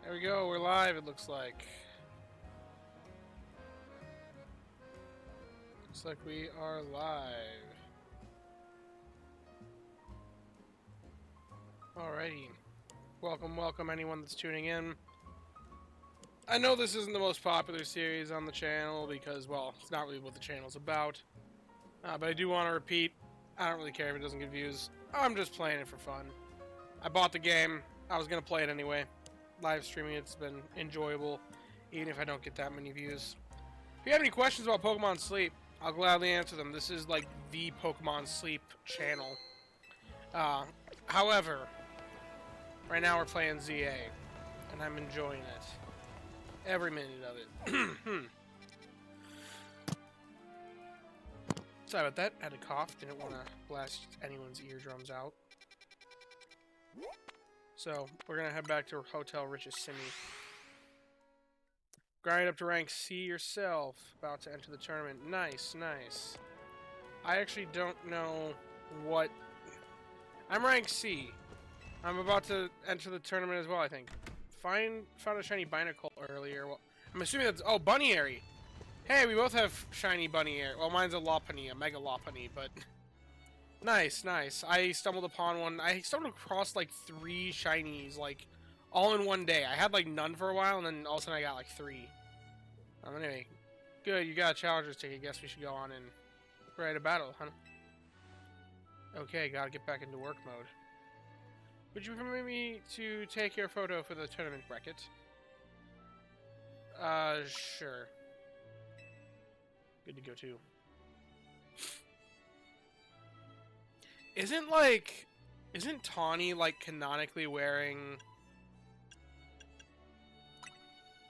There we go, we're live, it looks like. Looks like we are live. Alrighty. Welcome anyone that's tuning in. I know this isn't the most popular series on the channel because, well, it's not really what the channel's about. But I do want to repeat, I don't really care if it doesn't get views. I'm just playing it for fun. I bought the game, I was going to play it anyway. Live streaming it's been enjoyable, even if I don't get that many views. If you have any questions about Pokemon Sleep, I'll gladly answer them. This is like the Pokemon Sleep channel. However, right now we're playing ZA, and I'm enjoying it. Every minute of it. Sorry about that. Had a cough. Didn't want to blast anyone's eardrums out. So, we're going to head back to Hotel Richissimi. Grind up to rank C yourself. About to enter the tournament. Nice, nice. I actually don't know what... I'm rank C. I'm about to enter the tournament as well, I think. Found a shiny Binacle earlier. Well, I'm assuming that's... Oh, Bunnyary! Hey, we both have shiny Bunnyary. Well, mine's a Lopunny, a Mega Lopunny, but... Nice, nice. I stumbled upon one. I stumbled across, like, 3 shinies, like, all in one day. I had, like, none for a while, and then all of a sudden I got, like, 3. Anyway, good. You got a challenger's ticket. Guess we should go on and ready to battle, huh? Okay, gotta get back into work mode. Would you permit me to take your photo for the tournament bracket? Sure. Good to go, too. Isn't Tawny, like, canonically wearing...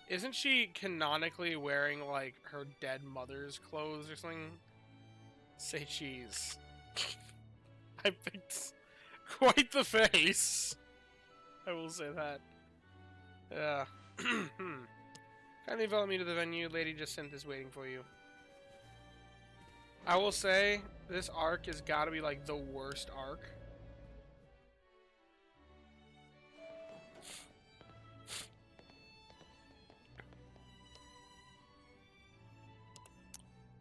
Isn't she canonically wearing, like, her dead mother's clothes or something? Say cheese. I picked quite the face. I will say that. Yeah. Kindly follow me to the venue. Lady Jacinthe is waiting for you. I will say, this arc has got to be, like, the worst arc.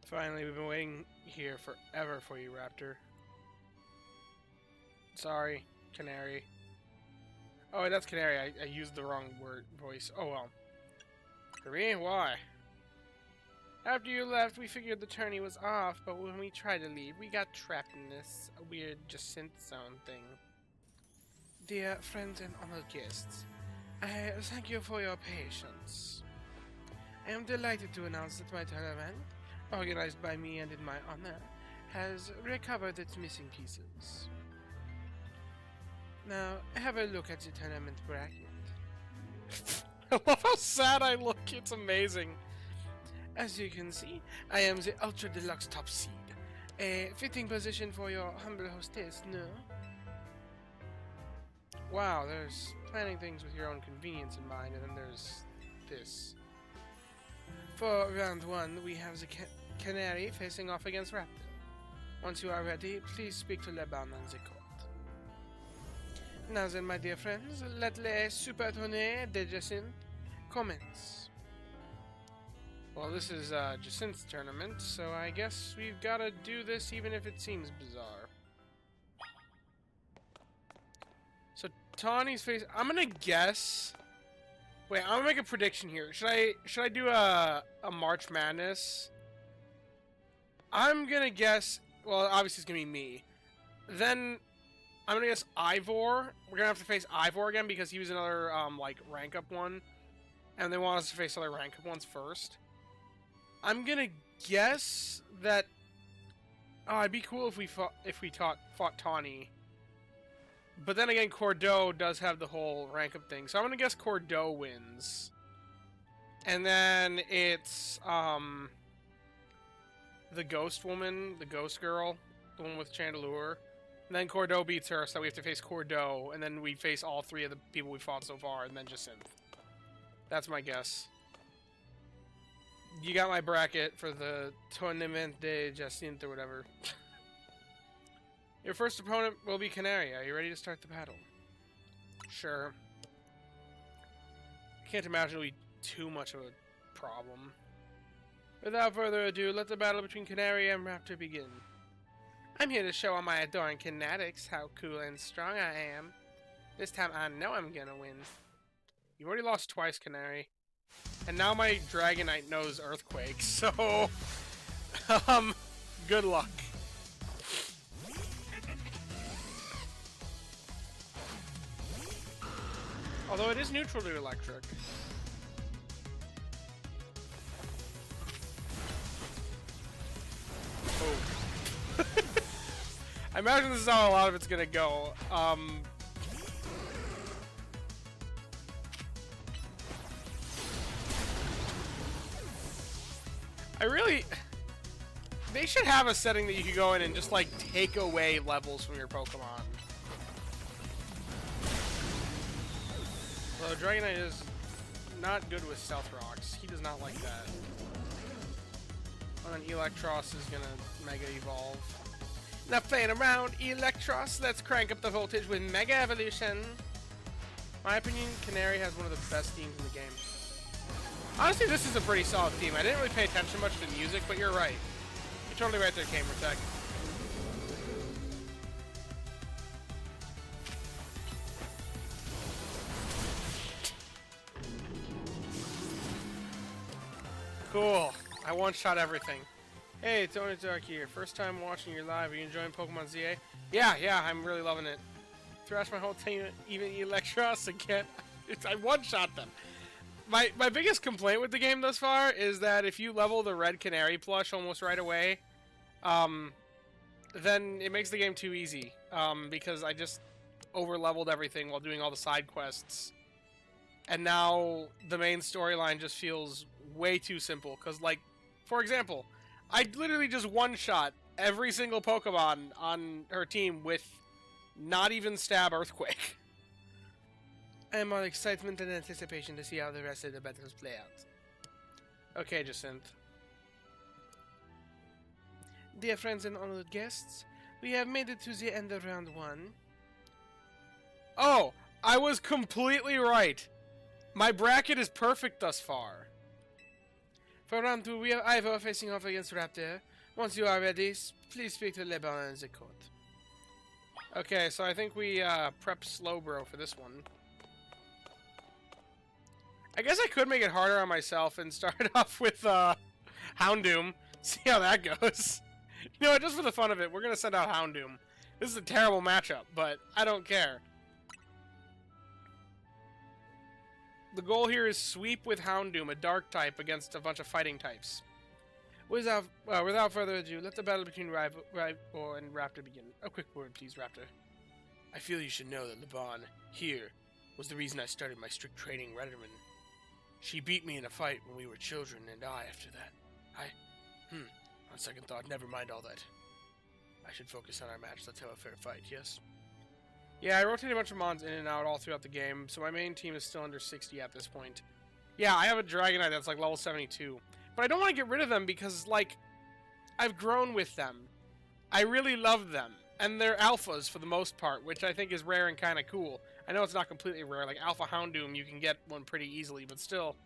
Finally, we've been waiting here forever for you, Raptor. Sorry, Canary. Oh, that's Canary. I used the wrong voice. Oh, well. Kirby, why? After you left, we figured the tourney was off, but when we tried to leave, we got trapped in this weird Jacinthe zone thing. Dear friends and honored guests, I thank you for your patience. I am delighted to announce that my tournament, organized by me and in my honor, has recovered its missing pieces. Now, have a look at the tournament bracket. I love how sad I look, it's amazing. As you can see, I am the Ultra Deluxe Top Seed. A fitting position for your humble hostess, no? Wow, there's planning things with your own convenience in mind, and then there's this. For round 1, we have the Canary facing off against Raptor. Once you are ready, please speak to Leban and the court. Now then, my dear friends, let le Super Tournée de Jacinthe commence. Well, this is Jacinthe's tournament, so I guess we've got to do this even if it seems bizarre. So, Tawny's face... I'm gonna guess... Wait, I'm gonna make a prediction here. Should I do a March Madness? I'm gonna guess... Well, obviously it's gonna be me. Then, I'm gonna guess Ivor. We're gonna have to face Ivor again because he was another, like, rank-up one. And they want us to face other rank-up ones first. I'm gonna guess that... Oh, it'd be cool if we fought Tawny. But then again, Cordeaux does have the whole rank-up thing. So I'm gonna guess Cordeaux wins. And then it's, the Ghost Woman, the Ghost Girl, the one with Chandelure. And then Cordeaux beats her, so we have to face Cordeaux. And then we face all 3 of the people we fought so far, and then Jacinthe. That's my guess. You got my bracket for the Tournament de Jacinthe or whatever. Your first opponent will be Canary. Are you ready to start the battle? Sure. Can't imagine it'll be too much of a problem. Without further ado, let the battle between Canary and Raptor begin. I'm here to show all my adoring Kinetics how cool and strong I am. This time I know I'm gonna win. You already lost twice, Canary. And now my Dragonite knows Earthquake, so... good luck. Although it is neutral to Electric. Oh. I imagine this is how a lot of it's gonna go. They should have a setting that you can go in and just like take away levels from your Pokemon. Well, Dragonite is not good with Stealth Rocks. He does not like that. And then Electros is gonna Mega Evolve. Not playing around, Electros. Let's crank up the voltage with Mega Evolution. My opinion, Canary has one of the best teams in the game. Honestly, this is a pretty solid team. I didn't really pay attention much to the music, but you're right. You're totally right there, Gamertech. Cool. I one-shot everything. Hey, it's Tony Dark here. First time watching your live. Are you enjoying Pokemon ZA? Yeah, I'm really loving it. Thrash my whole team, even Electros again. I one-shot them. My biggest complaint with the game thus far is that if you level the red Canary plush almost right away, then it makes the game too easy. Because I just over-leveled everything while doing all the side quests. And now the main storyline just feels way too simple. Because, like, for example, I literally just one-shot every single Pokemon on her team with not even stab Earthquake. I am all excitement and anticipation to see how the rest of the battles play out. Okay, Jacinth. Dear friends and honored guests, we have made it to the end of round 1. Oh, I was completely right. My bracket is perfect thus far. For round 2, we have Ivor facing off against Raptor. Once you are ready, please speak to Le Baron in the court. Okay, so I think we prep Slowbro for this one. I guess I could make it harder on myself and start off with Houndoom. See how that goes. You know what, just for the fun of it, we're going to send out Houndoom. This is a terrible matchup, but I don't care. The goal here is sweep with Houndoom, a dark type, against a bunch of fighting types. Without further ado, let the battle between Rival and Raptor begin. A quick word, please, Raptor. I feel you should know that LeBron, here, was the reason I started my strict training regimen. She beat me in a fight when we were children, and after that. On second thought, never mind all that. I should focus on our match. Let's have a fair fight, yes? Yeah, I rotate a bunch of mons in and out all throughout the game, so my main team is still under 60 at this point. Yeah, I have a Dragonite that's like level 72. But I don't want to get rid of them because, like, I've grown with them. I really love them. And they're alphas for the most part, which I think is rare and kind of cool. I know it's not completely rare. Like, Alpha Houndoom, you can get one pretty easily, but still.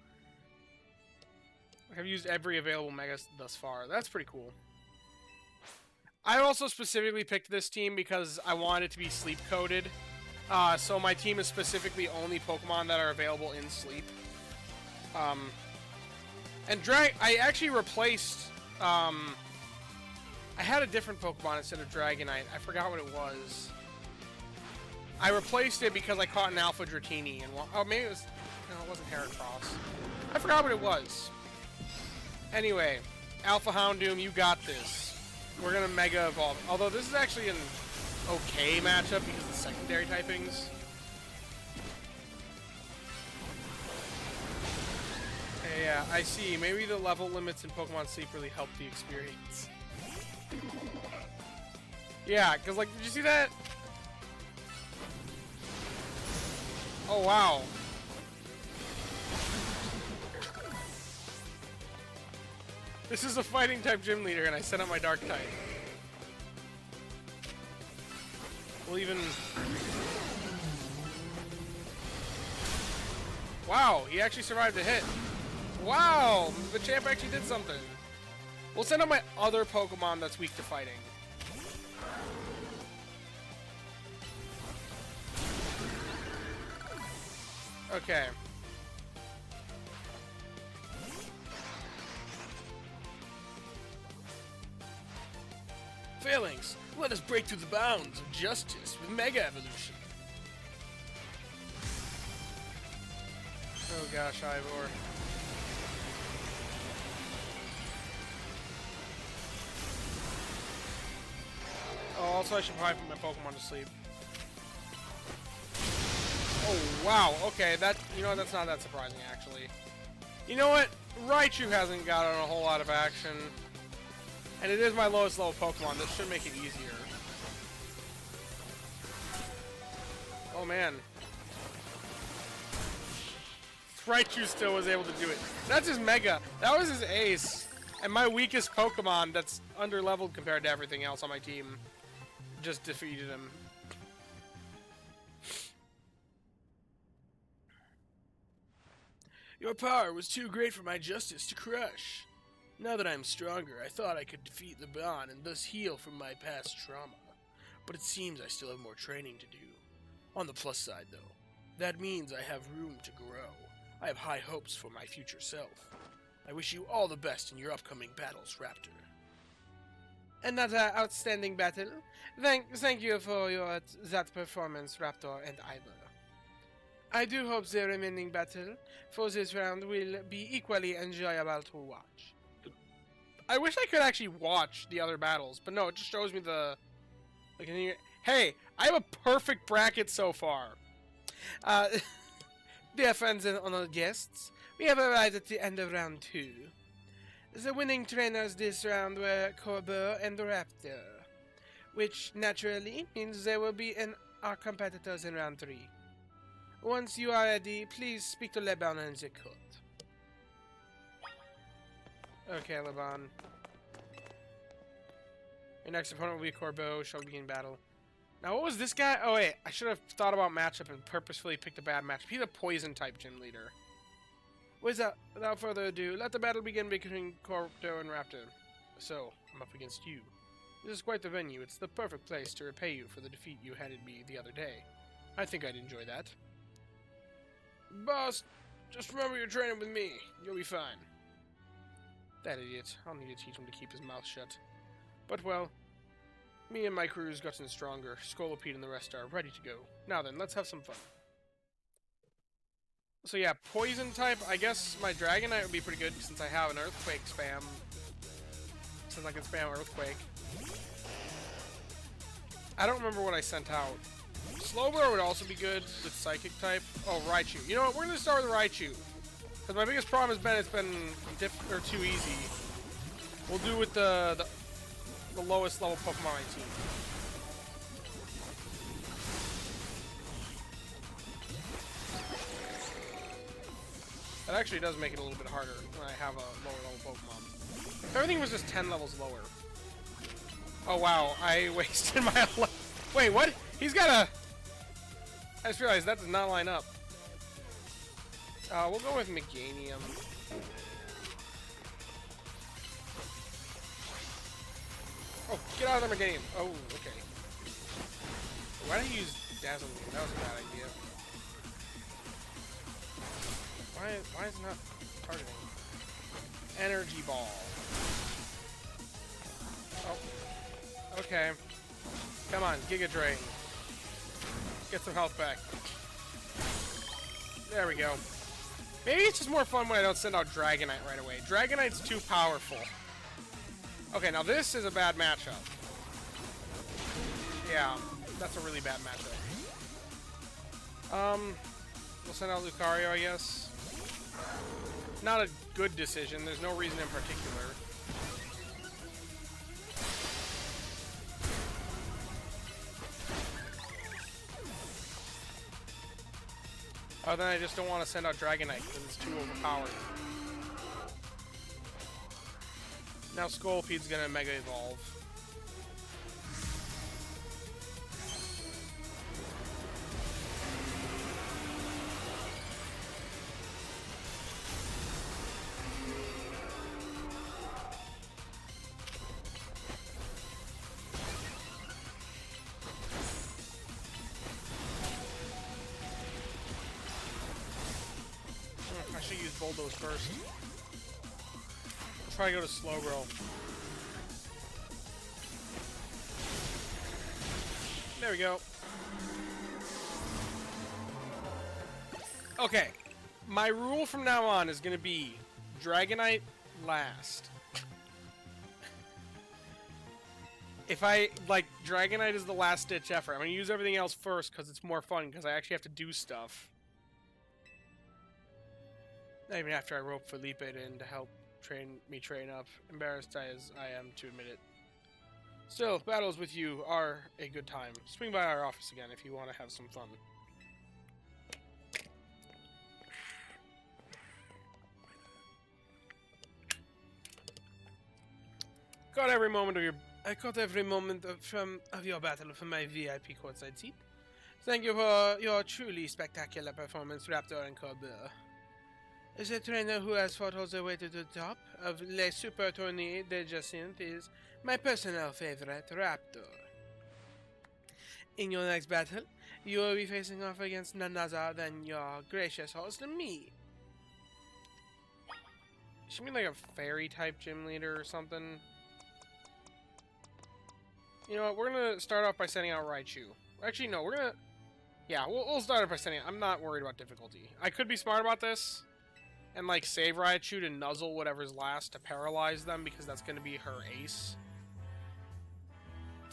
I've used every available Mega thus far. That's pretty cool. I also specifically picked this team because I wanted it to be sleep-coded. So my team is specifically only Pokemon that are available in sleep. And I actually replaced... I had a different Pokemon instead of Dragonite. I forgot what it was. I replaced it because I caught an Alpha Dratini. And oh, maybe it was... No, it wasn't Heracross. I forgot what it was. Anyway, Alpha Houndoom, you got this. We're gonna Mega Evolve. Although this is actually an okay matchup because of the secondary typings. Hey, yeah, I see. Maybe the level limits in Pokemon Sleep really help the experience. Yeah, because, like, did you see that? Oh, wow. This is a fighting type gym leader, and I set up my dark type. Wow, he actually survived a hit. Wow, the champ actually did something. We'll send out my other Pokemon that's weak to fighting. Okay. Phalanx, let us break through the bounds of justice with Mega Evolution. Oh gosh, Ivor. Oh, also I should probably put my Pokemon to sleep. Oh, wow. Okay, that, you know, that's not that surprising, actually. You know what? Raichu hasn't gotten a whole lot of action. And it is my lowest level Pokemon. This should make it easier. Oh, man. Raichu still was able to do it. That's his Mega. That was his ace. And my weakest Pokemon that's under-leveled compared to everything else on my team just defeated him. Your power was too great for my justice to crush. Now that I'm stronger, I thought I could defeat the Bon and thus heal from my past trauma. But it seems I still have more training to do. On the plus side, though, that means I have room to grow. I have high hopes for my future self. I wish you all the best in your upcoming battles, Raptor. Another outstanding battle. Thank you for that performance, Raptor and Ivor. I do hope the remaining battle for this round will be equally enjoyable to watch. I wish I could actually watch the other battles, but no, it just shows me the... Like, hey, I have a perfect bracket so far. Dear friends and honored guests, we have arrived at the end of round 2. The winning trainers this round were Corbeau and Raptor, which naturally means they will be our competitors in round 3. Once you are ready, please speak to Leban and the court. Okay, Leban. Your next opponent will be Corbeau, shall begin battle. Now, what was this guy? Oh, wait, I should have thought about matchup and purposefully picked a bad matchup. He's a poison-type gym leader. Without further ado, let the battle begin between Corbeau and Raptor. So, I'm up against you. This is quite the venue. It's the perfect place to repay you for the defeat you handed me the other day. I think I'd enjoy that. Boss, just remember you're training with me. You'll be fine. That idiot. I'll need to teach him to keep his mouth shut. But, well, me and my crew's gotten stronger. Scolipede and the rest are ready to go. Now then, let's have some fun. So yeah, poison type, I guess my Dragonite would be pretty good since I have an Earthquake spam. Since I can spam Earthquake. I don't remember what I sent out. Slowbro would also be good with Psychic type. Oh, Raichu. You know what? We're going to start with Raichu. Because my biggest problem has been it's been too easy. We'll do with the lowest level Pokemon on my team. That actually does make it a little bit harder when I have a lower level Pokemon. If everything was just 10 levels lower. Oh wow, I wasted my wait, what? He's got a... I just realized that does not line up. We'll go with Meganium. Oh, get out of there, Meganium. Oh, okay. Why did I use Dazzling Beam? That was a bad idea. Why is it not targeting? Energy Ball. Oh. Okay. Come on, Giga Drain. Get some health back. There we go. Maybe it's just more fun when I don't send out Dragonite right away. Dragonite's too powerful. Okay, now this is a bad matchup. Yeah, that's a really bad matchup. We'll send out Lucario, I guess. Not a good decision. There's no reason in particular. Oh, then I just don't want to send out Dragonite because it's too overpowered. Now Scolpede's gonna Mega Evolve. bulldoze first. I'll try to go to Slowbro. There we go. Okay. My rule from now on is going to be Dragonite last. If I, like, Dragonite is the last ditch effort. I'm going to use everything else first because it's more fun because I actually have to do stuff. Even after I rope Felipe in to help train up. Embarrassed as I am to admit it. Still, battles with you are a good time. Swing by our office again if you want to have some fun. I caught every moment of your battle from my VIP courtside seat. Thank you for your truly spectacular performance, Raptor and Corbeur. As a trainer who has fought all the way to the top of Les Super Tournées de Jacinthe is my personal favorite, Raptor. In your next battle, you will be facing off against none other than your gracious host, me. She mean like a fairy-type gym leader or something? You know what, we're gonna start off by sending out Raichu. Actually, no, we're gonna... Yeah, we'll start off by sending... I'm not worried about difficulty. I could be smart about this, and, like, save Raichu to nuzzle whatever's last to paralyze them, because that's gonna be her ace.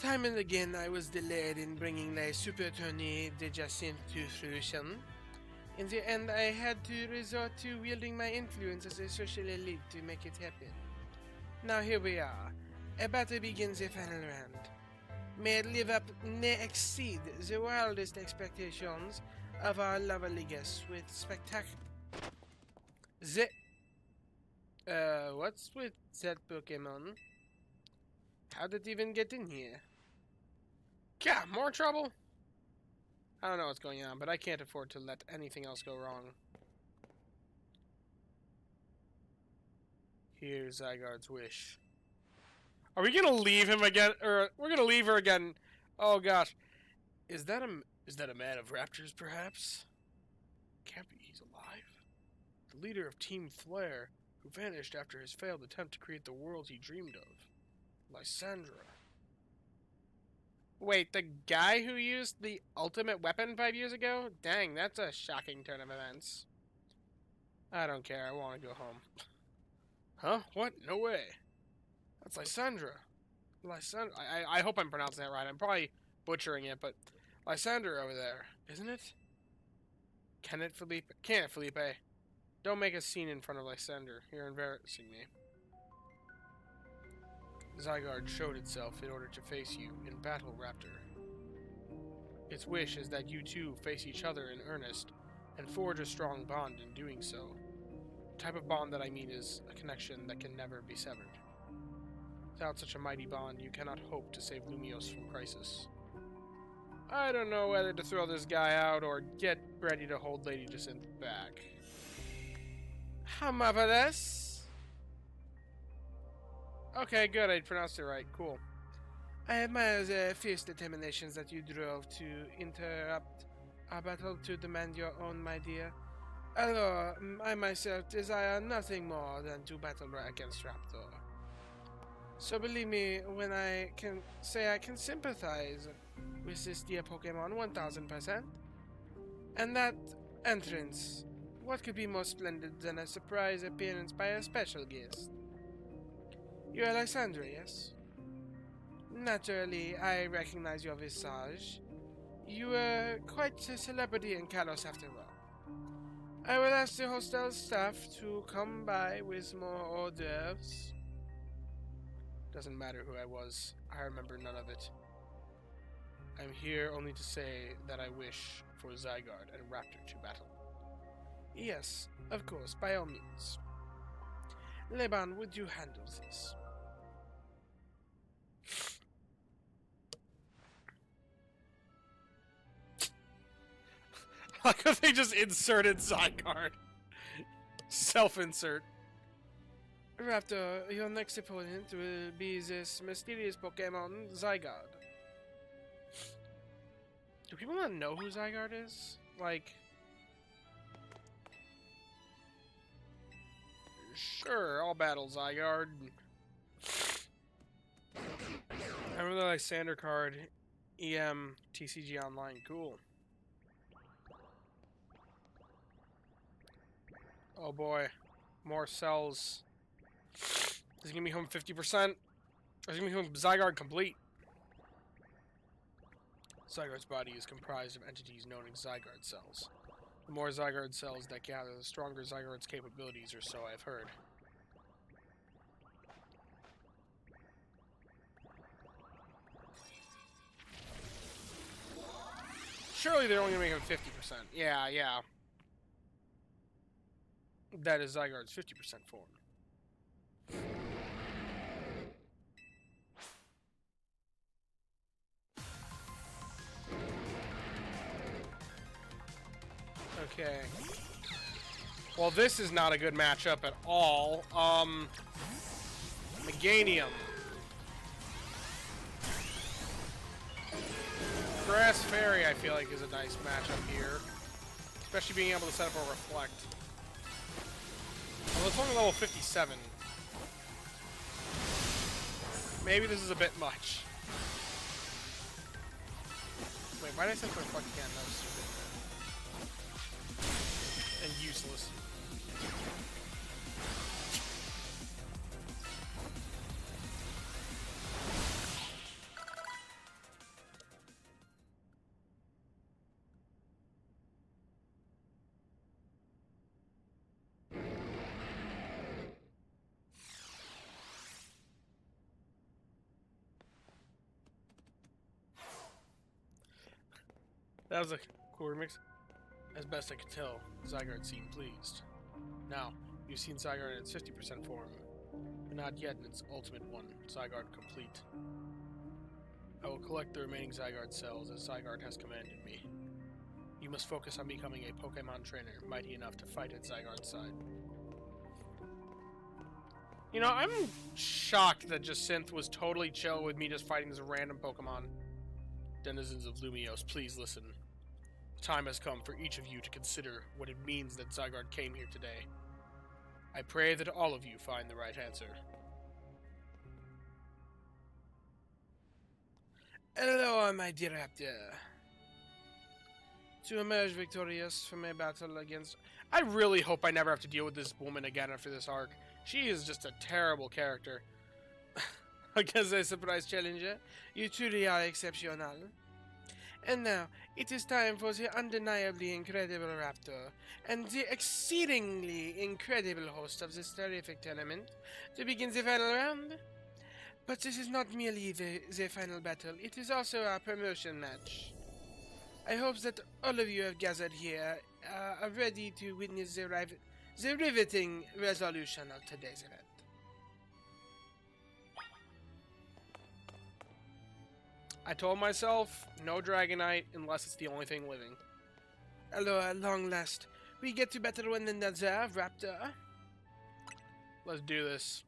Time and again, I was delayed in bringing the Super Tournée de Jacinthe to fruition. In the end, I had to resort to wielding my influence as a social elite to make it happen. Now here we are. A battle begins the final round. May it live up, nay exceed, the wildest expectations of our lovely guests with what's with that Pokemon? How did it even get in here? Yeah, more trouble? I don't know what's going on, but I can't afford to let anything else go wrong. Here's Zygarde's wish. Are we gonna leave him again, or we're gonna leave her again? Oh gosh, is that a man of raptors, perhaps? Can't be. He's alive. The leader of Team Flare, who vanished after his failed attempt to create the world he dreamed of, Lysandra. Wait, the guy who used the ultimate weapon 5 years ago? Dang, that's a shocking turn of events. I don't care. I want to go home. Huh? What? No way. That's Lysandra. Lysandra. I hope I'm pronouncing that right. I'm probably butchering it, but Lysandra over there, isn't it? Can it, Felipe? Can it, Felipe? Don't make a scene in front of Lysandra. You're embarrassing me. Zygarde showed itself in order to face you in battle, Raptor. Its wish is that you two face each other in earnest and forge a strong bond in doing so. The type of bond that I mean is a connection that can never be severed. Without such a mighty bond, you cannot hope to save Lumiose from crisis. I don't know whether to throw this guy out or get ready to hold Lady Jacinthe back. How marvelous! Okay, good, I pronounced it right. Cool. I admire the fierce determinations that you drove to interrupt our battle to demand your own, my dear. Although I myself desire nothing more than to battle against Raptor. So believe me when I can say I can sympathize with this dear Pokemon 1000%. And that entrance, what could be more splendid than a surprise appearance by a special guest? You are Lysandra, yes? Naturally, I recognize your visage. You are quite a celebrity in Kalos after all. I will ask the hostel staff to come by with more hors d'oeuvres. Doesn't matter who I was. I remember none of it. I'm here only to say that I wish for Zygarde and Raptor to battle. Yes, of course, by all means. Leban, would you handle this? Like if they just inserted Zygarde. Self-insert. Raptor, your next opponent will be this mysterious Pokemon, Zygarde. Do people not know who Zygarde is? Like... Sure, all battle, Zygarde. I remember the Lysander card. EM TCG Online. Cool. Oh boy. More cells. Is it gonna be home 50%? Or is it gonna be home Zygarde complete? Zygarde's body is comprised of entities known as Zygarde cells. The more Zygarde cells that gather, the stronger Zygarde's capabilities, or so I've heard. Surely they're only gonna make him 50%. Yeah. That is Zygarde's 50% form. Okay. Well, this is not a good matchup at all. Meganium. Grass Fairy, I feel like, is a nice matchup here. Especially being able to set up a Reflect. Well, it's only level 57. Maybe this is a bit much. Wait, why did I send for Reflect again? That was stupid. And useless. That was a cool remix. As best I could tell, Zygarde seemed pleased. Now, you've seen Zygarde in its 50% form, but not yet in its ultimate one, Zygarde complete. I will collect the remaining Zygarde cells as Zygarde has commanded me. You must focus on becoming a Pokemon trainer mighty enough to fight at Zygarde's side. You know, I'm shocked that Jacynth was totally chill with me just fighting this random Pokemon. Denizens of Lumiose, please listen. The time has come for each of you to consider what it means that Zygarde came here today. I pray that all of you find the right answer. Hello, my dear Raptor. To emerge victorious from a battle against... I really hope I never have to deal with this woman again after this arc. She is just a terrible character. Against a surprise challenger, you truly are exceptional. And now, it is time for the undeniably incredible Raptor and the exceedingly incredible host of this terrific tournament to begin the final round. But this is not merely the final battle, it is also our promotion match. I hope that all of you have gathered here are ready to witness the riveting resolution of today's event. I told myself, no Dragonite unless it's the only thing living. Hello, at long last, we get to battle one another, Raptor. Let's do this.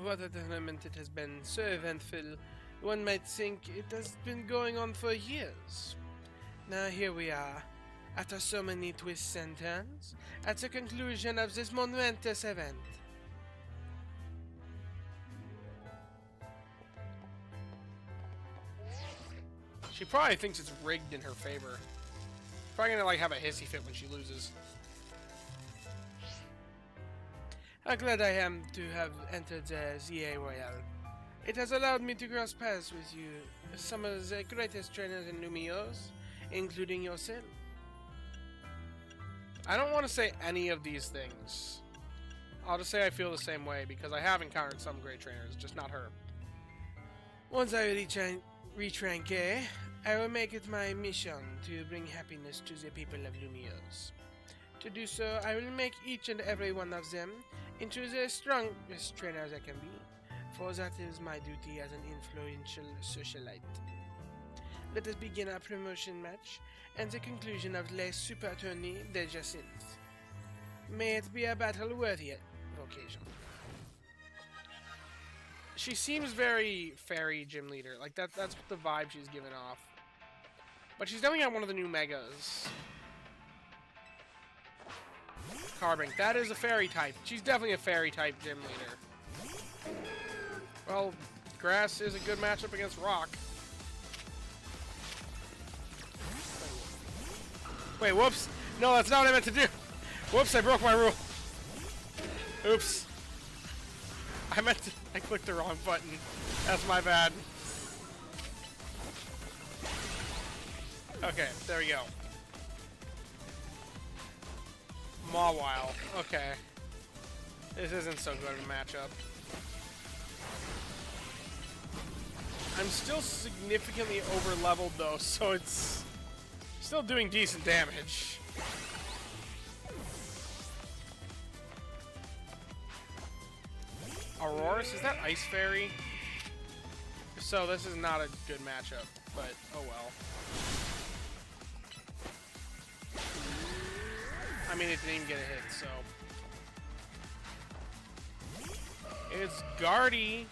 What a tournament it has been, so eventful. One might think it has been going on for years. Now here we are, after so many twists and turns, at the conclusion of this momentous event. She probably thinks it's rigged in her favor. Probably gonna like have a hissy fit when she loses. How glad I am to have entered the ZA Royale. It has allowed me to cross paths with you, some of the greatest trainers in Lumiose, including yourself. I don't want to say any of these things. I'll just say I feel the same way, because I have encountered some great trainers, just not her. Once I reach rank A, I will make it my mission to bring happiness to the people of Lumiose. To do so, I will make each and every one of them into the strongest trainers I can be, for that is my duty as an influential socialite. Let us begin our promotion match and the conclusion of Les Super Tourney de Jacynth. May it be a battle worthy of occasion. She seems very fairy gym leader, like that's the vibe she's giving off. But she's definitely got one of the new megas. Carbink. That is a fairy type. She's definitely a fairy type gym leader. Well, grass is a good matchup against rock. Wait, whoops. No, that's not what I meant to do. Whoops, I broke my rule. Oops. I clicked the wrong button. That's my bad. Okay, there we go. Mawile. Okay. This isn't so good of a matchup. I'm still significantly over-leveled though, so it's still doing decent damage. Aurorus, is that Ice Fairy? If so, this is not a good matchup, but oh well. I mean, it didn't even get a hit, so. It's Guardy.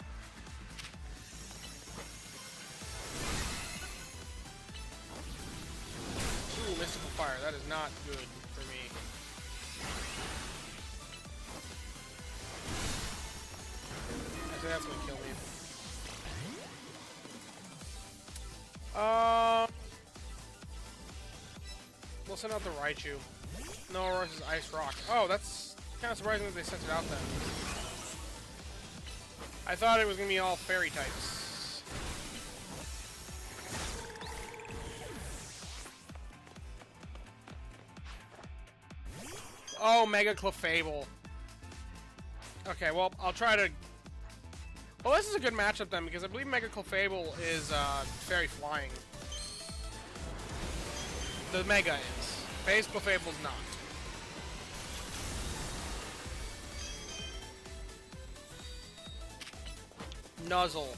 Ooh, Mystical Fire. That is not good for me. Actually, that's gonna kill me. We'll send out the Raichu. No, Aurorus is Ice Rock. Oh, that's kind of surprising that they sent it out then. I thought it was gonna be all fairy types. Oh, Mega Clefable. Okay, well, I'll try to... Well, this is a good matchup then, because I believe Mega Clefable is Fairy Flying. The Mega is. Base Clefable's not. Nuzzle.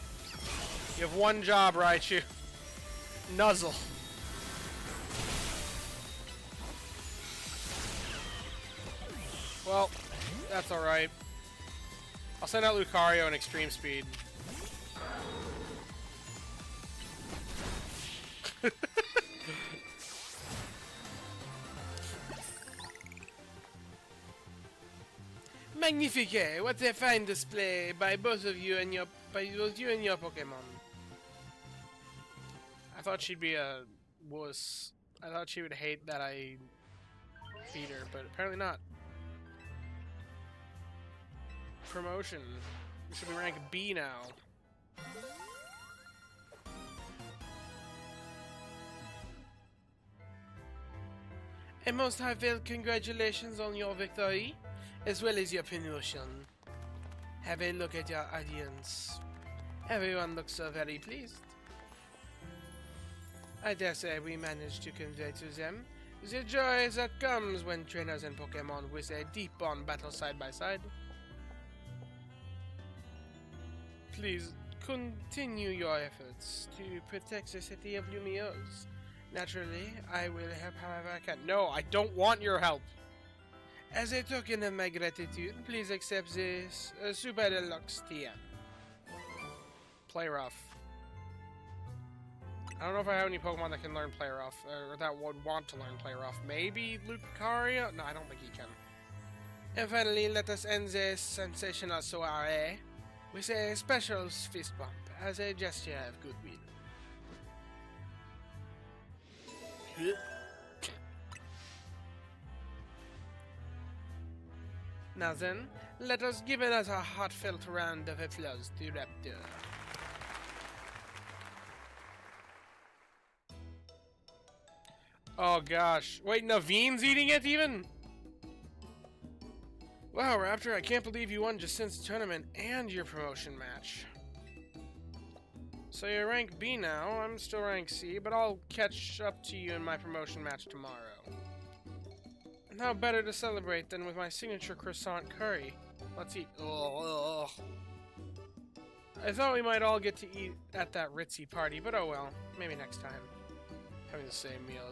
You have one job, Raichu. Nuzzle. Well, that's alright. I'll send out Lucario in Extreme Speed. Magnifique! What a fine display by both of you and your Pokemon. I thought she'd be a wuss. I thought she would hate that I beat her, but apparently not. Promotion. We should be rank B now. A most heartfelt congratulations on your victory, as well as your promotion. Have a look at your audience. Everyone looks so very pleased. I dare say we managed to convey to them the joy that comes when trainers and Pokemon with a deep bond battle side by side. Please continue your efforts to protect the city of Lumiose. Naturally, I will help however I can. No, I don't want your help. As a token of my gratitude, please accept this Super Deluxe TM. Play Rough. I don't know if I have any Pokemon that can learn Play Rough, or that would want to learn Play Rough. Maybe Lucario? No, I don't think he can. And finally, let us end this sensational soiree with a special fist bump as a gesture of goodwill. Now then, let us give another heartfelt round of applause to Raptor. Oh gosh. Wait, Naveen's eating it even? Wow, Raptor, I can't believe you won just since the tournament and your promotion match. So you're rank B now, I'm still rank C, but I'll catch up to you in my promotion match tomorrow. And how better to celebrate than with my signature croissant curry? Let's eat. Ugh. I thought we might all get to eat at that ritzy party, but oh well, maybe next time. Having the same meal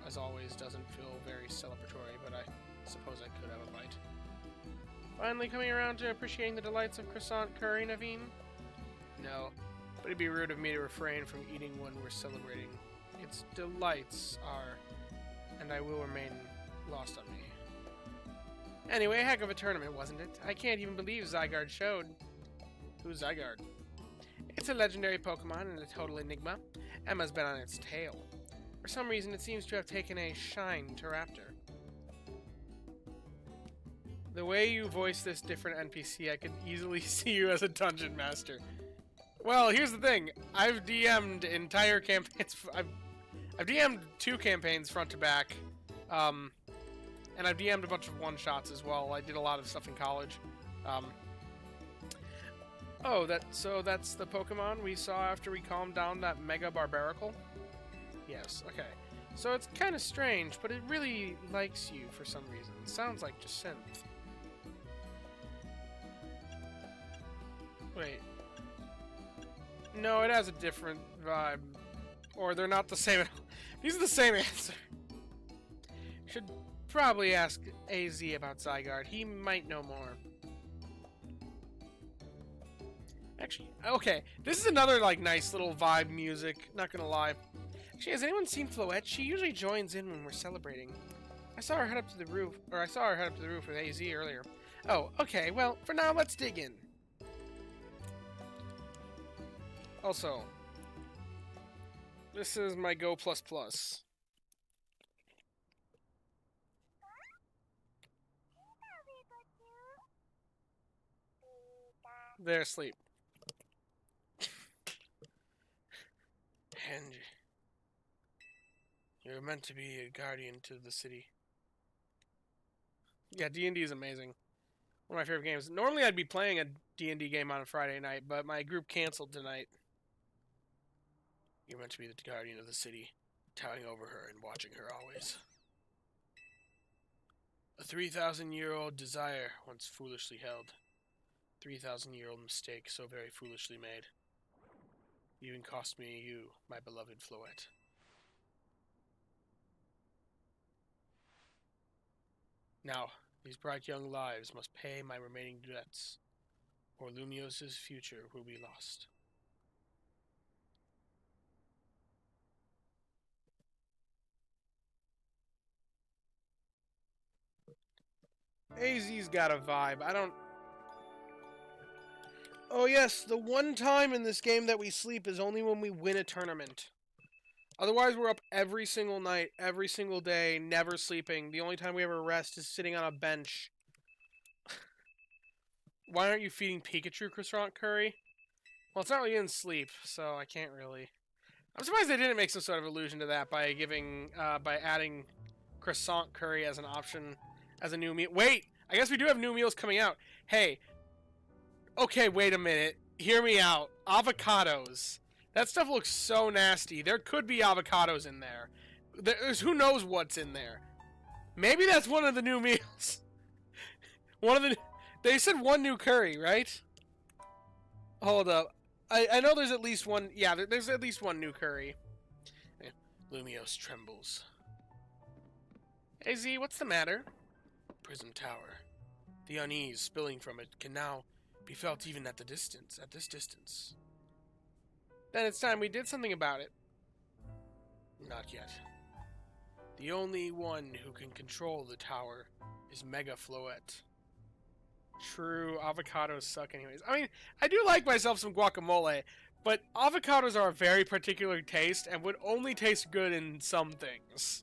as always doesn't feel very celebratory, but I suppose I could have a bite. Finally coming around to appreciating the delights of croissant curry, Naveen? No, but it'd be rude of me to refrain from eating when we're celebrating. Its delights are, and I will remain, lost on me. Anyway, heck of a tournament, wasn't it? I can't even believe Zygarde showed. Who's Zygarde? It's a legendary Pokemon and a total enigma. Emma's been on its tail. For some reason, it seems to have taken a shine to Raptor. The way you voice this different NPC, I could easily see you as a dungeon master. Well, here's the thing. I've DM'd entire campaigns. I've DM'd 2 campaigns front to back. And I've DM'd a bunch of one-shots as well. I did a lot of stuff in college. So that's the Pokemon we saw after we calmed down that Mega Barbaracle? Yes, okay. So it's kind of strange, but it really likes you for some reason. It sounds like Jacinth. Wait. No, it has a different vibe. Or they're not the same. These are the same answer. Should probably ask AZ about Zygarde. He might know more. Actually, okay. This is another, like, nice little vibe music. Not gonna lie. Actually, has anyone seen Floette? She usually joins in when we're celebrating. I saw her head up to the roof with AZ earlier. Oh, okay. Well, for now, let's dig in. Also, this is my Go++. They're asleep. And you're meant to be a guardian to the city. Yeah, D&D is amazing. One of my favorite games. Normally I'd be playing a D&D game on a Friday night, but my group canceled tonight. You're meant to be the guardian of the city, towering over her and watching her always. A 3,000-year-old desire once foolishly held. 3,000-year-old mistake so very foolishly made. Even cost me you, my beloved Floette. Now, these bright young lives must pay my remaining debts, or Lumios's future will be lost. AZ's got a vibe. I don't... Oh yes, the one time in this game that we sleep is only when we win a tournament. Otherwise, we're up every single night, every single day, never sleeping. The only time we ever rest is sitting on a bench. Why aren't you feeding Pikachu croissant curry? Well, it's not really in sleep, so I can't really... I'm surprised they didn't make some sort of allusion to that by adding croissant curry as an option, as a new meal. Wait! I guess we do have new meals coming out. Hey. Okay, wait a minute. Hear me out. Avocados. That stuff looks so nasty. There could be avocados in there. There's who knows what's in there. Maybe that's one of the new meals. They said one new curry, right? Hold up. I know there's at least one. Yeah, there's at least one new curry. Lumiose trembles. AZ, what's the matter? Prism Tower. The unease spilling from it can now be felt even at this distance. Then it's time we did something about it. Not yet. The only one who can control the tower is Mega Floette. True, avocados suck anyways. I mean, I do like myself some guacamole, but avocados are a very particular taste and would only taste good in some things.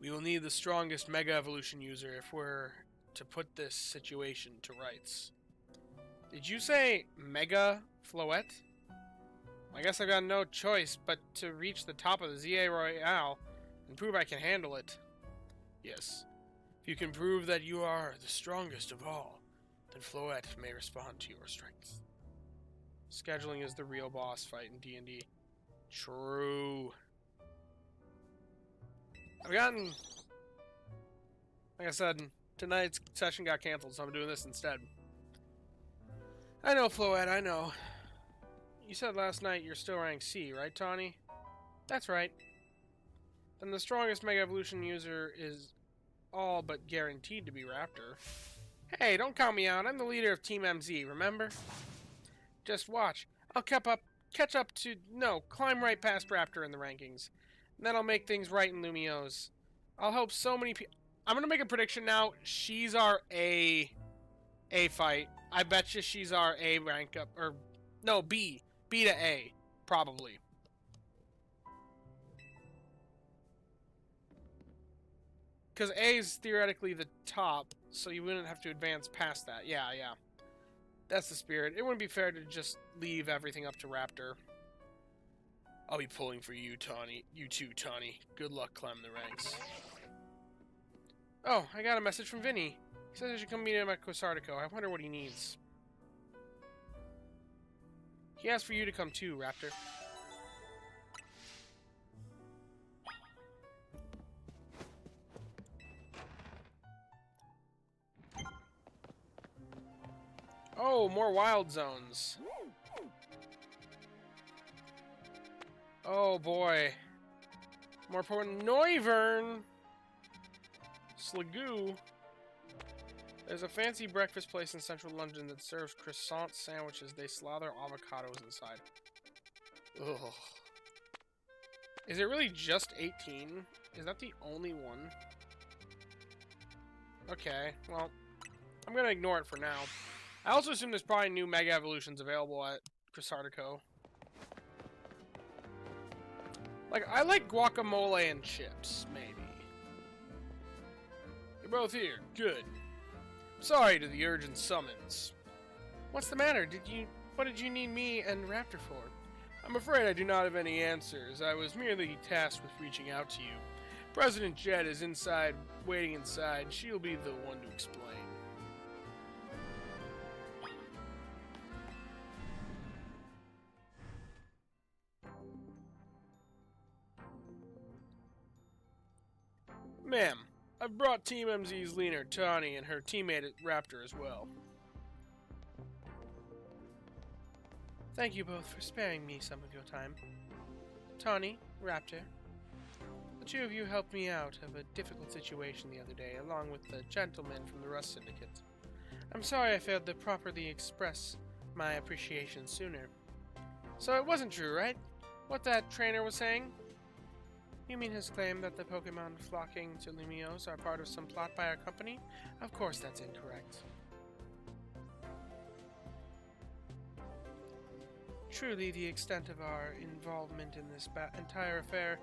We will need the strongest Mega Evolution user if we're to put this situation to rights. Did you say Mega Floette? I guess I've got no choice but to reach the top of the ZA Royale and prove I can handle it. Yes. If you can prove that you are the strongest of all, then Floette may respond to your strength. Scheduling is the real boss fight in D&D. True. I've gotten... Like I said, tonight's session got canceled, so I'm doing this instead. I know, Floette, I know. You said last night you're still rank C, right, Tawny? That's right. Then the strongest Mega Evolution user is all but guaranteed to be Raptor. Hey, don't count me out. I'm the leader of Team MZ, remember? Just watch. I'll climb right past Raptor in the rankings. And then I'll make things right in Lumiose. I'll help so many people. I'm gonna make a prediction now. She's our A fight. I bet you she's our A rank up, or no, B to A, probably. Because A is theoretically the top, so you wouldn't have to advance past that. Yeah. That's the spirit. It wouldn't be fair to just leave everything up to Raptor. I'll be pulling for you, Tawny. You too, Tawny. Good luck climbing the ranks. Oh, I got a message from Vinny. He says I should come meet him at Quasartico. I wonder what he needs. He asked for you to come too, Raptor. Oh, more wild zones. Oh boy. More important. Noivern! Sligoo. There's a fancy breakfast place in central London that serves croissant sandwiches. They slather avocados inside. Ugh. Is it really just 18? Is that the only one? Okay, well, I'm gonna ignore it for now. I also assume there's probably new Mega Evolutions available at Quasartico. Like, I like guacamole and chips, maybe. You're both here. Good. Sorry to the urgent summons. What's the matter? What did you need me and Raptor for? I'm afraid I do not have any answers. I was merely tasked with reaching out to you. President Jet is inside, waiting inside. She'll be the one to explain. Ma'am, I've brought Team MZ's leader, Tawny, and her teammate at Raptor as well. Thank you both for sparing me some of your time. Tawny, Raptor, the two of you helped me out of a difficult situation the other day, along with the gentleman from the Rust Syndicate. I'm sorry I failed to properly express my appreciation sooner. So it wasn't true, right? What that trainer was saying? You mean his claim that the Pokemon flocking to Lumiose are part of some plot by our company? Of course that's incorrect. Truly, the extent of our involvement in this entire affair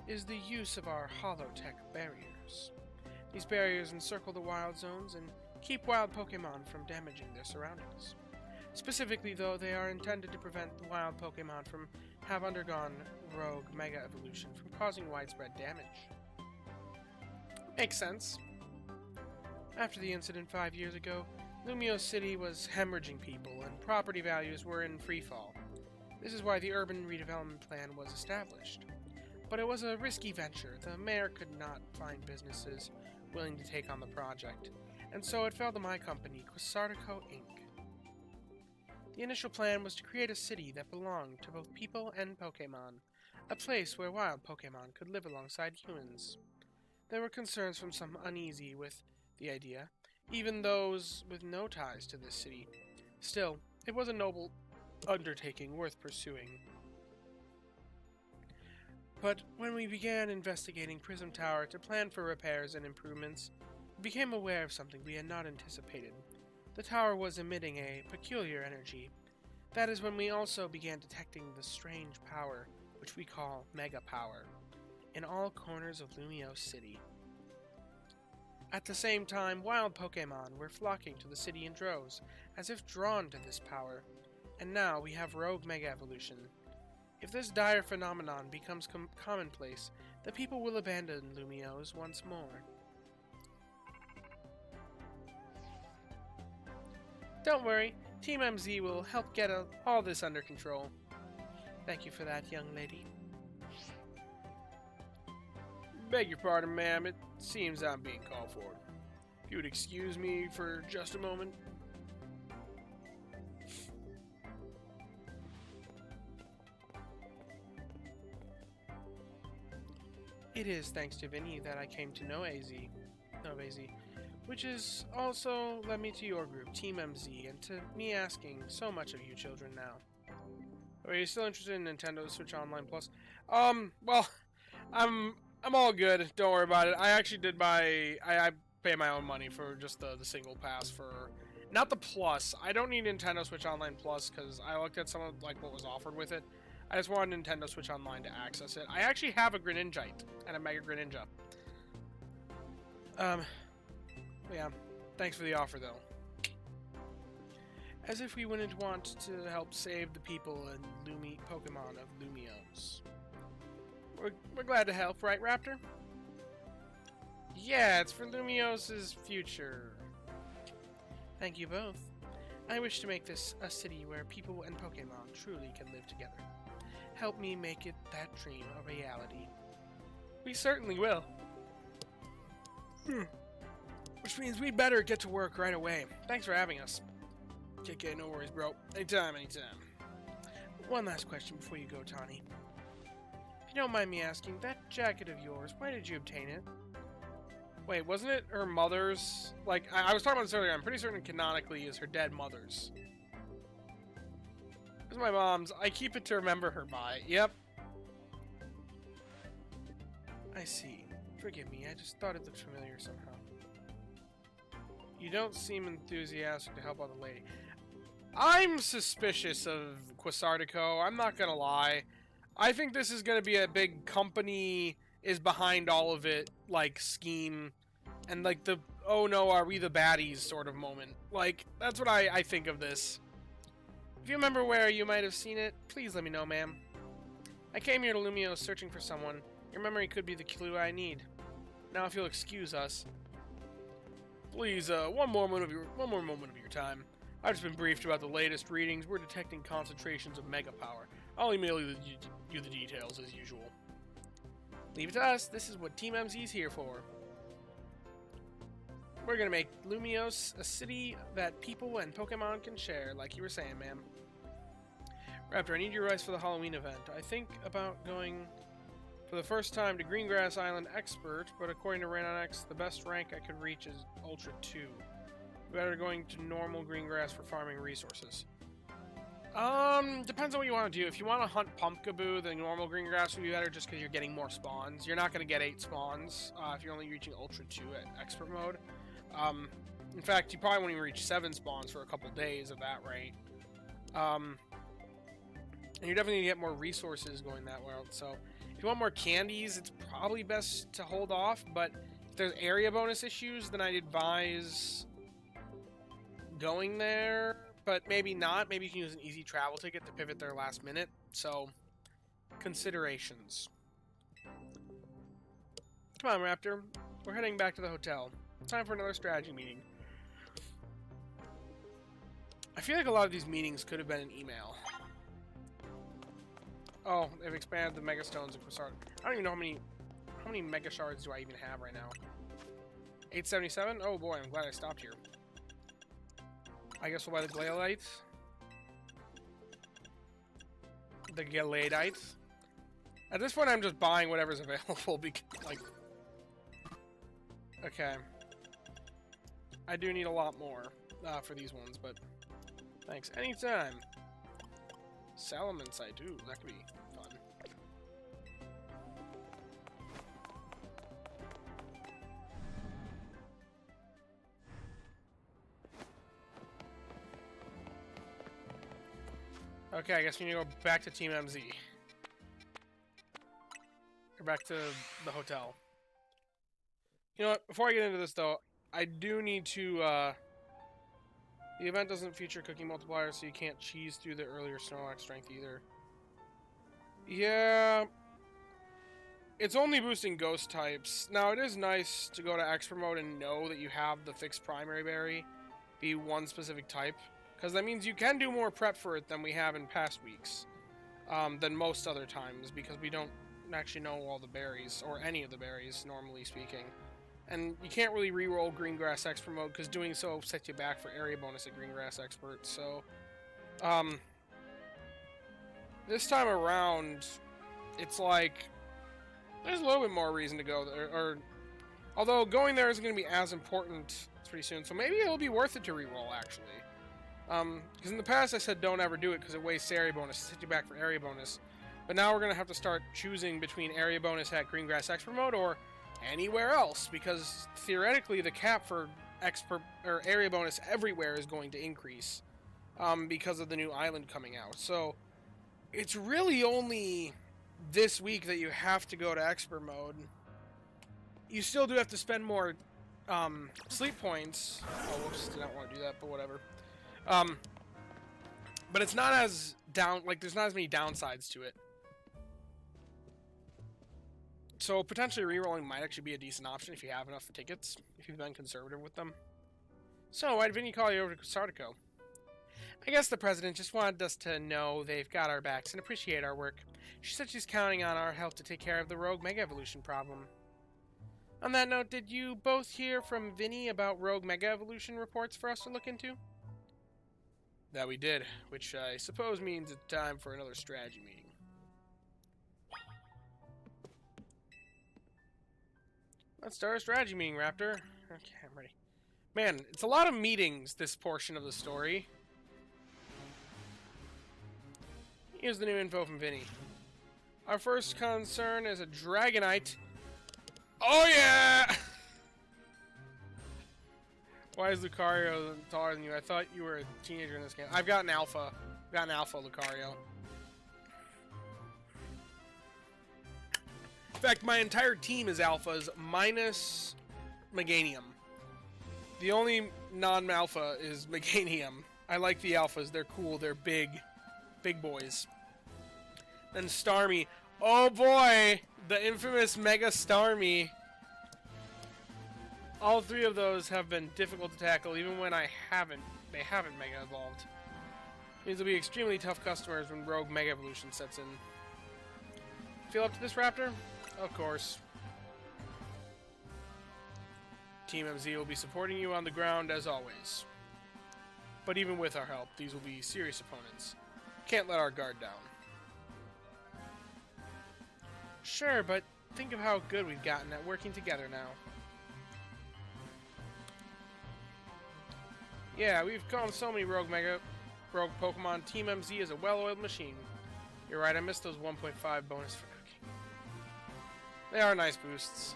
is the use of our holotech barriers. These barriers encircle the wild zones and keep wild Pokemon from damaging their surroundings. Specifically, though, they are intended to prevent the wild Pokemon from have undergone rogue Mega Evolution from causing widespread damage. Makes sense. After the incident 5 years ago, Lumiose City was hemorrhaging people and property values were in freefall. This is why the urban redevelopment plan was established. But it was a risky venture. The mayor could not find businesses willing to take on the project, and so it fell to my company, Quasartico Inc. The initial plan was to create a city that belonged to both people and Pokemon, a place where wild Pokemon could live alongside humans. There were concerns from some uneasy with the idea, even those with no ties to this city. Still, it was a noble undertaking worth pursuing. But when we began investigating Prism Tower to plan for repairs and improvements, we became aware of something we had not anticipated. The tower was emitting a peculiar energy. That is when we also began detecting the strange power, which we call Mega Power, in all corners of Lumiose City. At the same time, wild Pokemon were flocking to the city in droves, as if drawn to this power, and now we have rogue Mega Evolution. If this dire phenomenon becomes commonplace, the people will abandon Lumiose once more. Don't worry, Team MZ will help get all this under control. Thank you for that, young lady. Beg your pardon, ma'am. It seems I'm being called for. If you would excuse me for just a moment. It is thanks to Vinny that I came to know AZ, which is also led me to your group, Team MZ, and to me asking so much of you children now. Are you still interested in Nintendo Switch Online Plus? Well, I'm I'm all good. Don't worry about it. I actually did buy... I pay my own money for just the single pass for... Not the Plus. I don't need Nintendo Switch Online Plus because I looked at some of like what was offered with it. I just wanted Nintendo Switch Online to access it. I actually have a Greninjite and a Mega Greninja. Yeah. Thanks for the offer, though. As if we wouldn't want to help save the people and Pokemon of Lumiose. We're glad to help, right, Raptor? Yeah, it's for Lumiose's future. Thank you both. I wish to make this a city where people and Pokemon truly can live together. Help me make it that dream a reality. We certainly will. Which means we'd better get to work right away. Thanks for having us. KK, no worries, bro. Anytime. One last question before you go, Tawny. If you don't mind me asking, that jacket of yours, why did you obtain it? Wait, wasn't it her mother's? Like, I was talking about this earlier. I'm pretty certain canonically is her dead mother's. It's my mom's. I keep it to remember her by. Yep. I see. Forgive me, I just thought it looked familiar somehow. You don't seem enthusiastic to help out the lady. I'm suspicious of Quasartico, I'm not gonna lie. I think this is gonna be a big company is behind all of it, like, scheme. And, like, the, oh no, are we the baddies sort of moment. Like, that's what I think of this. If you remember where you might have seen it, please let me know, ma'am. I came here to Lumiose searching for someone. Your memory could be the clue I need. Now, if you'll excuse us. Please, one more moment of your time. I've just been briefed about the latest readings. We're detecting concentrations of mega power. I'll email you the details as usual. Leave it to us. This is what Team MZ's here for. We're gonna make Lumiose a city that people and Pokemon can share, like you were saying, ma'am. Raptor, I need your advice for the Halloween event. I think about going for the first time to Greengrass Island Expert, but according to Ranonex, the best rank I could reach is Ultra 2. Better going to normal Greengrass for farming resources. Depends on what you want to do. If you want to hunt Pumpkaboo, then normal Greengrass would be better just because you're getting more spawns. You're not going to get 8 spawns if you're only reaching Ultra 2 at Expert mode. In fact, you probably won't even reach 7 spawns for a couple days at that rate. And you're definitely going to get more resources going that route, so... If you want more candies, it's probably best to hold off, but if there's area bonus issues, then I'd advise going there, but maybe not. Maybe you can use an easy travel ticket to pivot there last minute, so considerations. Come on, Raptor. We're heading back to the hotel. Time for another strategy meeting. I feel like a lot of these meetings could have been an email. Oh, they've expanded the Mega Stones in Quasar. I don't even know how many Mega Shards do I even have right now. 877? Oh boy, I'm glad I stopped here. I guess we'll buy the Glaleites. The Galadites. At this point, I'm just buying whatever's available because, like... Okay. I do need a lot more for these ones, but... Thanks. Anytime. Salamence, I do. That could be fun. Okay, I guess we need to go back to Team MZ. Or back to the hotel. You know what? Before I get into this, though, I do need to, the event doesn't feature cooking multipliers, so you can't cheese through the earlier Snorlax strength either. Yeah... It's only boosting ghost types. Now, it is nice to go to expert mode and know that you have the fixed primary berry be one specific type. Because that means you can do more prep for it than we have in past weeks. Than most other times, because we don't actually know all the berries, or any of the berries, normally speaking. And you can't really reroll Greengrass Expert mode, because doing so sets you back for area bonus at Greengrass Expert, so... this time around, it's like... There's a little bit more reason to go there, or... Although, going there isn't going to be as important pretty soon, so maybe it'll be worth it to reroll, actually. Because in the past I said don't ever do it, because it wastes area bonus, sets you back for area bonus. But now we're going to have to start choosing between area bonus at Greengrass Expert Mode or anywhere else, because theoretically the cap for expert or area bonus everywhere is going to increase because of the new island coming out. So it's really only this week that you have to go to Expert Mode. You still do have to spend more sleep points. Oh, whoops, did not want to do that, but whatever. But it's not as there's not as many downsides to it. So potentially rerolling might actually be a decent option if you have enough tickets, if you've been conservative with them. So why did Vinny call you over to Sardico? I guess the president just wanted us to know they've got our backs and appreciate our work. She said she's counting on our help to take care of the rogue Mega Evolution problem. On that note, did you both hear from Vinny about rogue Mega Evolution reports for us to look into? That we did, which I suppose means it's time for another strategy meeting. Let's start a strategy meeting, Raptor. Okay, I'm ready. Man, it's a lot of meetings, this portion of the story. Here's the new info from Vinny. Our first concern is a Dragonite. Oh yeah! Why is Lucario taller than you? I thought you were a teenager in this game. I've got an alpha. I've got an alpha Lucario. In fact, my entire team is alphas, minus Meganium. The only non-alpha is Meganium. I like the alphas. They're cool. They're big. Big boys. Then Starmie. Oh boy! The infamous Mega Starmie. All three of those have been difficult to tackle, even when they haven't Mega Evolved. These will be extremely tough customers when Rogue Mega Evolution sets in. Feel up to this, Raptor? Of course. Team MZ will be supporting you on the ground as always. But even with our help, these will be serious opponents. Can't let our guard down. Sure, but think of how good we've gotten at working together now. Yeah, we've calmed so many rogue Pokemon. Team MZ is a well-oiled machine. You're right, I missed those 1.5 bonus for cooking. They are nice boosts.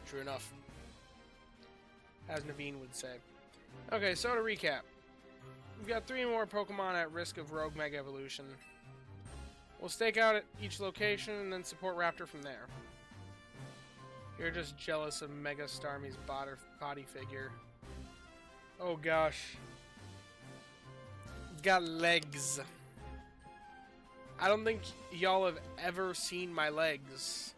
True enough. As Naveen would say. Okay, so to recap. We've got 3 more Pokemon at risk of Rogue Mega Evolution. We'll stake out at each location and then support Raptor from there. You're just jealous of Mega Starmie's body figure. Oh gosh. He's got legs. I don't think y'all have ever seen my legs.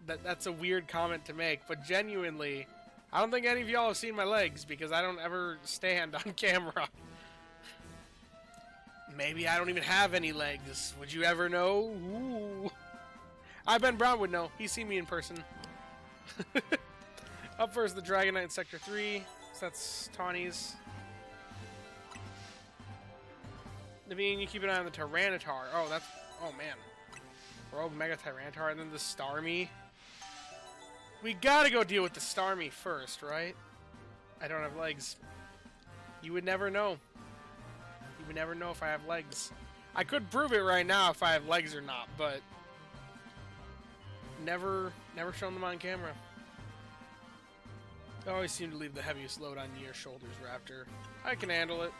That's a weird comment to make, but genuinely, I don't think any of y'all have seen my legs because I don't ever stand on camera. Maybe I don't even have any legs. Would you ever know? Ooh. I Ben Brown would know. He's seen me in person. Up first, the Dragonite in Sector 3. So that's Tawny's. Naveen, you keep an eye on the Tyranitar. Oh, that's... Oh, man. Rogue Mega Tyranitar and then the Starmie. We gotta go deal with the Starmie first, right? I don't have legs. You would never know. You would never know if I have legs. I could prove it right now if I have legs or not, but... Never shown them on camera. I always seem to leave the heaviest load on your shoulders, Raptor. I can handle it.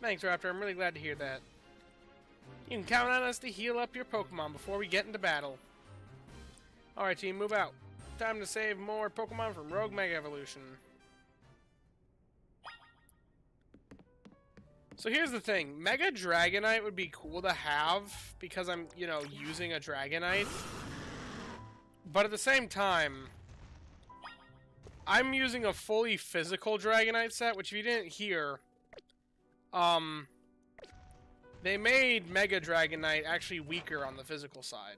Thanks, Raptor. I'm really glad to hear that. You can count on us to heal up your Pokemon before we get into battle. Alright, team, move out. Time to save more Pokemon from Rogue Mega Evolution. So here's the thing. Mega Dragonite would be cool to have because I'm, you know, using a Dragonite. But at the same time, I'm using a fully physical Dragonite set, which if you didn't hear, they made Mega Dragonite actually weaker on the physical side.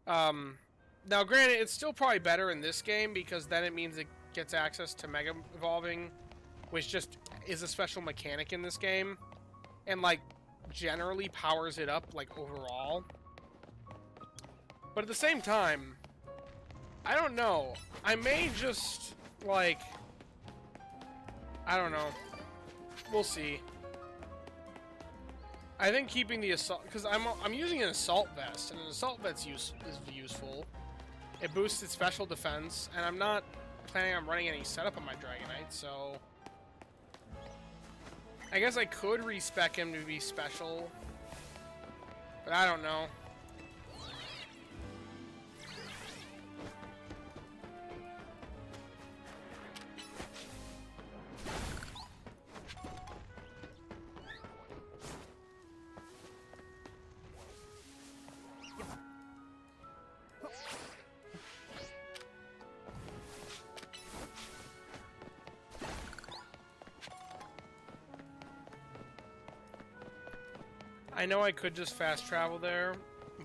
Now granted, it's still probably better in this game because then it means it gets access to Mega Evolving, which just is a special mechanic in this game, and like generally powers it up like overall. But at the same time, I don't know. I may just like, I don't know. We'll see. I think keeping the assault, because I'm using an assault vest, and an assault vest is useful. It boosts its special defense, and I'm not planning on running any setup on my Dragonite, so I guess I could respec him to be special, but I don't know. I know I could just fast travel there,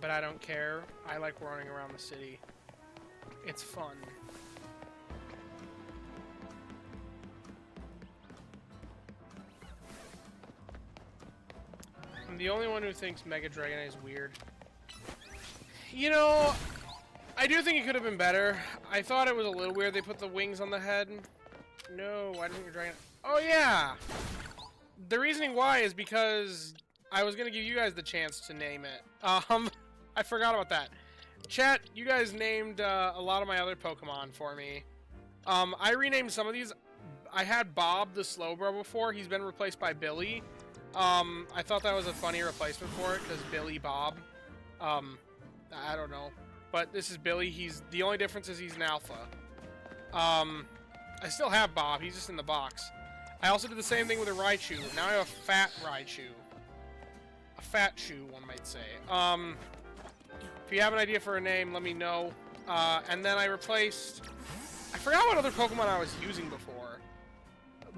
but I don't care. I like running around the city. It's fun. I'm the only one who thinks Mega Dragonite is weird. You know, I do think it could have been better. I thought it was a little weird they put the wings on the head. No, why didn't your Dragonite... Oh yeah! The reasoning why is because I was gonna give you guys the chance to name it. I forgot about that. Chat, you guys named a lot of my other Pokemon for me. I renamed some of these. I had Bob the Slowbro before. He's been replaced by Billy. I thought that was a funny replacement for it because Billy Bob. I don't know, but this is Billy. The only difference is he's an alpha. I still have Bob. He's just in the box. I also did the same thing with a Raichu. Now I have a fat Raichu. A fat shoe, one might say. If you have an idea for a name, let me know. And then I replaced... I forgot what other Pokemon I was using before.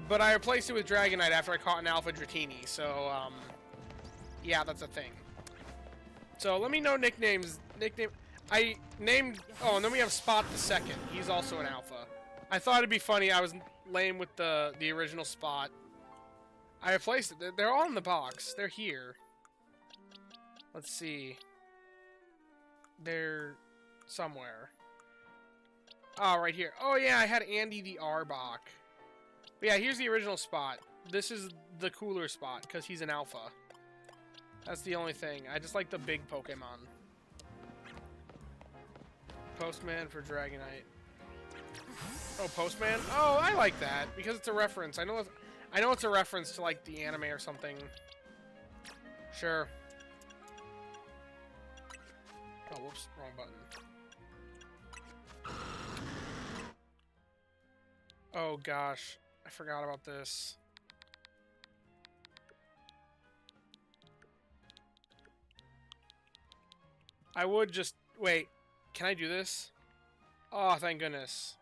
But I replaced it with Dragonite after I caught an Alpha Dratini. So, yeah, that's a thing. So, let me know nicknames. I named... Oh, and then we have Spot the Second. He's also an Alpha. I thought it'd be funny. I was lame with the original Spot. I replaced it. They're all in the box. They're here. Let's see. They're somewhere. Oh, right here. Oh, yeah, I had Andy the Arbok. But yeah, here's the original Spot. This is the cooler Spot, because he's an alpha. That's the only thing. I just like the big Pokemon. Postman for Dragonite. Oh, Postman? Oh, I like that, because it's a reference. I know it's a reference to, like, the anime or something. Sure. Oh, whoops, wrong button. Oh gosh, I forgot about this. I would just... Wait, can I do this? Oh, thank goodness.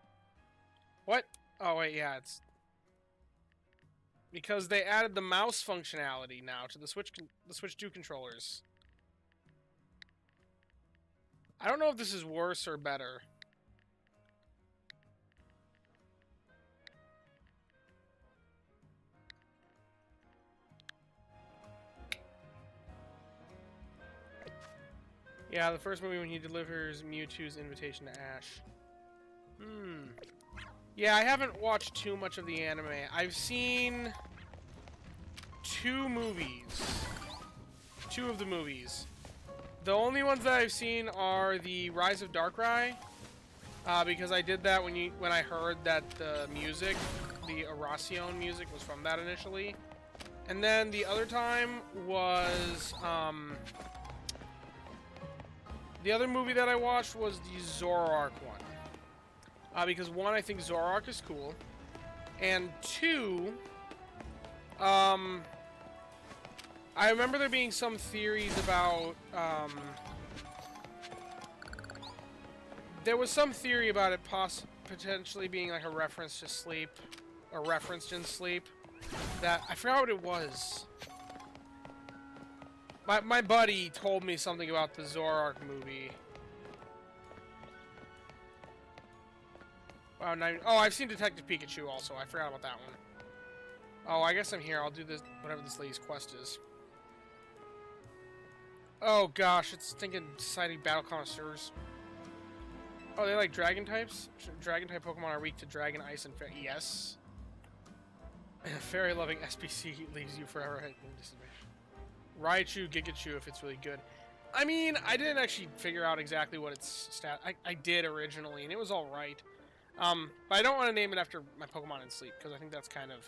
What? Oh, wait, yeah, it's... Because they added the mouse functionality now to the Switch 2 controllers. I don't know if this is worse or better. Yeah, the first movie when he delivers Mewtwo's invitation to Ash. Yeah, I haven't watched too much of the anime. I've seen 2 movies. 2 of the movies. The only ones that I've seen are the Rise of Darkrai, because I did that when I heard that the music, the Erasion music, was from that initially. And then the other time was, the other movie that I watched was the Zoroark one. Because 1, I think Zoroark is cool, and 2, I remember there being some theories about, there was some theory about it potentially being like a reference to Sleep, or referenced in Sleep, that, I forgot what it was. My buddy told me something about the Zoroark movie. Wow, oh, I've seen Detective Pikachu also, I forgot about that one. Oh, I guess I'm here, I'll do this, whatever this lady's quest is. Oh gosh, it's thinking Society Battle Connoisseurs. Oh, they like dragon types? Dragon type Pokemon are weak to dragon, ice, and fairy. Yes. Fairy loving SPC leaves you forever at disadvantage. Raichu, Gigachu if it's really good. I mean, I didn't actually figure out exactly what its stat... I did originally, and it was alright. But I don't want to name it after my Pokemon in Sleep, because I think that's kind of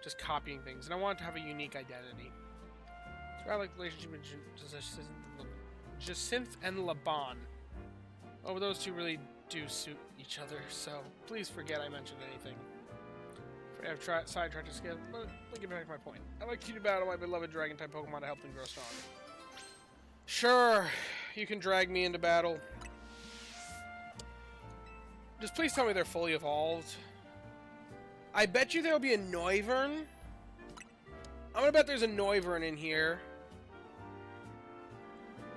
just copying things, and I want it to have a unique identity. So I like the relationship with Jacinth and Laban. Oh, those two really do suit each other, so please forget I mentioned anything. I've sidetracked to scale, but let me get back to my point. I like you to battle my beloved Dragon-type Pokemon to help them grow strong. Sure, you can drag me into battle. Just please tell me they're fully evolved. I bet you there'll be a Noivern. I'm gonna bet there's a Noivern in here.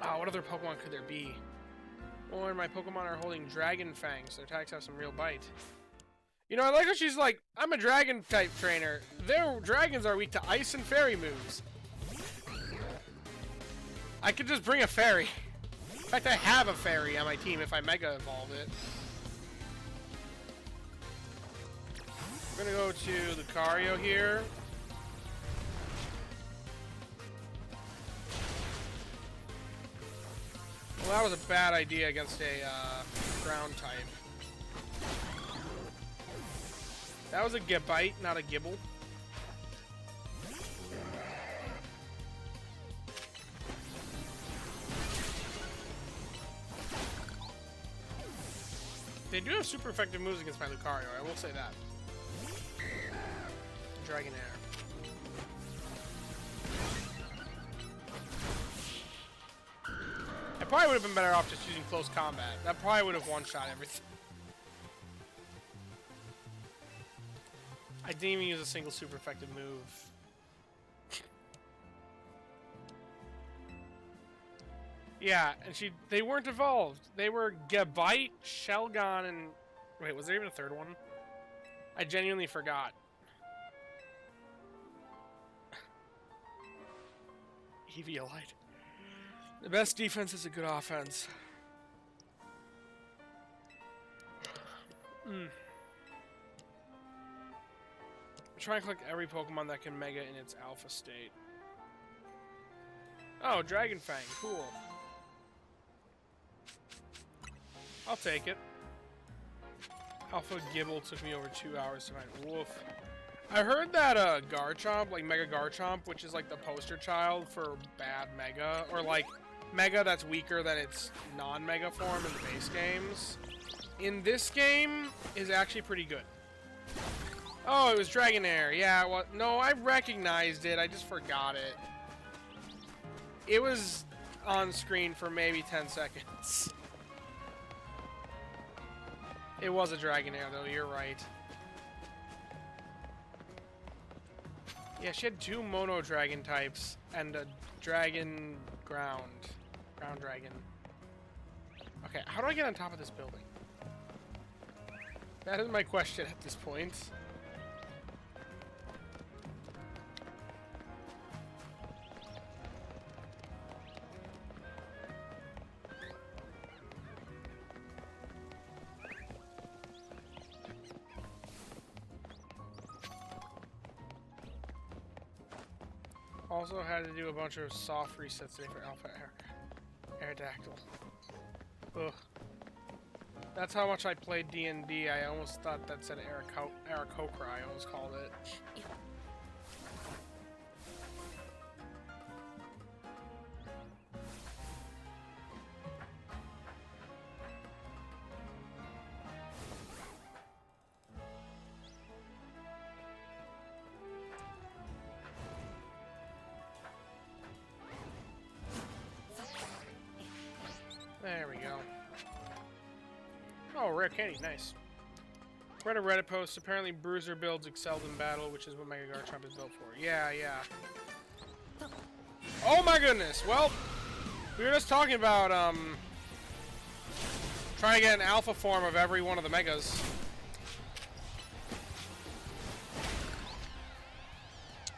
Oh, what other Pokemon could there be? Or my Pokemon are holding Dragon Fangs. Their attacks have some real bite. You know, I like how she's like, I'm a Dragon-type trainer. Their dragons are weak to Ice and Fairy moves. I could just bring a Fairy. In fact, I have a Fairy on my team if I Mega Evolve it. We're gonna go to Lucario here. Well, that was a bad idea against a ground type. That was a Gibite, not a Gibble. They do have super effective moves against my Lucario, I will say that. Dragonair. I probably would have been better off just using close combat. That probably would have one-shot everything. I didn't even use a single super effective move. Yeah, and they weren't evolved. They were Gabite, Shelgon, and... Wait, was there even a third one? I genuinely forgot. Eviolite. The best defense is a good offense. Try and collect every Pokemon that can Mega in its Alpha state. Oh, Dragon Fang, cool. I'll take it. Alpha Gibble took me over 2 hours to find. Woof. I heard that Garchomp, like Mega Garchomp, which is like the poster child for bad Mega, or like Mega that's weaker than its non-Mega form in the base games, in this game is actually pretty good. Oh, it was Dragonair. Yeah, well, no, I recognized it. I just forgot it. It was on screen for maybe 10 seconds. It was a Dragonair, though. You're right. Yeah, she had 2 Mono Dragon types and a Dragon Ground Dragon. Okay, how do I get on top of this building? That is my question at this point. Also had to do a bunch of soft resets today for Alpha Aerodactyl. Ugh. That's how much I played D&D. I almost thought that said Aarakocra, I almost called it. There we go. Oh, rare candy, nice. Read a Reddit post. Apparently, Bruiser builds excelled in battle, which is what Mega Garchomp is built for. Yeah, yeah. Oh my goodness! Well, we were just talking about trying to get an alpha form of every one of the Megas.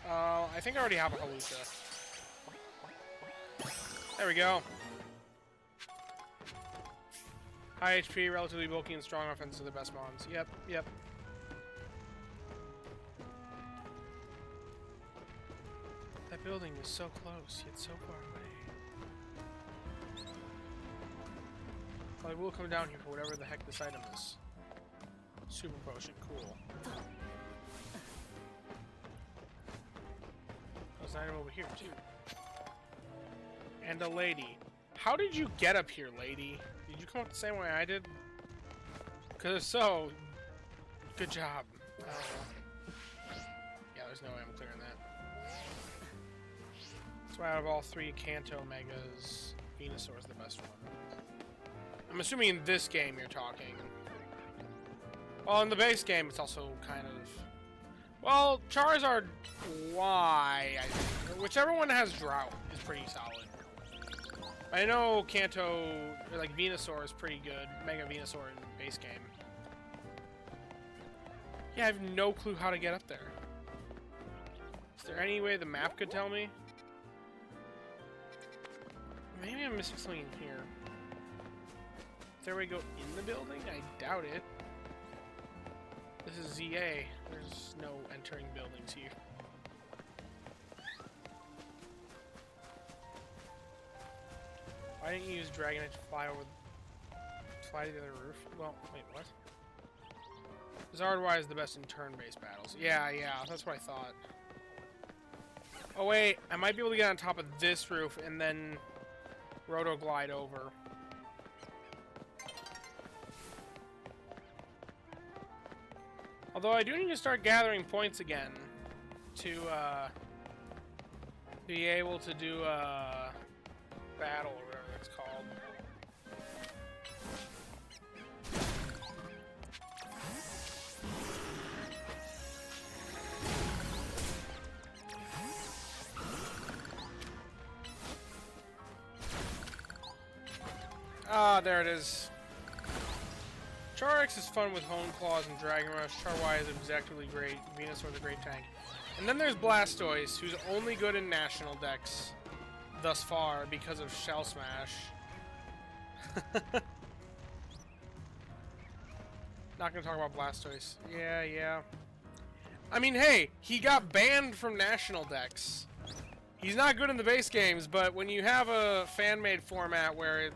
I think I already have a Halucha. There we go. High HP, relatively bulky, and strong offense are the best mons. Yep, yep. building is so close, yet so far away. Well, I will come down here for whatever the heck this item is. Super potion, cool. There's an item over here, too. And a lady. How did you get up here, lady? Did you come up the same way I did? Because if so, good job. Yeah, there's no way I'm clearing that. So out of all three Kanto Megas, Venusaur is the best one. I'm assuming in this game you're talking. Well, in the base game, it's also kind of... Well, Charizard Y, I think. Whichever one has Drought is pretty solid. I know Kanto, or like Venusaur is pretty good. Mega Venusaur in the base game. Yeah, I have no clue how to get up there. Is there any way the map could tell me? Maybe I'm missing something in here. Is there a way to go in the building? I doubt it. This is ZA. There's no entering buildings here. Why didn't you use Dragonite to fly to the other roof? Well, wait, what? Zardwire is the best in turn-based battles. Yeah, that's what I thought. Oh wait, I might be able to get on top of this roof and then Roto Glide over. Although I do need to start gathering points again to be able to do a battle or whatever it's called. Ah, there it is. Char-X is fun with Hone Claws and Dragon Rush. Char-Y is objectively great. Venusaur is a great tank. And then there's Blastoise, who's only good in national decks thus far because of Shell Smash. Not gonna talk about Blastoise. Yeah. I mean, hey, he got banned from national decks. He's not good in the base games, but when you have a fan-made format where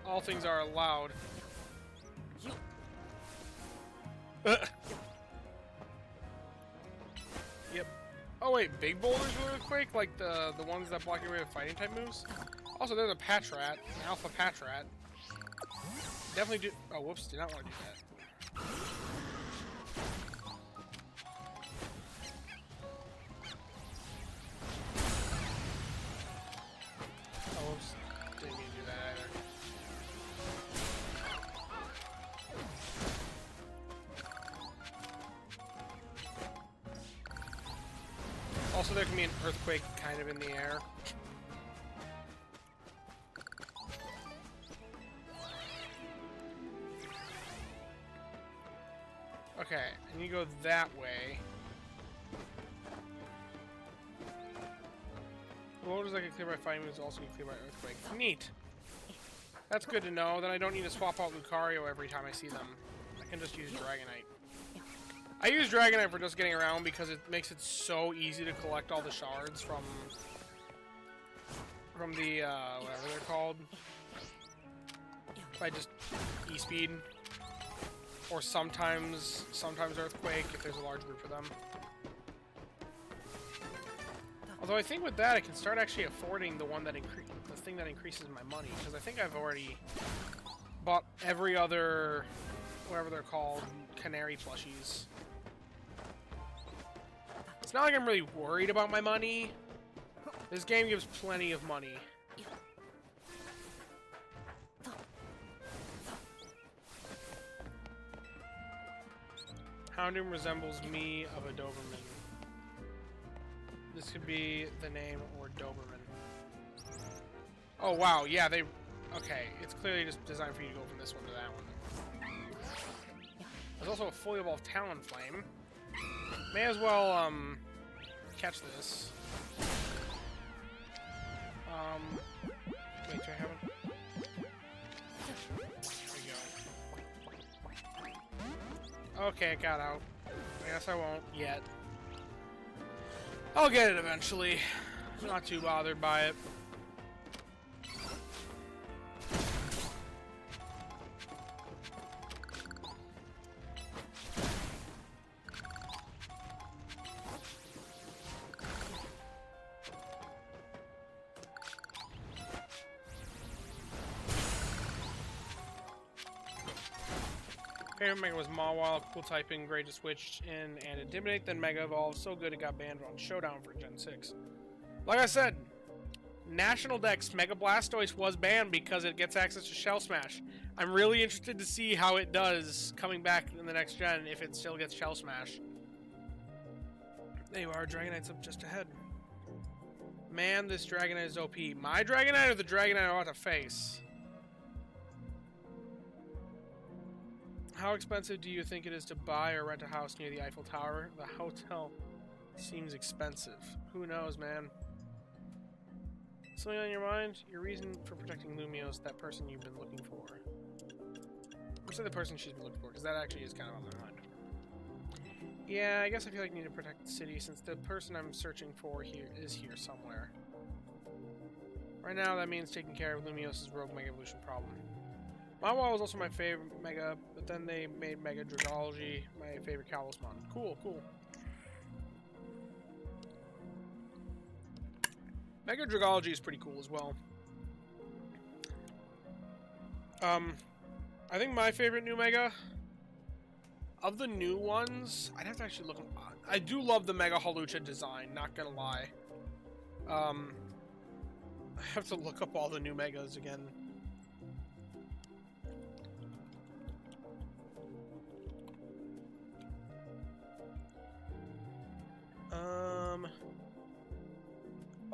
all things are allowed... Yep. Oh wait, big boulders really quick, like the ones that block your way with fighting type moves. Also, there's a Patrat, an Alpha Patrat. Definitely do. Oh, whoops! Did not want to do that. Oh, whoops! Didn't mean to do that either. Also, there can be an earthquake kind of in the air. Okay, and you go that way. What was I can clear by fighting moves also can clear by earthquake. Neat. That's good to know. Then I don't need to swap out Lucario every time I see them. I can just use Dragonite. I use Dragonite for just getting around because it makes it so easy to collect all the shards from the, whatever they're called. By just E-Speed. Or sometimes Earthquake, if there's a large group of them. Although I think with that, I can start actually affording the thing that increases my money. Because I think I've already bought every other, whatever they're called, Canary plushies. It's not like I'm really worried about my money. This game gives plenty of money. Houndoom resembles me of a Doberman. This could be the name or Doberman. Oh wow, yeah, they... Okay, it's clearly just designed for you to go from this one to that one. There's also a fully evolved Talonflame. May as well, catch this. Wait, do I have it? Okay, it got out. I guess I won't yet. I'll get it eventually. Not too bothered by it. Favorite Mega was Mawile, cool typing, great to switch in and intimidate, then Mega Evolve, so good it got banned on Showdown for Gen 6. Like I said, National Dex Mega Blastoise was banned because it gets access to Shell Smash. I'm really interested to see how it does coming back in the next gen if it still gets Shell Smash. There you are, Dragonite's up just ahead. Man, this Dragonite is OP. My Dragonite or the Dragonite I want to face? How expensive do you think it is to buy or rent a house near the Eiffel Tower? The hotel seems expensive. Who knows, man? Something on your mind? Your reason for protecting Lumiose, that person you've been looking for. Or say the person she's been looking for, because that actually is kind of on my mind. Yeah, I guess I feel like I need to protect the city, since the person I'm searching for here is here somewhere. Right now, that means taking care of Lumiose's Rogue Mega Evolution problem. Mawile was also my favorite Mega, but then they made Mega Dragology my favorite Kalos-mon. Cool, cool. Mega Dragology is pretty cool as well. I think my favorite new Mega, of the new ones, I'd have to actually look. I do love the Mega Hawlucha design, not gonna lie. I have to look up all the new Megas again.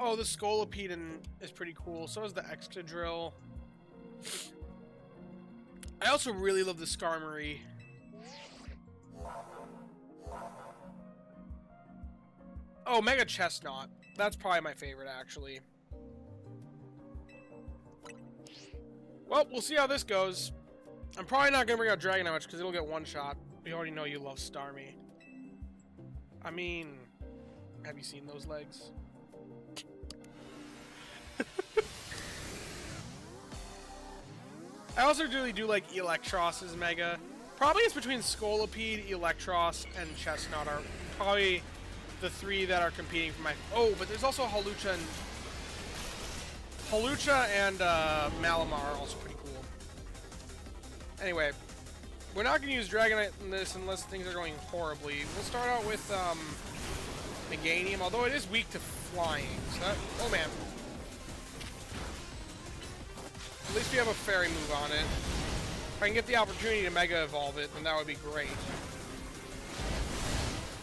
Oh, the Scolipede is pretty cool. So is the Excadrill. I also really love the Skarmory. Oh, Mega Chestnut. That's probably my favorite, actually. Well, we'll see how this goes. I'm probably not going to bring out Dragonite much because it'll get one shot. We already know you love Starmie. I mean, have you seen those legs? I also really do like Eelektros's Mega. Probably it's between Scolipede, Eelektross, and Chestnut are probably the three that are competing for my... Oh, but there's also Hawlucha and Malamar are also pretty cool. Anyway, we're not going to use Dragonite in this unless things are going horribly. We'll start out with Meganium, although it is weak to flying. So that... Oh, man. At least we have a fairy move on it. If I can get the opportunity to Mega Evolve it, then that would be great.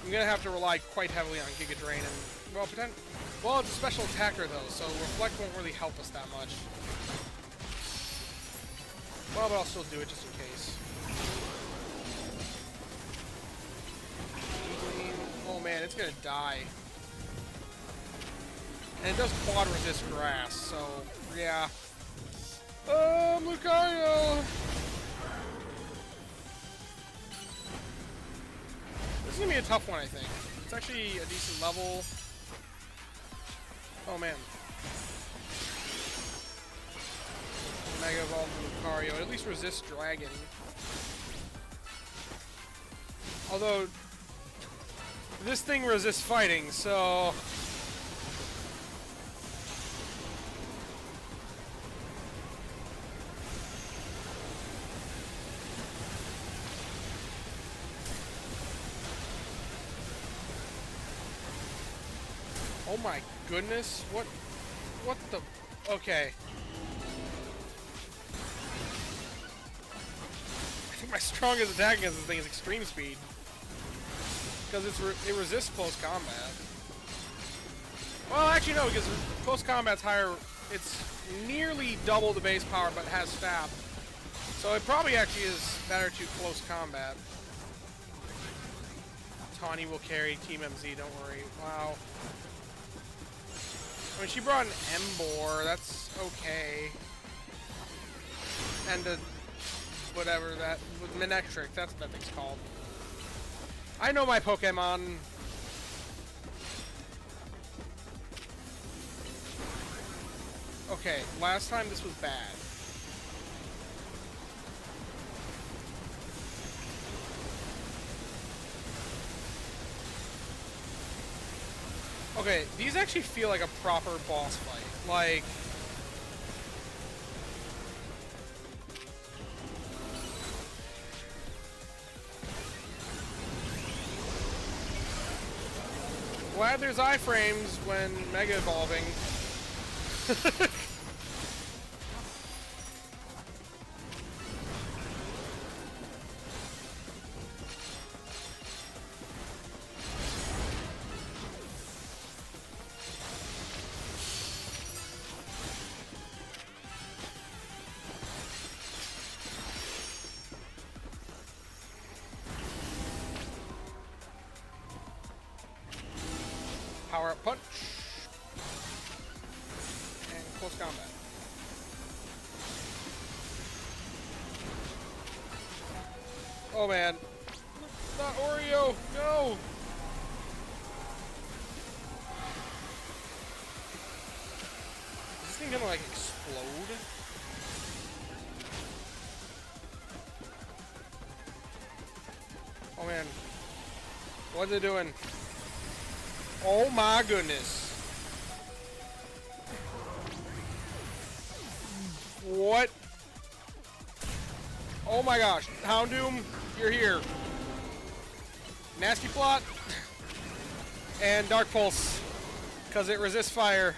I'm gonna have to rely quite heavily on Giga Drain and well, it's a special attacker though, so Reflect won't really help us that much. Well, but I'll still do it just in case. Oh man, it's gonna die. And it does quad resist grass, so yeah. Lucario! This is gonna be a tough one, I think. It's actually a decent level. Oh man. Mega Evolve Lucario. At least resist Dragon. Although, this thing resists fighting, so... Oh my goodness, what the, okay. I think my strongest attack against this thing is Extreme Speed. Because it resists close combat. Well, actually no, because close combat's higher, it's nearly double the base power, but it has stab. So it probably actually is better to close combat. Tawny will carry Team MZ, don't worry. Wow. I mean, she brought an Emboar, that's okay. And a... whatever that... Manectric, that's what that thing's called. I know my Pokemon. Okay, last time this was bad. Okay, these actually feel like a proper boss fight. Like... Glad there's iframes when Mega Evolving. Power up punch. And close combat. Oh man. Not Oreo! No! Is this thing gonna like explode? Oh man. What's it doing? Oh my goodness. What? Oh my gosh. Houndoom, you're here. Nasty Plot. And Dark Pulse. Because it resists fire.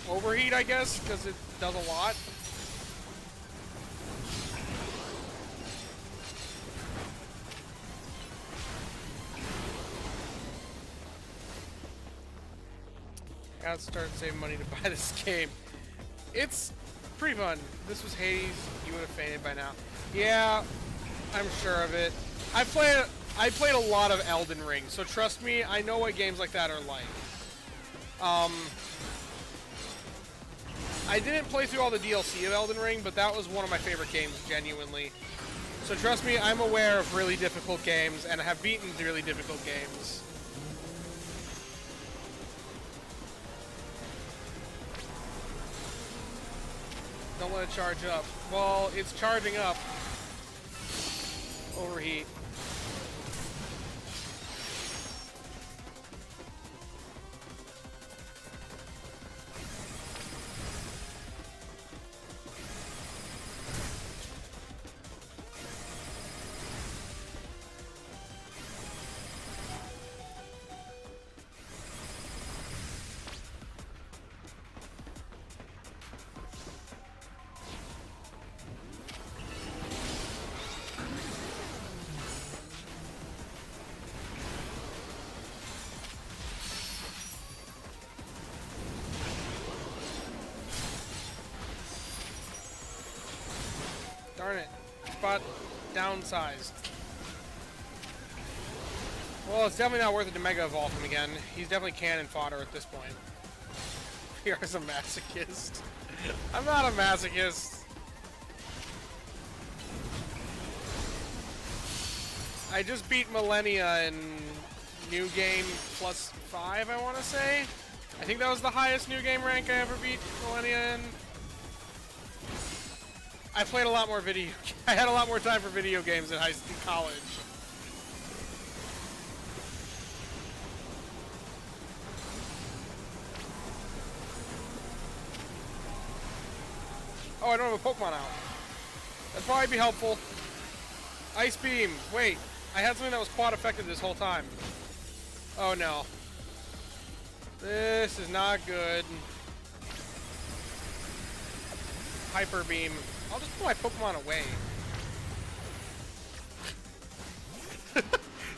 Overheat, I guess, because it does a lot. Gotta start saving money to buy this game. It's pretty fun. This was Hades. You would have fainted by now. Yeah, I'm sure of it. I played a lot of Elden Ring, so trust me, I know what games like that are like. I didn't play through all the DLC of Elden Ring, but that was one of my favorite games, genuinely. So trust me, I'm aware of really difficult games, and have beaten really difficult games. Don't let it charge up. Well, it's charging up. Overheat. Darn it. Spot downsized. Well, it's definitely not worth it to Mega Evolve him again. He's definitely cannon fodder at this point. Here's a masochist. I'm not a masochist. I just beat Millennia in New Game +5, I want to say. I think that was the highest New Game rank I ever beat Millennia in. I played a lot more video. I had a lot more time for video games in college. Oh, I don't have a Pokemon out. That'd probably be helpful. Ice Beam. Wait, I had something that was quad effective this whole time. Oh no. This is not good. Hyper Beam. I'll just put my Pokemon away.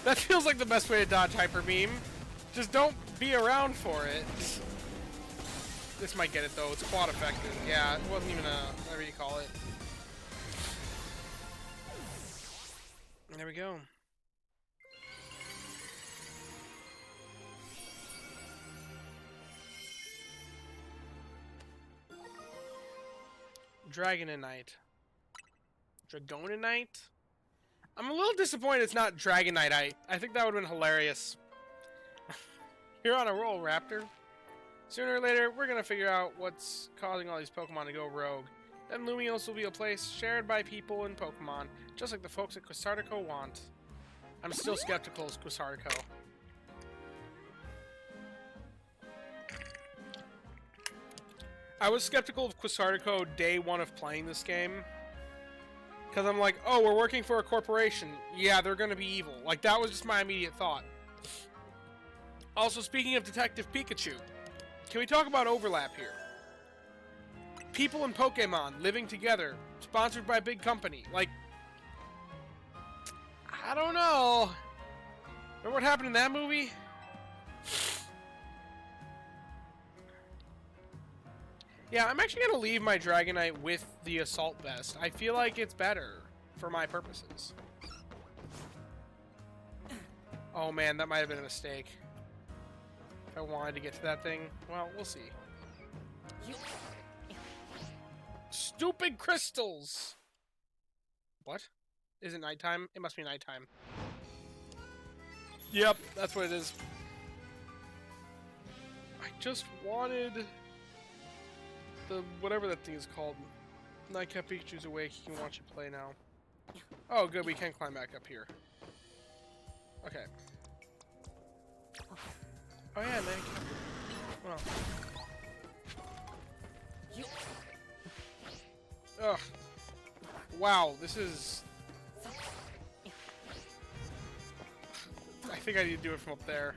That feels like the best way to dodge Hyper Beam. Just don't be around for it. This might get it though, it's quad effective. Yeah, it wasn't even a, whatever you call it. There we go. Dragonite. Dragonite? I'm a little disappointed it's not Dragonite. I think that would have been hilarious. You're on a roll, Raptor. Sooner or later, we're gonna figure out what's causing all these Pokemon to go rogue. Then Lumiose will be a place shared by people and Pokemon, just like the folks at Quasartico want. I'm still skeptical of Quasartico. I was skeptical of Quasartico day one of playing this game. Because I'm like, oh, we're working for a corporation. Yeah, they're gonna be evil. Like, that was just my immediate thought. Also, speaking of Detective Pikachu, can we talk about overlap here? People and Pokemon living together, sponsored by a big company. Like, I don't know. Remember what happened in that movie? Yeah, I'm actually going to leave my Dragonite with the Assault Vest. I feel like it's better for my purposes. Oh man, that might have been a mistake. If I wanted to get to that thing, well, we'll see. Stupid crystals! What? Is it nighttime? It must be nighttime. Yep, that's what it is. I just wanted the whatever that thing is called. Nightcap Pikachu's awake. He can watch you play now. Oh, good. We can climb back up here. Okay. Oh yeah, Nightcap. Well. Ugh. Wow, this is. I think I need to do it from up there.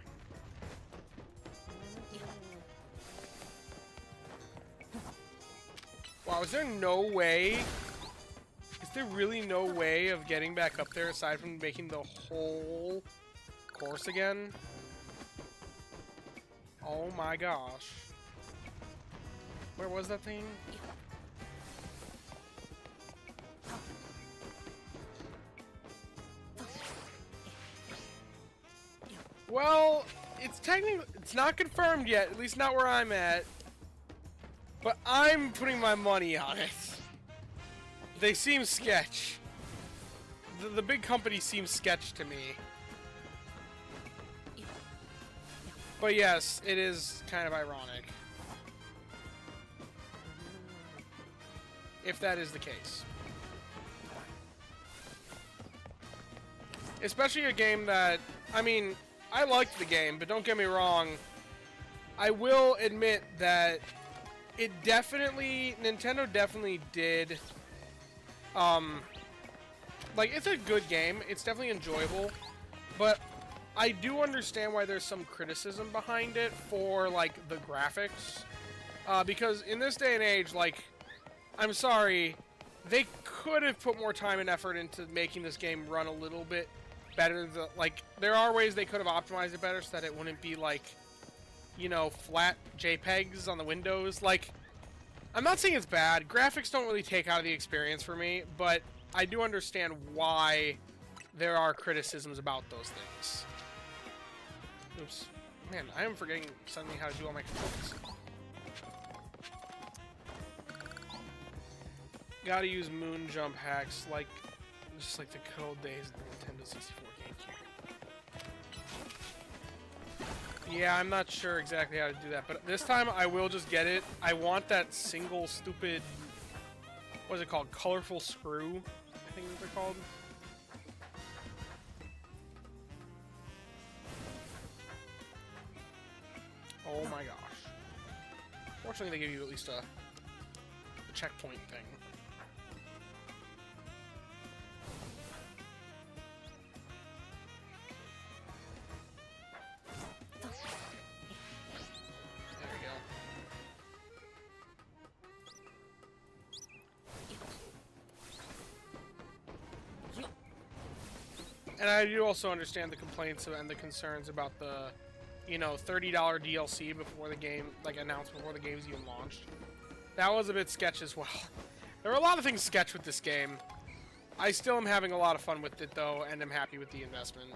Wow, is there no way? Is there really no way of getting back up there aside from making the whole course again? Oh my gosh. Where was that thing? Well, it's not confirmed yet, at least not where I'm at. But I'm putting my money on it. They seem sketch. The big company seems sketch to me. But yes, it is kind of ironic. If that is the case. Especially a game that, I mean, I liked the game, but don't get me wrong. I will admit that Nintendo definitely did, like, it's a good game. It's definitely enjoyable, but I do understand why there's some criticism behind it for, like, the graphics, because in this day and age, like, I'm sorry, they could have put more time and effort into making this game run a little bit better. Like, there are ways they could have optimized it better so that it wouldn't be, like, you know, flat JPEGs on the windows. Like, I'm not saying it's bad. Graphics don't really take out of the experience for me, but I do understand why there are criticisms about those things. Oops. Man, I am forgetting suddenly how to do all my controls. Gotta use moon jump hacks, like, just like the good old days of the Nintendo 64 GameCube. Yeah, I'm not sure exactly how to do that, but this time I will just get it. I want that single stupid, what is it called? Colorful screw, I think they're called. Oh my gosh. Fortunately, they give you at least a checkpoint thing. And I do also understand the complaints and the concerns about the, you know, $30 DLC before the game, like, announced before the game's even launched. That was a bit sketch as well. There are a lot of things sketch with this game. I still am having a lot of fun with it, though, and I'm happy with the investment.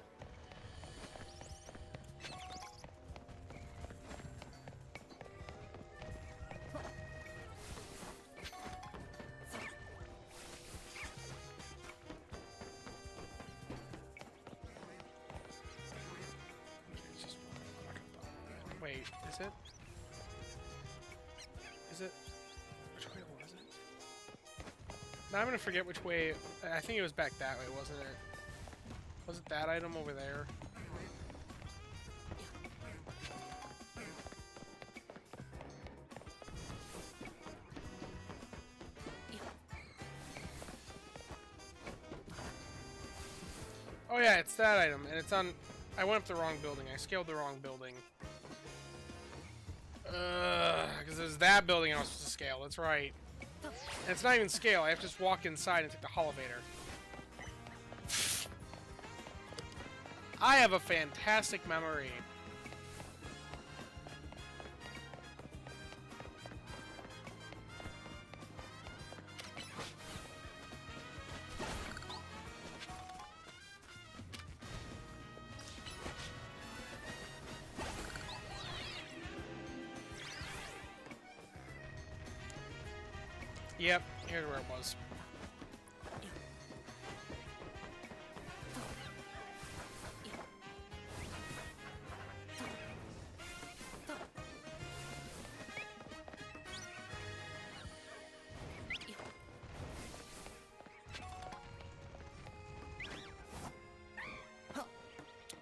Wait, is it? Is it? Which way was it? Now I'm gonna forget which way. I think it was back that way, wasn't it? Was it that item over there? Oh yeah, it's that item, and it's on... I went up the wrong building. I scaled the wrong building. Because there's that building I was supposed to scale, that's right. And it's not even scale, I have to just walk inside and take the elevator. I have a fantastic memory. Yep, here's where it was.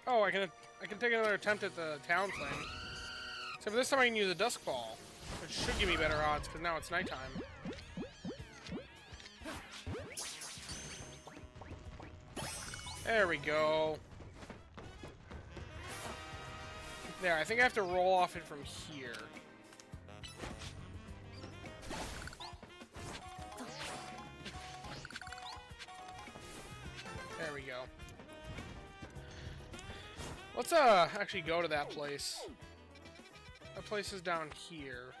Oh, I can take another attempt at the town thing. Except for this time I can use a dusk ball, which should give me better odds because now it's nighttime. There we go. There, I think I have to roll off it from here. There we go. Let's actually go to that place. That place is down here.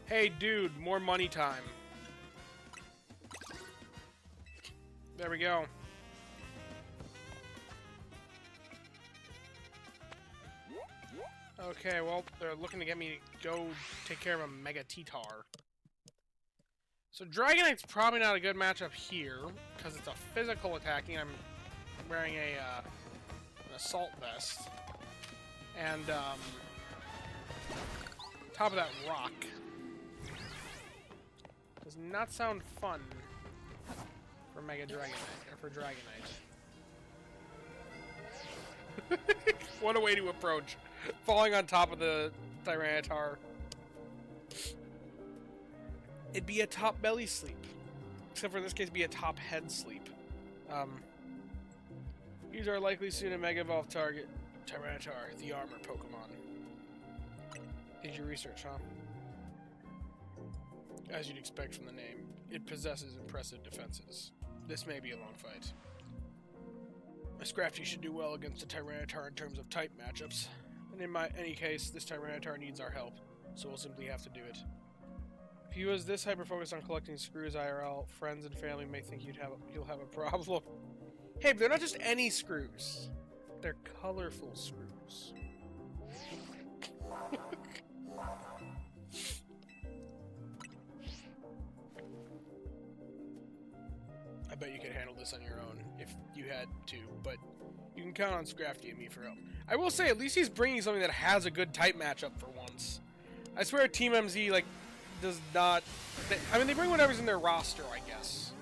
Hey dude, more money time. There we go. Okay, well, they're looking to get me to go take care of a Mega T-Tar. So Dragonite's probably not a good matchup here, because it's a physical attacking, I'm wearing an assault vest. And, top of that rock. Does not sound fun for Mega Dragonite, or for Dragonite. What a way to approach. Falling on top of the Tyranitar. It'd be a top belly sleep. Except for in this case, be a top head sleep. These are likely soon a Mega Evolve target. Tyranitar, the armor Pokemon. Did you research, huh? As you'd expect from the name, it possesses impressive defenses. This may be a long fight. Scrafty should do well against the Tyranitar in terms of type matchups. And in any case, this Tyranitar needs our help, so we'll simply have to do it. If you was this hyper-focused on collecting screws IRL, friends and family may think you'll have a problem. Hey, but they're not just any screws. They're colorful screws. I bet you could handle this on your own if you had to, but you can count on Scrafty and me for help. I will say, at least he's bringing something that has a good type matchup for once. I swear Team MZ, like, does not... I mean, they bring whatever's in their roster, I guess.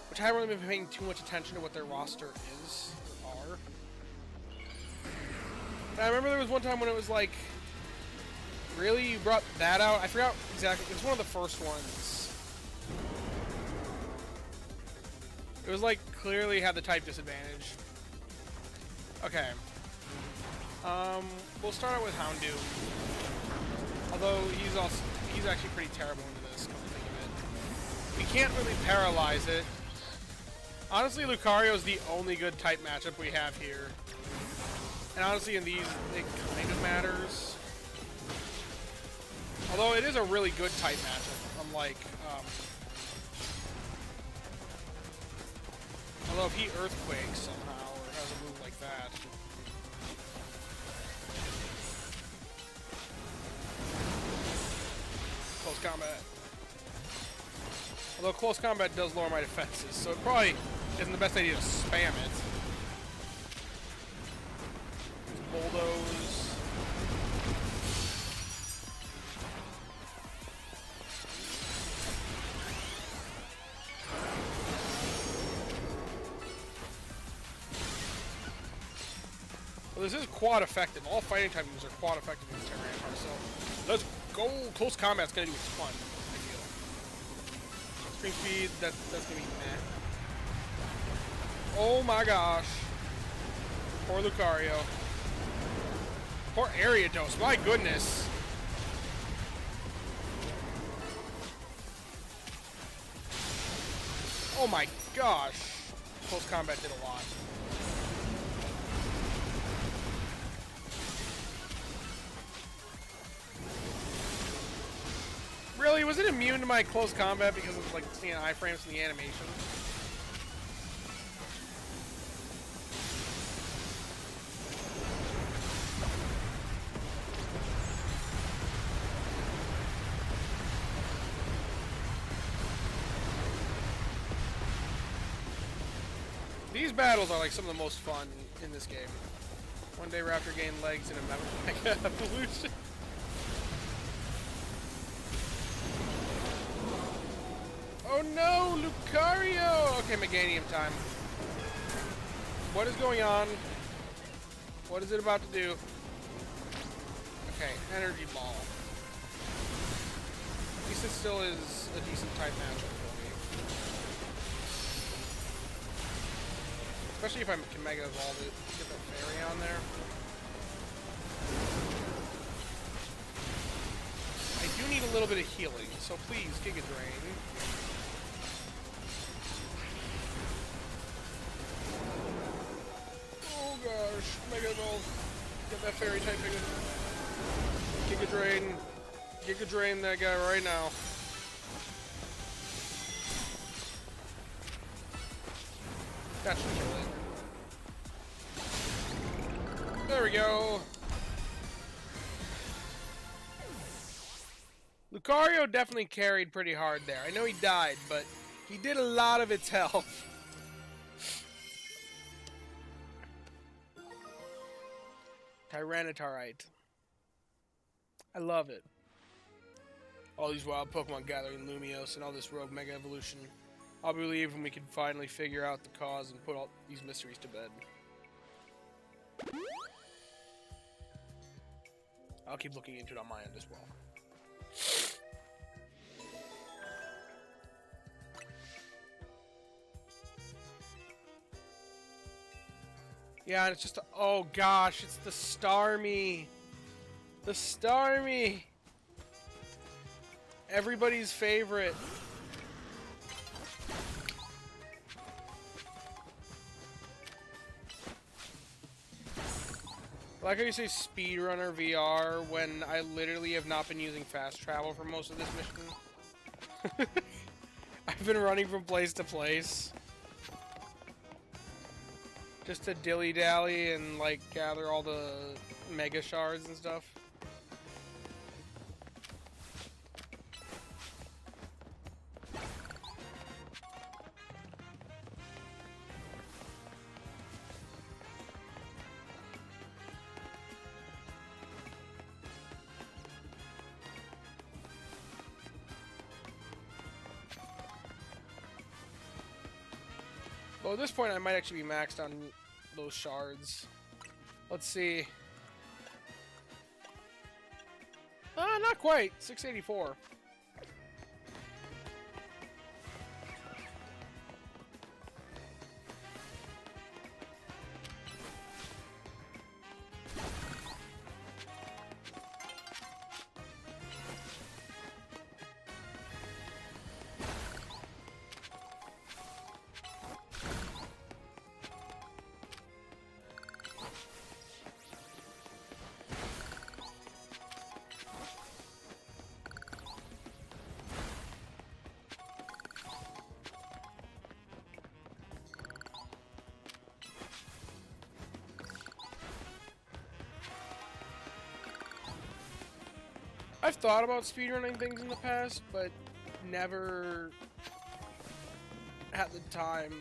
Which I haven't really been paying too much attention to what their roster is, or are. And I remember there was one time when it was like, really? You brought that out? I forgot exactly. It was one of the first ones. It was like, clearly had the type disadvantage. Okay. We'll start out with Houndoom. Although he's actually pretty terrible into this, come to think of it. We can't really paralyze it. Honestly, Lucario is the only good type matchup we have here. And honestly, in these, it kind of matters. Although it is a really good type matchup, unlike, although if he Earthquakes somehow, or has a move like that. Close combat. Although close combat does lower my defenses, so it probably isn't the best idea to spam it. Well, this is quad effective. All fighting type moves are quad effective in Tyranitar, so let's go. Close combat's gonna do its fun, I feel. Spring speed, that's gonna be meh. Oh my gosh. Poor Lucario. Poor Ariados, my goodness. Oh my gosh. Close combat did a lot. Really? Was it immune to my close combat because of like seeing iframes in the animation? These battles are like some of the most fun in this game. One day Raptor gained legs in a Mega Evolution. Oh no, Lucario! Okay, Meganium time. What is going on? What is it about to do? Okay, Energy Ball. At least it still is a decent type matchup for me. Especially if I can Mega Evolve it. Get that Fairy on there. I do need a little bit of healing, so please, Giga Drain. Oh gosh, Mega Evolve. Get that Fairy type Giga Drain. Giga Drain that guy right now. That should kill it. There we go. Lucario definitely carried pretty hard there. I know he died, but he did a lot of its health. Tyranitarite. I love it. All these wild Pokemon gathering Lumiose and all this rogue Mega Evolution. I'll be relieved when we can finally figure out the cause and put all these mysteries to bed. I'll keep looking into it on my end as well. Yeah, and it's just, oh gosh, it's the Starmie. The Starmie. Everybody's favorite. I like how you say Speedrunner VR when I literally have not been using fast travel for most of this mission. I've been running from place to place. Just to dilly-dally and, like, gather all the Mega Shards and stuff. Well, at this point, I might actually be maxed on those shards. Let's see. Not quite. 684. I've thought about speedrunning things in the past, but never had the time.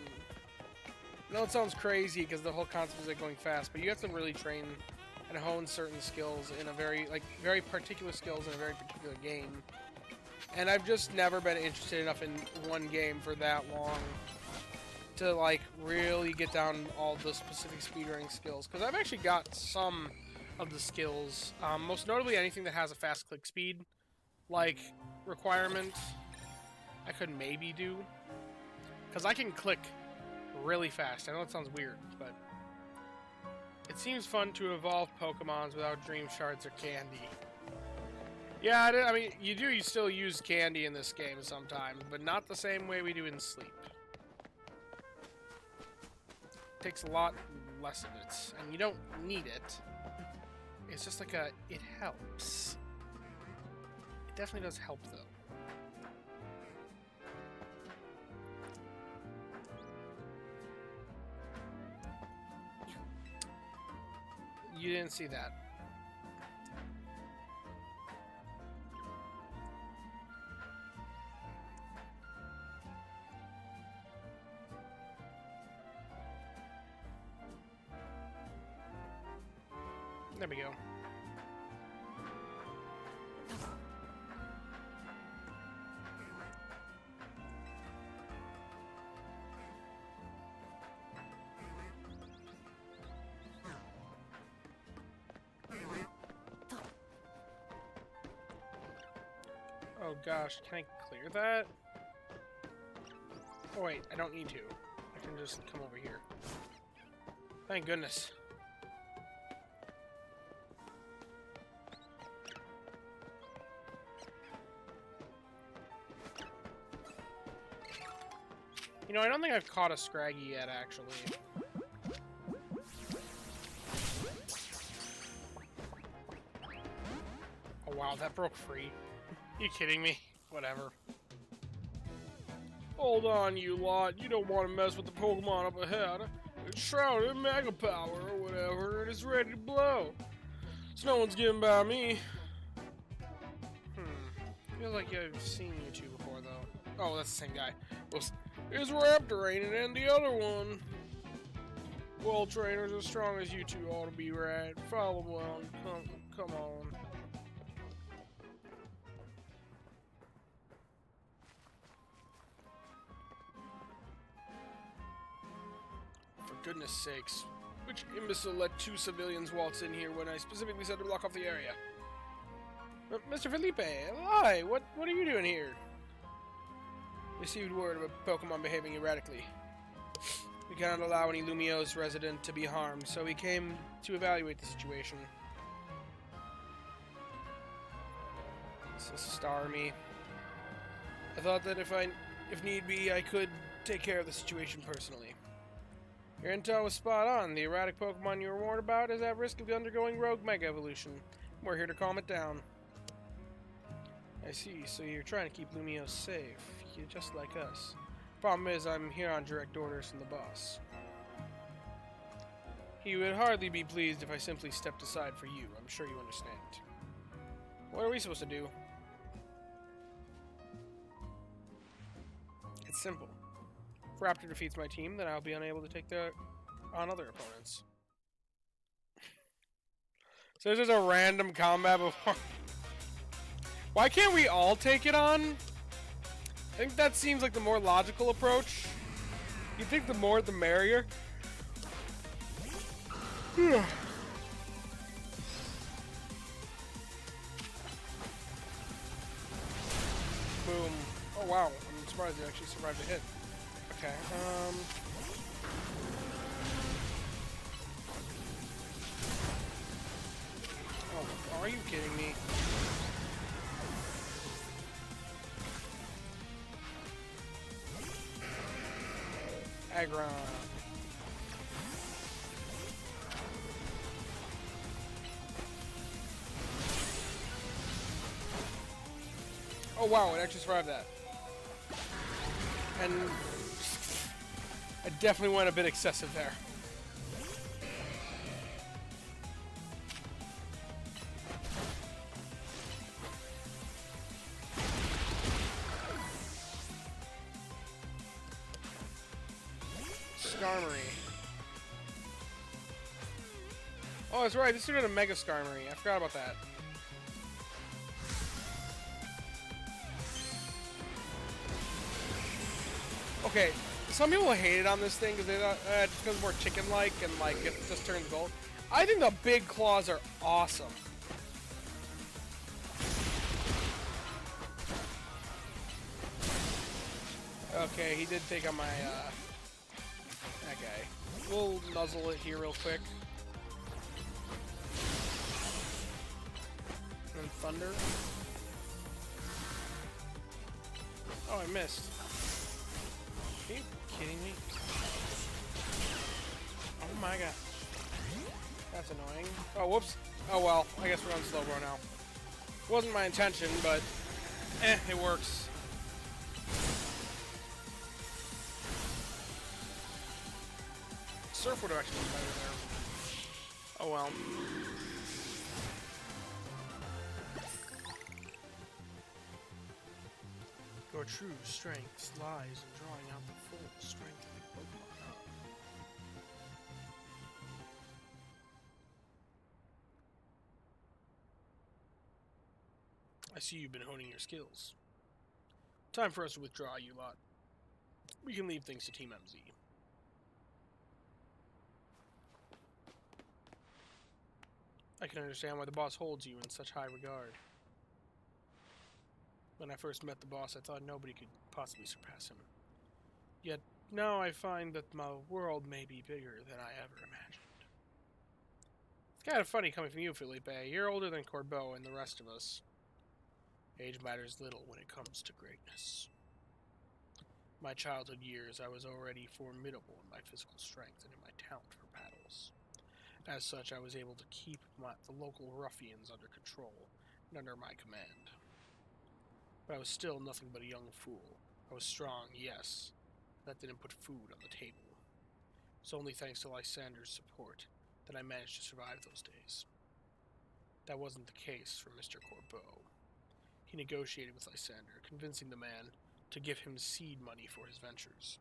I know it sounds crazy because the whole concept is like going fast, but you have to really train and hone certain skills in a very particular skills in a very particular game. And I've just never been interested enough in one game for that long to like really get down all the specific speedrunning skills, because I've actually got some of the skills, most notably anything that has a fast click speed like requirement I could maybe do, because I can click really fast. I know it sounds weird, but it seems fun to evolve Pokemons without Dream Shards or candy. Yeah, I mean, you still use candy in this game sometimes, but not the same way we do in Sleep. It takes a lot less of it, and you don't need it. It's just like it helps. It definitely does help, though. You didn't see that. There we go. Oh gosh, can I clear that? Oh wait, I don't need to. I can just come over here. Thank goodness. You know, I don't think I've caught a Scraggy yet, actually. Oh wow, that broke free. You kidding me? Whatever. Hold on, you lot. You don't want to mess with the Pokemon up ahead. It's shrouded in Mega Power or whatever, and it's ready to blow. So no one's getting by me. I feel like I've seen you two before, though. Oh, that's the same guy. Well, it's Raptorine and the other one. Well, trainers as strong as you two ought to be, right? Follow along. Come on. For goodness sakes. Which imbecile let two civilians waltz in here when I specifically said to block off the area? Mr. Felipe, hi! What are you doing here? Received word of a Pokemon behaving erratically. We cannot allow any Lumiose resident to be harmed, so we came to evaluate the situation. This is Starmie. I thought that if need be, I could take care of the situation personally. Your intel was spot on. The erratic Pokemon you were warned about is at risk of undergoing Rogue Mega Evolution. We're here to calm it down. I see, so you're trying to keep Lumiose safe. You're just like us. Problem is, I'm here on direct orders from the boss. He would hardly be pleased if I simply stepped aside for you. I'm sure you understand. What are we supposed to do? It's simple. If Raptor defeats my team, then I'll be unable to take on other opponents. So there's just a random combat before. Why can't we all take it on? I think that seems like the more logical approach. You think the more the merrier? Boom. Oh wow, I'm surprised you actually survived the hit. Okay, Oh, are you kidding me? Aggron. Oh wow, it actually survived that. And I definitely went a bit excessive there. Skarmory. Oh, that's right. This is a Mega Skarmory. I forgot about that. Okay, Some people hate it on this thing because they thought it becomes more chicken-like and like it just turns gold. I think the big claws are awesome. Okay, he did take on my that guy. We'll nuzzle it here real quick. And thunder. Oh, I missed. Are you kidding me? Oh my god. That's annoying. Oh, whoops. Oh well, I guess we're on slow bro now. Wasn't my intention, but it works. Surf would have actually been better there. Oh well. Your true strength lies in drawing out the full strength of the Pokemon. I see you've been honing your skills. Time for us to withdraw, you lot. We can leave things to Team MZ. I can understand why the boss holds you in such high regard. When I first met the boss, I thought nobody could possibly surpass him. Yet, now I find that my world may be bigger than I ever imagined. It's kind of funny coming from you, Felipe. You're older than Corbeau and the rest of us. Age matters little when it comes to greatness. My childhood years, I was already formidable in my physical strength and in my talent for battles. As such, I was able to keep the local ruffians under control and under my command. But I was still nothing but a young fool. I was strong, yes. That didn't put food on the table. It was only thanks to Lysander's support that I managed to survive those days. That wasn't the case for Mr. Corbeau. He negotiated with Lysander, convincing the man to give him seed money for his ventures.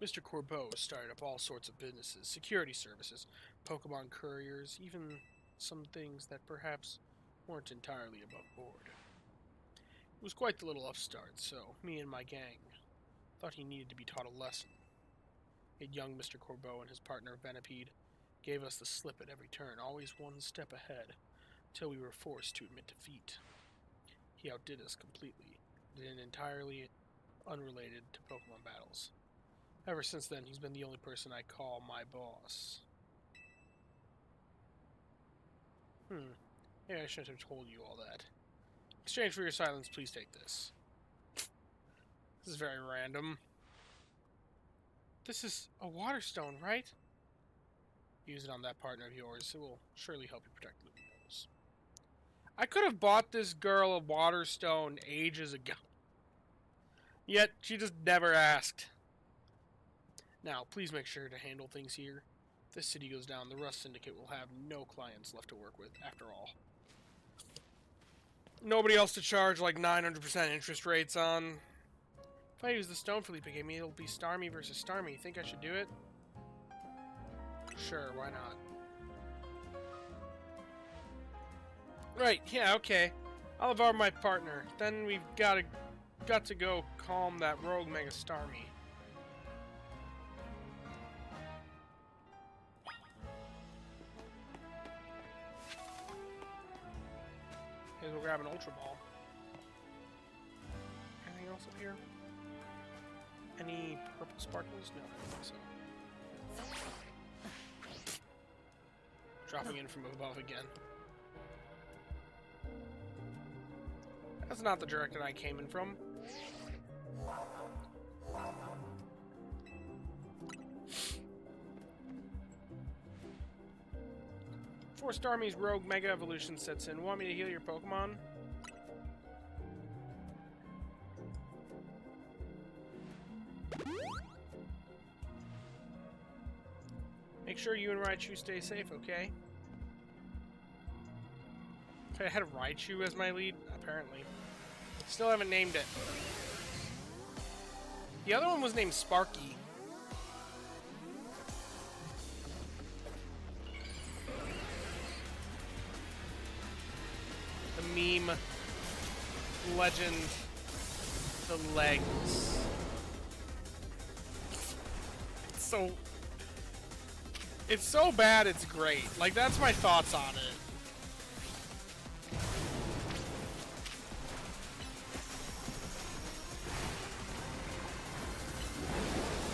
Mr. Corbeau started up all sorts of businesses, security services, Pokemon couriers, even some things that perhaps weren't entirely above board. It was quite the little upstart, so me and my gang thought he needed to be taught a lesson. Yet young Mr. Corbeau and his partner Venipede gave us the slip at every turn, always one step ahead, till we were forced to admit defeat. He outdid us completely, and entirely unrelated to Pokemon battles. Ever since then, he's been the only person I call my boss. Maybe I shouldn't have told you all that. In exchange for your silence, please take this. This is very random. This is a water stone, right? Use it on that partner of yours. It will surely help you protect Lumiose. I could have bought this girl a water stone ages ago. Yet, she just never asked. Now, please make sure to handle things here. If this city goes down, the Rust Syndicate will have no clients left to work with, after all. Nobody else to charge like 900% interest rates on. If I use the stone Felipe gave me, it'll be Starmie versus Starmie. Think I should do it? Sure, why not? Right, yeah, okay. I'll have my partner. Then we've got to go calm that rogue Mega Starmie. Okay, we'll grab an Ultra Ball. Anything else up here? Any purple sparkles? No, I don't think so. Dropping in from above again. That's not the direction I came in from. Before Starmie's Rogue Mega Evolution sets in, want me to heal your Pokemon? Make sure you and Raichu stay safe, okay? I had Raichu as my lead? Apparently. Still haven't named it. The other one was named Sparky. The meme legend, the legs. so... It's so bad, it's great. Like, that's my thoughts on it.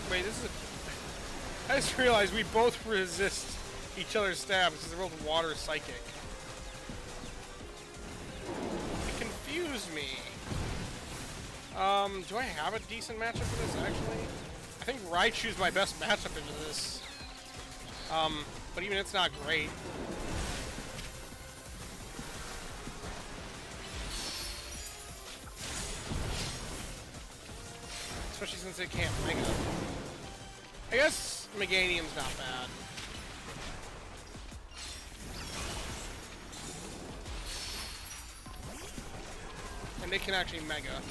Wait, this is a... I just realized we both resist each other's stabs because they're both water psychic. It confused me. Do I have a decent matchup for this, actually? I think Raichu's my best matchup into this. But even it's not great. Especially since it can't Mega. I guess Meganium's not bad. And they can actually Mega.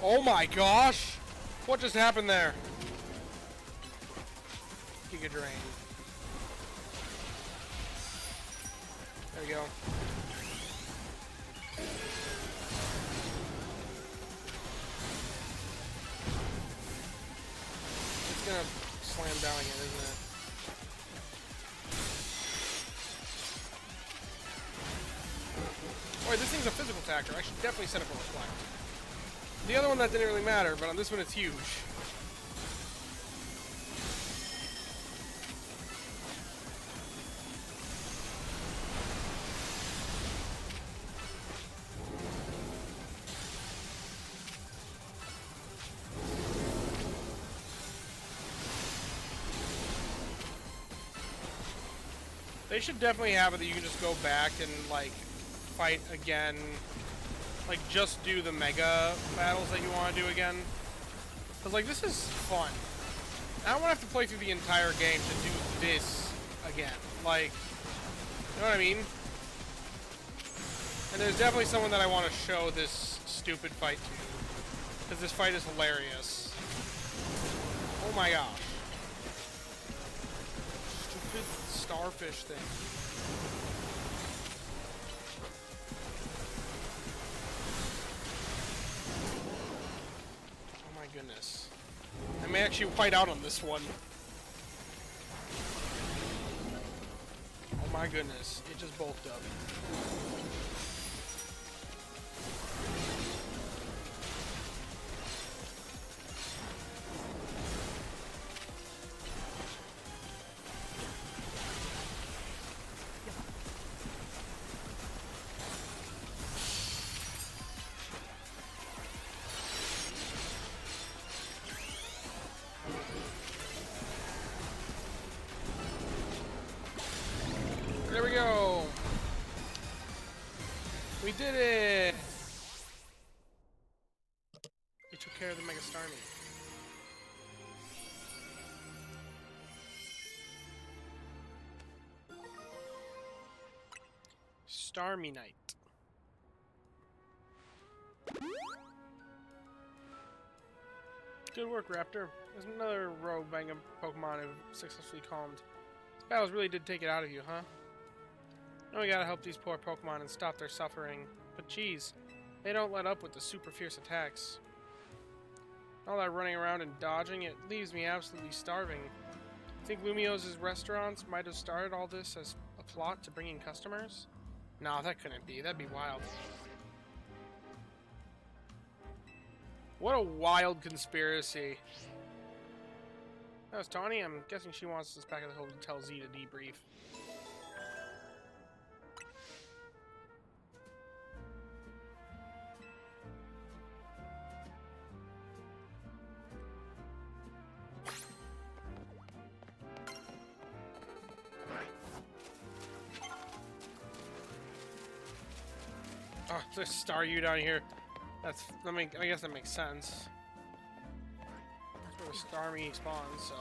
Oh my gosh! What just happened there? Giga Drain. There we go. It's gonna slam down again, isn't it? Alright, this thing's a physical attacker. I should definitely set up a reflect. The other one that didn't really matter, but on this one it's huge. They should definitely have it that you can just go back and, like, fight again. Like, just do the Mega battles that you want to do again. Because, like, this is fun. I don't want to have to play through the entire game to do this again. Like, you know what I mean? And there's definitely someone that I want to show this stupid fight to. Because this fight is hilarious. Oh my gosh. Stupid starfish thing. Goodness. I may actually white out on this one. Oh my goodness. It just bulked up. There we go. We did it. We took care of the Mega Starmie. Starmie Knight. Good work, Raptor. There's another rogue Mega Pokemon who successfully calmed. This battles really did take it out of you, huh? Now we gotta help these poor Pokemon and stop their suffering. But geez, they don't let up with the super fierce attacks. All that running around and dodging, it leaves me absolutely starving. Think Lumiose' restaurants might have started all this as a plot to bring in customers? No, that couldn't be. That'd be wild. What a wild conspiracy. That was Tawny. I'm guessing she wants us back at the Hotel Z to debrief. Oh, there's Staryu down here. I guess that makes sense. That's where the Starmie spawns, so.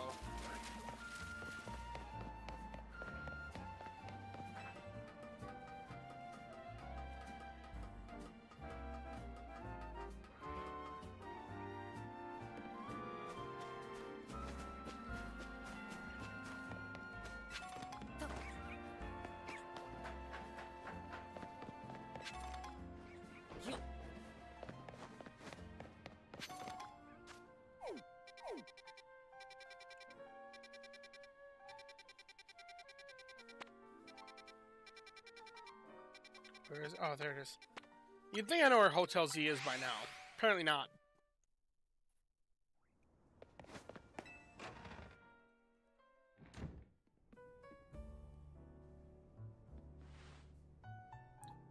Where is... Oh, there it is. You'd think I know where Hotel Z is by now. Apparently not.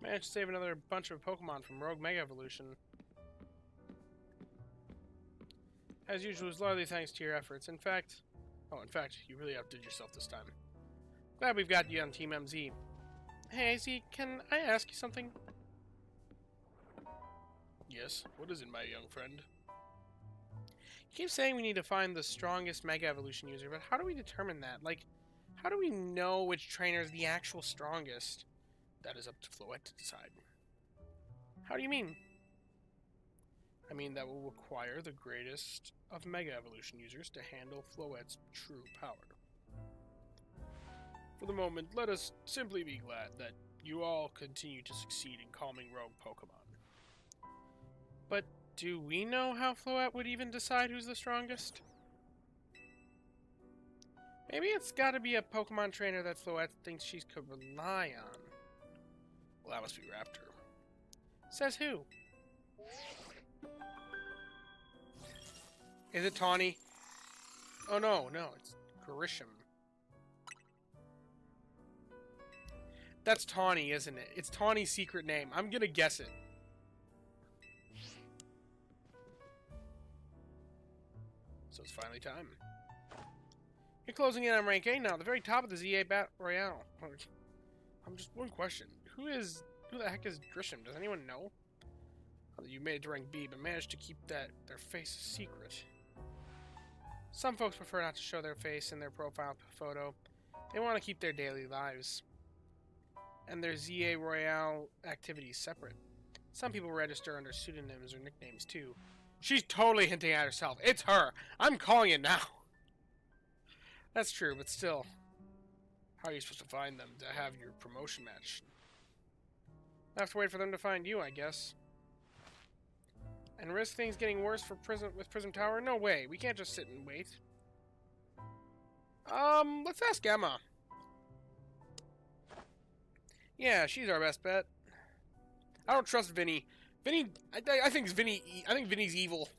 Managed to save another bunch of Pokemon from Rogue Mega Evolution. As usual, it's largely thanks to your efforts. In fact, you really outdid yourself this time. Glad we've got you on Team MZ. Hey, Z, can I ask you something? Yes, what is it, my young friend? You keep saying we need to find the strongest Mega Evolution user, but how do we determine that? Like, how do we know which trainer is the actual strongest? That is up to Floette to decide. How do you mean? I mean that will require the greatest of Mega Evolution users to handle Floette's true power. For the moment, let us simply be glad that you all continue to succeed in calming rogue Pokemon. But do we know how Floette would even decide who's the strongest? Maybe it's gotta be a Pokemon trainer that Floette thinks she could rely on. Well, that must be Raptor. Says who? Is it Tawny? Oh no, it's Grisham. That's Tawny, isn't it? It's Tawny's secret name. I'm gonna guess it. So it's finally time. You're closing in on rank A now, the very top of the ZA Battle Royale. I'm just one question. Who the heck is Grisham? Does anyone know? You made it to rank B, but managed to keep their face a secret. Some folks prefer not to show their face in their profile photo. They want to keep their daily lives and their ZA Royale activities separate. Some people register under pseudonyms or nicknames too. She's totally hinting at herself. It's her. I'm calling it now. That's true, but still. How are you supposed to find them to have your promotion match? I have to wait for them to find you, I guess. And risk things getting worse for Prism Tower? No way. We can't just sit and wait. Let's ask Emma. Yeah, she's our best bet. I don't trust Vinny. I think Vinny's evil.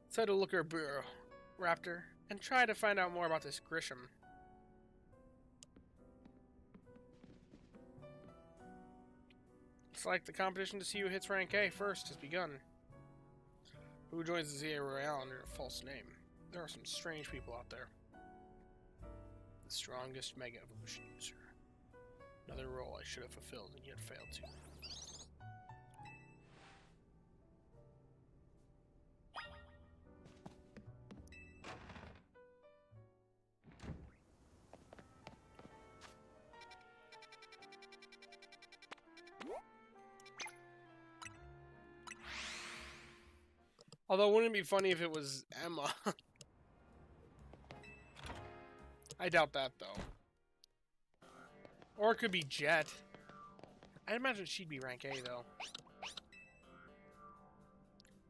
Let's head to look at Bureau, Raptor, and try to find out more about this Grisham. Looks like the competition to see who hits rank A first has begun. Who joins the ZA Royale under a false name? There are some strange people out there. The strongest Mega Evolution user. Another role I should have fulfilled and yet failed to. Although, wouldn't it be funny if it was Emma? I doubt that, though. Or it could be Jet. I'd imagine she'd be rank A, though.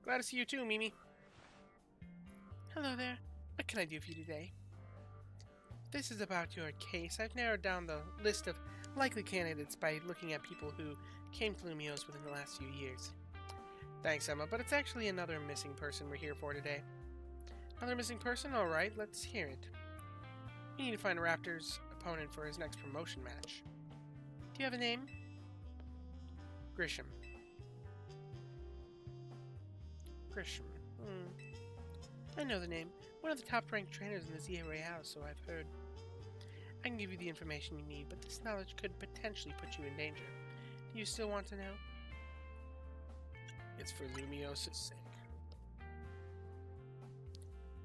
Glad to see you too, Mimi. Hello there. What can I do for you today? This is about your case. I've narrowed down the list of likely candidates by looking at people who came to Lumiose within the last few years. Thanks, Emma, but it's actually another missing person we're here for today. Another missing person? Alright, let's hear it. We need to find Raptor's opponent for his next promotion match. Do you have a name? Grisham. Grisham. I know the name. One of the top-ranked trainers in the ZA Royale, so I've heard. I can give you the information you need, but this knowledge could potentially put you in danger. Do you still want to know? It's for Lumiose's sake.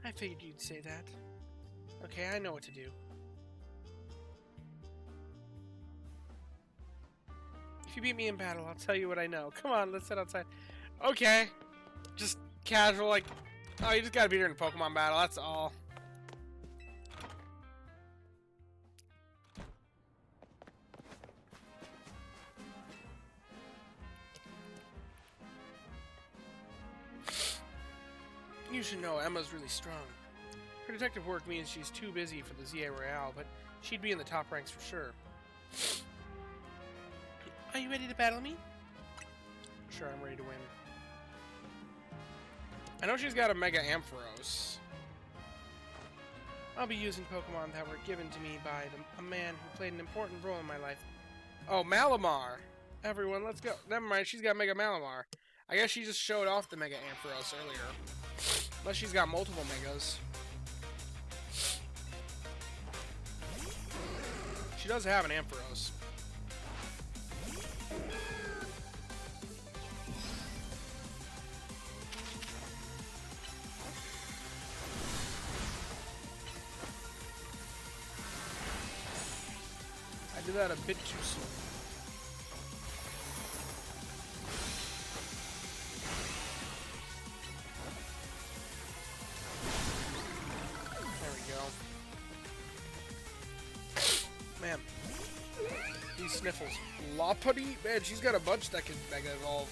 I figured you'd say that. Okay, I know what to do. If you beat me in battle, I'll tell you what I know. Come on, let's head outside. Okay. Just casual, like... Oh, you just gotta beat her in a Pokemon battle, that's all. You should know, Emma's really strong. Her detective work means she's too busy for the ZA Royale, but she'd be in the top ranks for sure. Are you ready to battle me? Sure, I'm ready to win. I know she's got a Mega Ampharos. I'll be using Pokemon that were given to me by a man who played an important role in my life. Oh, Malamar! Everyone, let's go. Never mind, she's got Mega Malamar. I guess she just showed off the Mega Ampharos earlier. Unless she's got multiple Megas. She does have an Ampharos. I did that a bit too soon. There we go. Man. These Sniffles. Lopunny? Man, she's got a bunch that can Mega Evolve.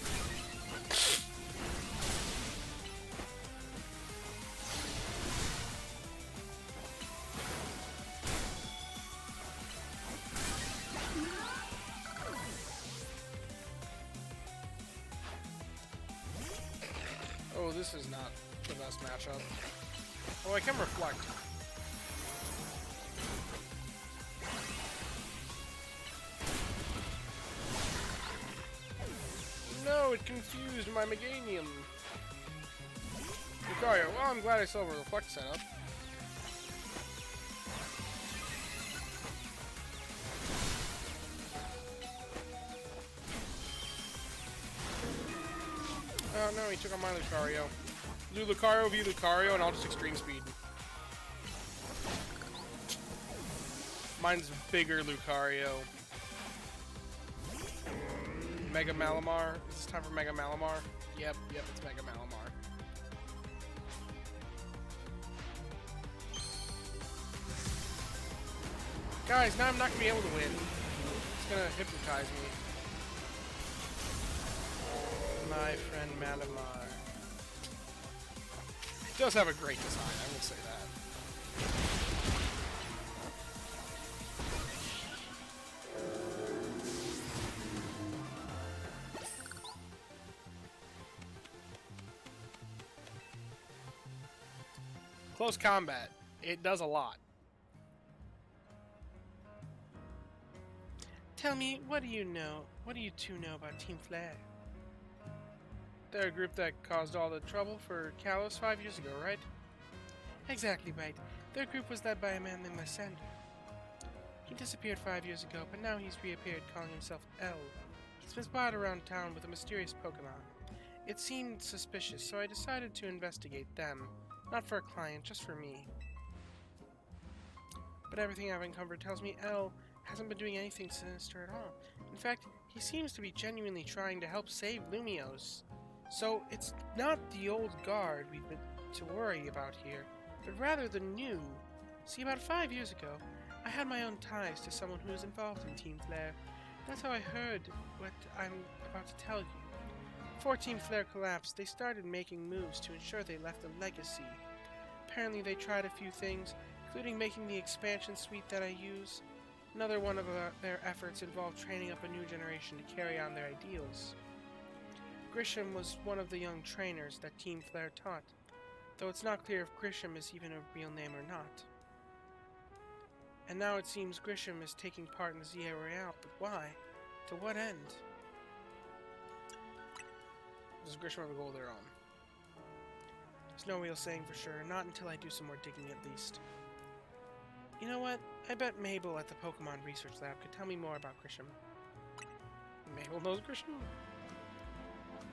Oh, this is not the best matchup. Oh, I can reflect. No, it confused my Meganium. Lucario. Well, I'm glad I still have a reflect set up. Oh no, he took on my Lucario. Do Lucario v Lucario and I'll just extreme speed. Mine's bigger Lucario. Mega Malamar. Is this time for Mega Malamar? Yep, it's Mega Malamar. Guys, now I'm not gonna be able to win. It's gonna hypnotize me. My friend Malamar. He does have a great design, I will say that. Close combat. It does a lot. Tell me, what do you know? What do you two know about Team Flare? They're a group that caused all the trouble for Kalos 5 years ago, right? Exactly right. Their group was led by a man named Lysander. He disappeared 5 years ago, but now he's reappeared calling himself L. He's been spotted around town with a mysterious Pokemon. It seemed suspicious, so I decided to investigate them. Not for a client, just for me. But everything I've uncovered tells me L hasn't been doing anything sinister at all. In fact, he seems to be genuinely trying to help save Lumiose. So it's not the old guard we've been to worry about here, but rather the new. See, about 5 years ago, I had my own ties to someone who was involved in Team Flare. That's how I heard what I'm about to tell you. Before Team Flare collapsed, they started making moves to ensure they left a legacy. Apparently they tried a few things, including making the expansion suite that I use. Another one of their efforts involved training up a new generation to carry on their ideals. Grisham was one of the young trainers that Team Flare taught, though it's not clear if Grisham is even a real name or not. And now it seems Grisham is taking part in the ZA Royale, but why? To what end? Does Grisham have a goal of their own? There's no real saying for sure, not until I do some more digging at least. You know what? I bet Mabel at the Pokemon Research Lab could tell me more about Grisham. Mabel knows Grisham?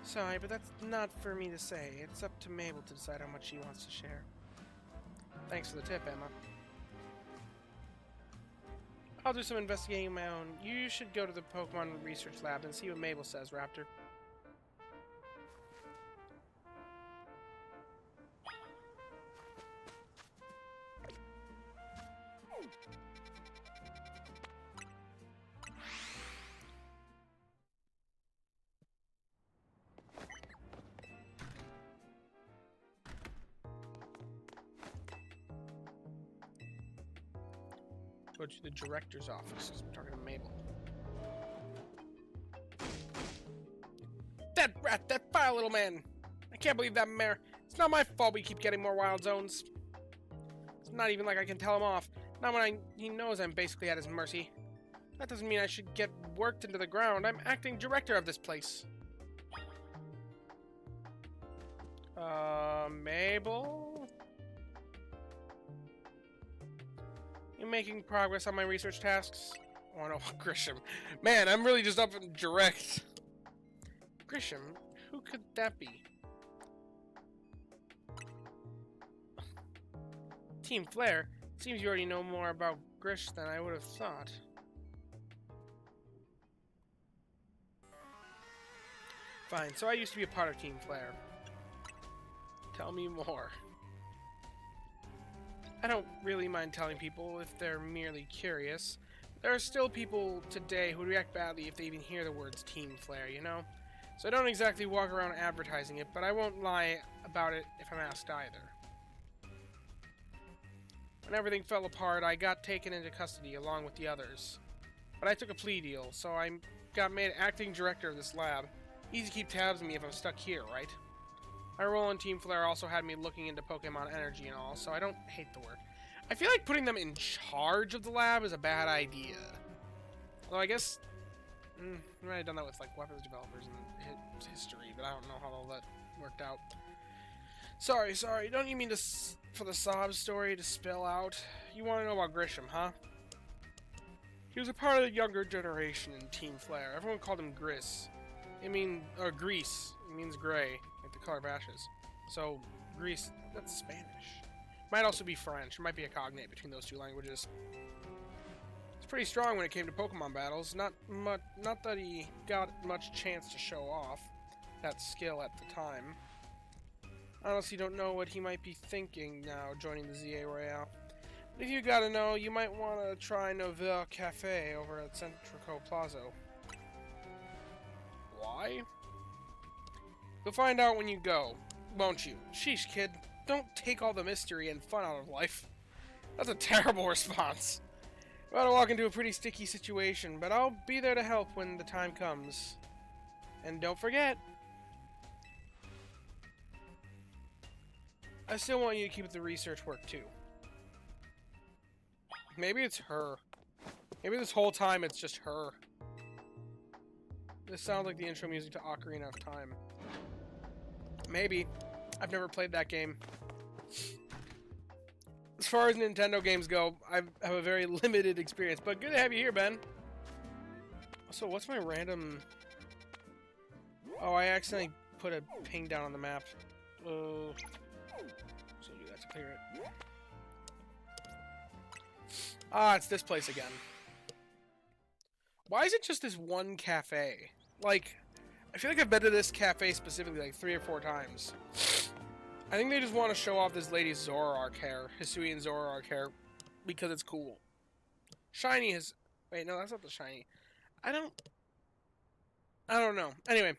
Sorry, but that's not for me to say. It's up to Mabel to decide how much she wants to share. Thanks for the tip, Emma. I'll do some investigating of my own. You should go to the Pokemon Research Lab and see what Mabel says, Raptor. Go to the director's office because we're talking to Mabel. That rat! That vile little man! I can't believe that mare. It's not my fault we keep getting more wild zones. It's not even like I can tell him off. Not when he knows I'm basically at his mercy. That doesn't mean I should get worked into the ground. I'm acting director of this place. Mabel? You making progress on my research tasks? Oh no, Grisham. Man, I'm really just up and direct. Grisham? Who could that be? Team Flare? Seems you already know more about Grish than I would have thought. Fine, so I used to be a part of Team Flare. Tell me more. I don't really mind telling people if they're merely curious. There are still people today who react badly if they even hear the words Team Flare, you know? So I don't exactly walk around advertising it, but I won't lie about it if I'm asked either. When everything fell apart, I got taken into custody along with the others. But I took a plea deal, so I got made acting director of this lab. Easy to keep tabs on me if I'm stuck here, right? My role in Team Flare also had me looking into Pokemon energy and all, so I don't hate the work. I feel like putting them in charge of the lab is a bad idea. Well, I guess I might have done that with like weapons developers in history, but I don't know how all that worked out. Sorry. Don't you mean to for the sob story to spill out? You want to know about Grisham, huh? He was a part of the younger generation in Team Flare. Everyone called him Gris. Grease. It means gray, like the color of ashes. So, Grease, that's Spanish. Might also be French. It might be a cognate between those two languages. He's pretty strong when it came to Pokemon battles. Not that he got much chance to show off that skill at the time. I honestly don't know what he might be thinking now, joining the ZA Royale. But if you gotta know, you might want to try Nouvelle Cafe over at Centrico Plaza. Why? You'll find out when you go, won't you? Sheesh, kid. Don't take all the mystery and fun out of life. That's a terrible response. I'm about to walk into a pretty sticky situation, but I'll be there to help when the time comes. And don't forget, I still want you to keep up the research work, too. Maybe it's her. Maybe this whole time it's just her. This sounds like the intro music to Ocarina of Time. Maybe. I've never played that game. As far as Nintendo games go, I have a very limited experience, but good to have you here, Ben. So, what's my random... Oh, I accidentally put a ping down on the map. So do that to clear it. Ah, it's this place again. Why is it just this one cafe? Like, I feel like I've been to this cafe specifically like 3 or 4 times. I think they just want to show off this lady's Zoroark hair, Hisuian Zoroark hair, because it's cool. Shiny is... Wait, no, that's not the shiny. I don't know. Anyway.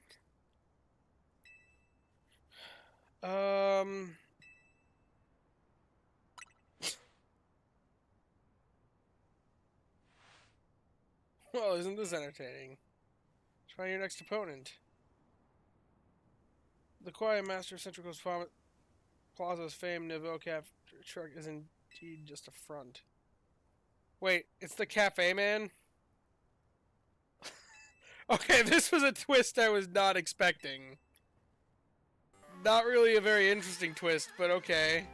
Well, isn't this entertaining? Try your next opponent. The quiet master of Central Coast Plaza's famed Nouveau Cafe truck is indeed just a front. Wait, it's the cafe man? Okay, this was a twist I was not expecting. Not really a very interesting twist, but okay.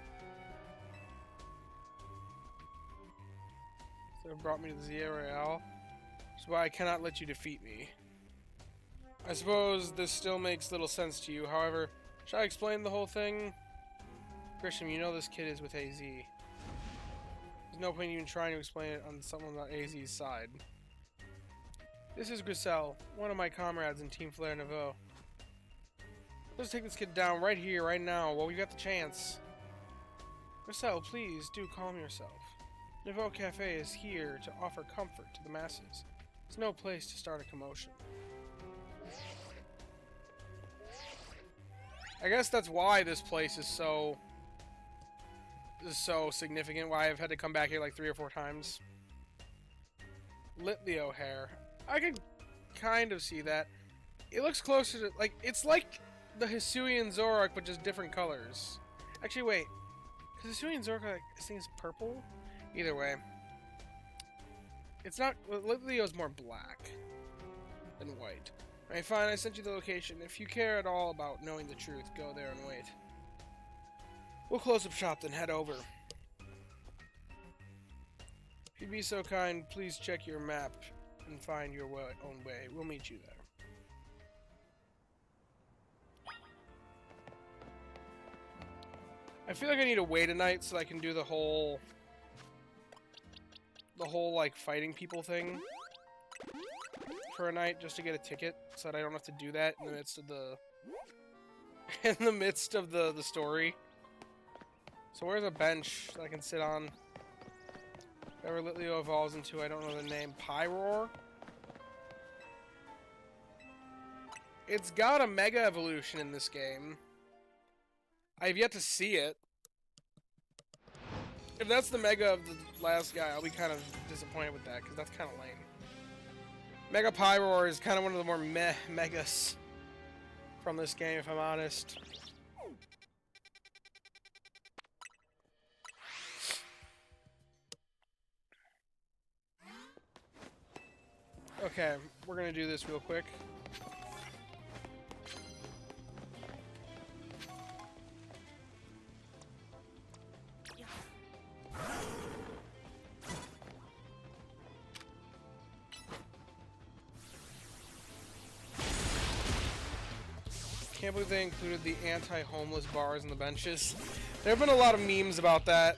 So it brought me to the ZA Royale. That's why I cannot let you defeat me. I suppose this still makes little sense to you, however, shall I explain the whole thing? Grisham, you know this kid is with AZ. There's no point even trying to explain it on someone on AZ's side. This is Grisel, one of my comrades in Team Flare Nouveau. Let's take this kid down right here, right now, while we've got the chance. Grisel, please, do calm yourself. Nouveau Cafe is here to offer comfort to the masses. It's no place to start a commotion. I guess that's why this place is so significant, why I've had to come back here like 3 or 4 times. Litleo hair. I can kind of see that. It looks closer to, like, it's like the Hisuian Zoroark, but just different colors. Actually, wait. Because Hisuian Zoroark, like, this thing is purple? Either way. It's not, well, Leo's more black than white. Alright, fine, I sent you the location. If you care at all about knowing the truth, go there and wait. We'll close up shop, then head over. If you'd be so kind, please check your map and find your own way. We'll meet you there. I feel like I need to wait a night so I can do the whole like fighting people thing for a night just to get a ticket so that I don't have to do that in the midst of the the story. So where's a bench that I can sit on? Whatever Litleo evolves into, I don't know the name. Pyroar? It's got a Mega Evolution in this game. I've yet to see it. If that's the Mega of the last guy, I'll be kind of disappointed with that, because that's kind of lame. Mega Pyroar is kind of one of the more meh Megas from this game, if I'm honest. Okay, we're gonna do this real quick. Can't believe they included the anti-homeless bars and the benches. There have been a lot of memes about that.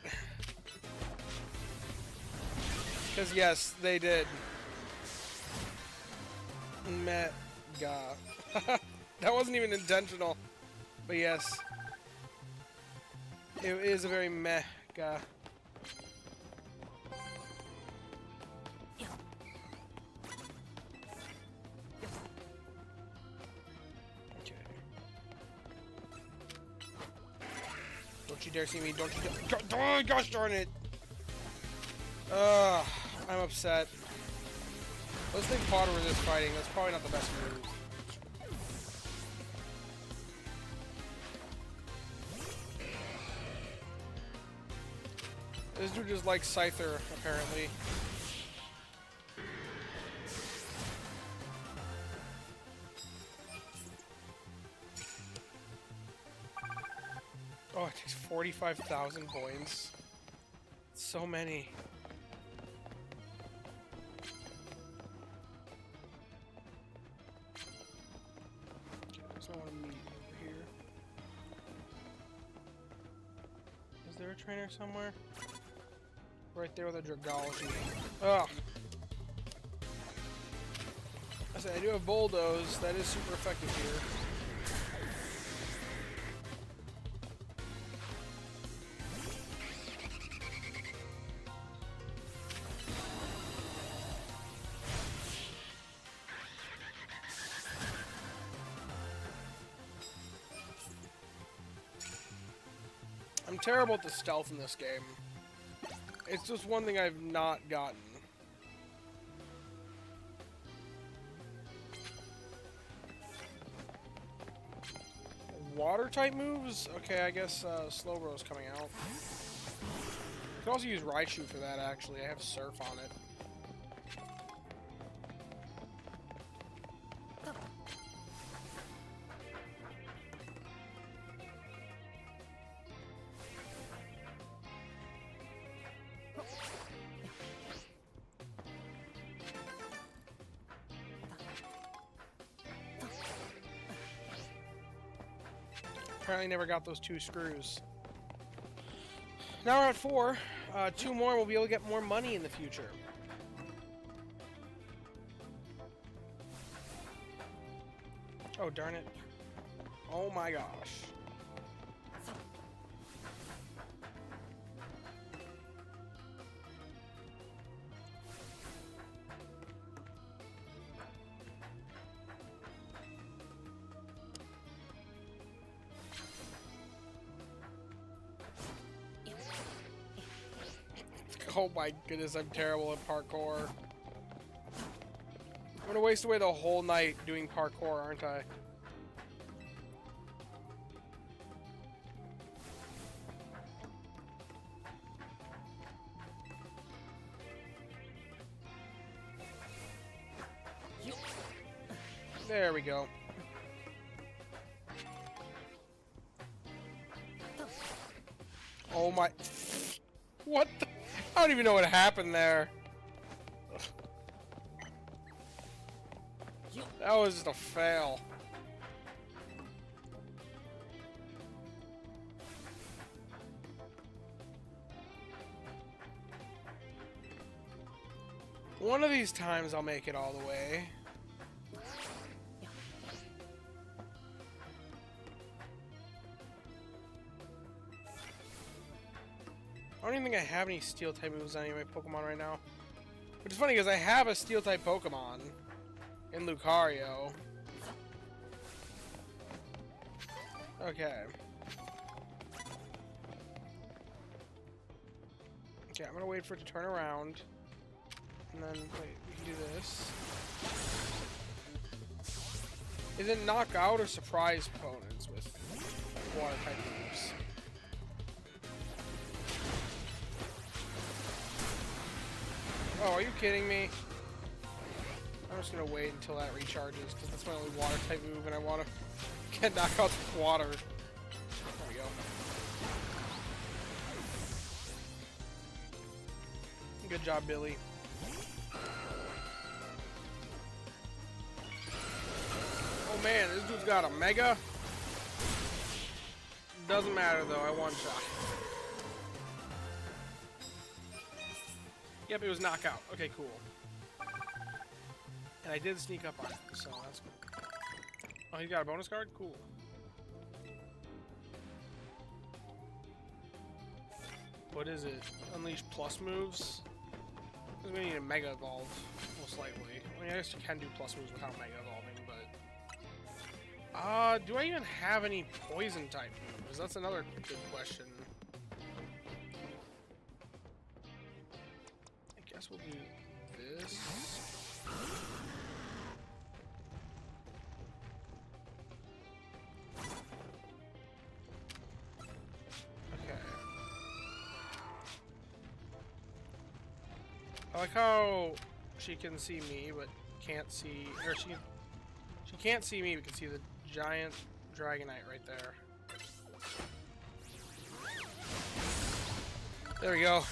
Because yes, they did. Mega. That wasn't even intentional. But yes. It is a very mega. Don't you dare see me, don't you dare. Oh, gosh darn it! I'm upset. Let's think Potter with this fighting. That's probably not the best move. This dude just likes Scyther, apparently. Oh, it takes 45,000 coins. So many. Okay, there's no one to meet over here. Is there a trainer somewhere? Right there with a Dragology. Ugh. I said I do have Bulldoze. That is super effective here. I'm terrible at the stealth in this game. It's just one thing I've not gotten. Water type moves? Okay, I guess Slowbro's coming out. You can also use Raichu for that, actually. I have Surf on it. Apparently never got those 2 screws. Now we're at 4. 2 more and we'll be able to get more money in the future. Oh, darn it. Oh my gosh. Oh my goodness, I'm terrible at parkour. gonna waste away the whole night doing parkour, aren't I? There we go. Oh my... What the... I don't even know what happened there. That was just a fail. One of these times I'll make it all the way. I don't even think I have any steel type moves on any of my Pokemon right now. Which is funny because I have a steel type Pokemon in Lucario. Okay. Okay, I'm gonna wait for it to turn around. And then, wait, we can do this. Is it knock out or surprise opponents with water type moves? Oh, are you kidding me? I'm just gonna wait until that recharges, because that's my only water type move, and I want to get knockouts with water. There we go. Good job, Billy. Oh man, this dude's got a Mega. Doesn't matter though, I one shot. Yep, it was knockout. Okay, cool. And I did sneak up on it, so that's cool. Oh, he got a bonus card? Cool. What is it? Unleash plus moves? Because we need a Mega Evolve, most likely. I mean, I guess you can do plus moves without Mega Evolving, but... do I even have any Poison type moves? That's another good question. I guess we'll do this. Okay. I like how she can see me, but can't see, or she can't see me, but can see the giant Dragonite right there. There we go.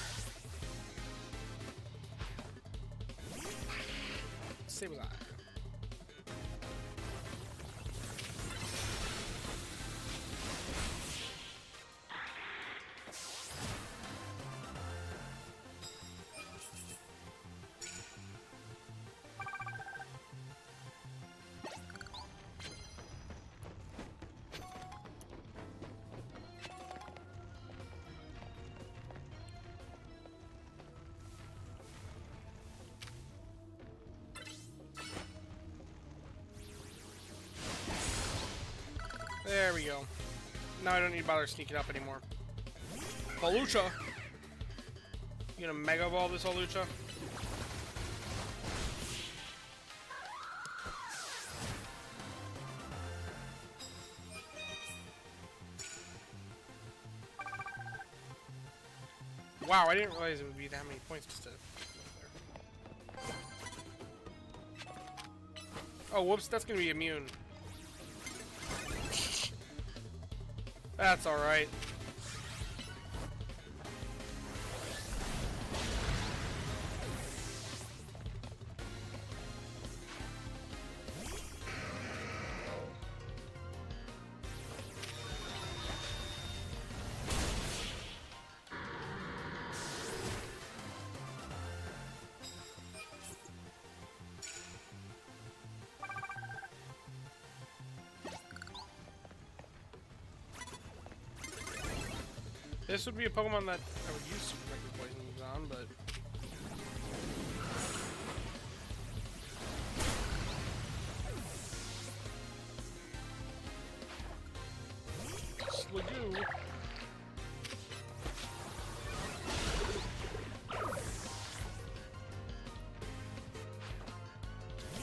Same as I. There we go. Now I don't need to bother sneaking up anymore. Hawlucha! You gonna Mega Evolve this Hawlucha? Wow, I didn't realize it would be that many points just to... Oh, whoops, that's gonna be immune. That's alright. This would be a Pokemon that I would use Super Mega Poison moves on, but... Sliggoo.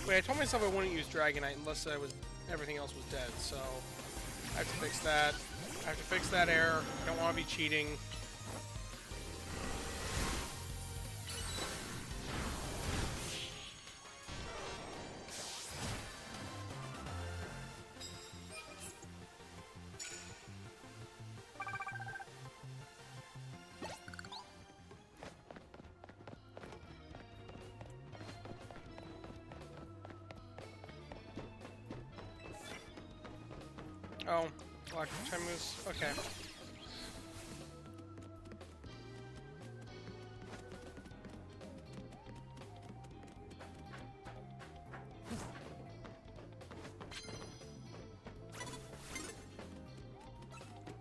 Wait, Wait, I told myself I wouldn't use Dragonite unless everything else was dead, so I have to fix that. I have to fix that error. I don't want to be cheating. Oh, electric type moves. Okay.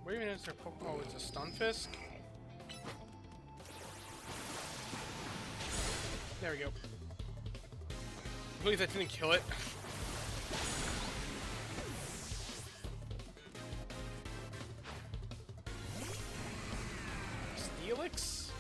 What even is their Pokemon? Oh, it's a Stunfisk? There we go. I believe that didn't kill it. Steelix?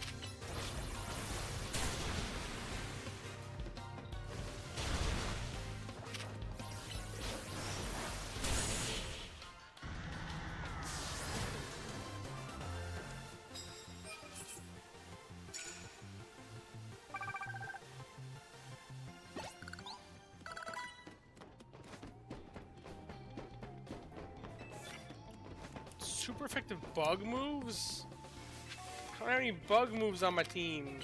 Super effective bug moves? I don't have any bug moves on my team.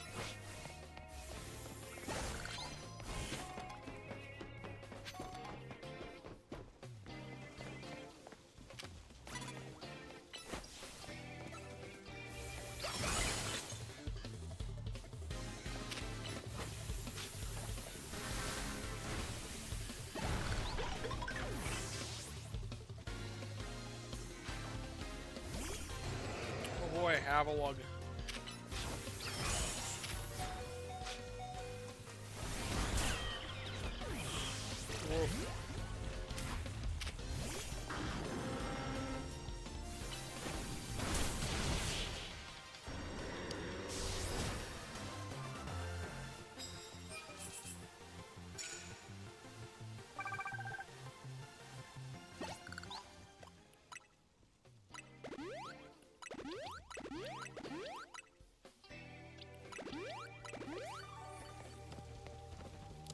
Oh boy, Avalugg. Woof.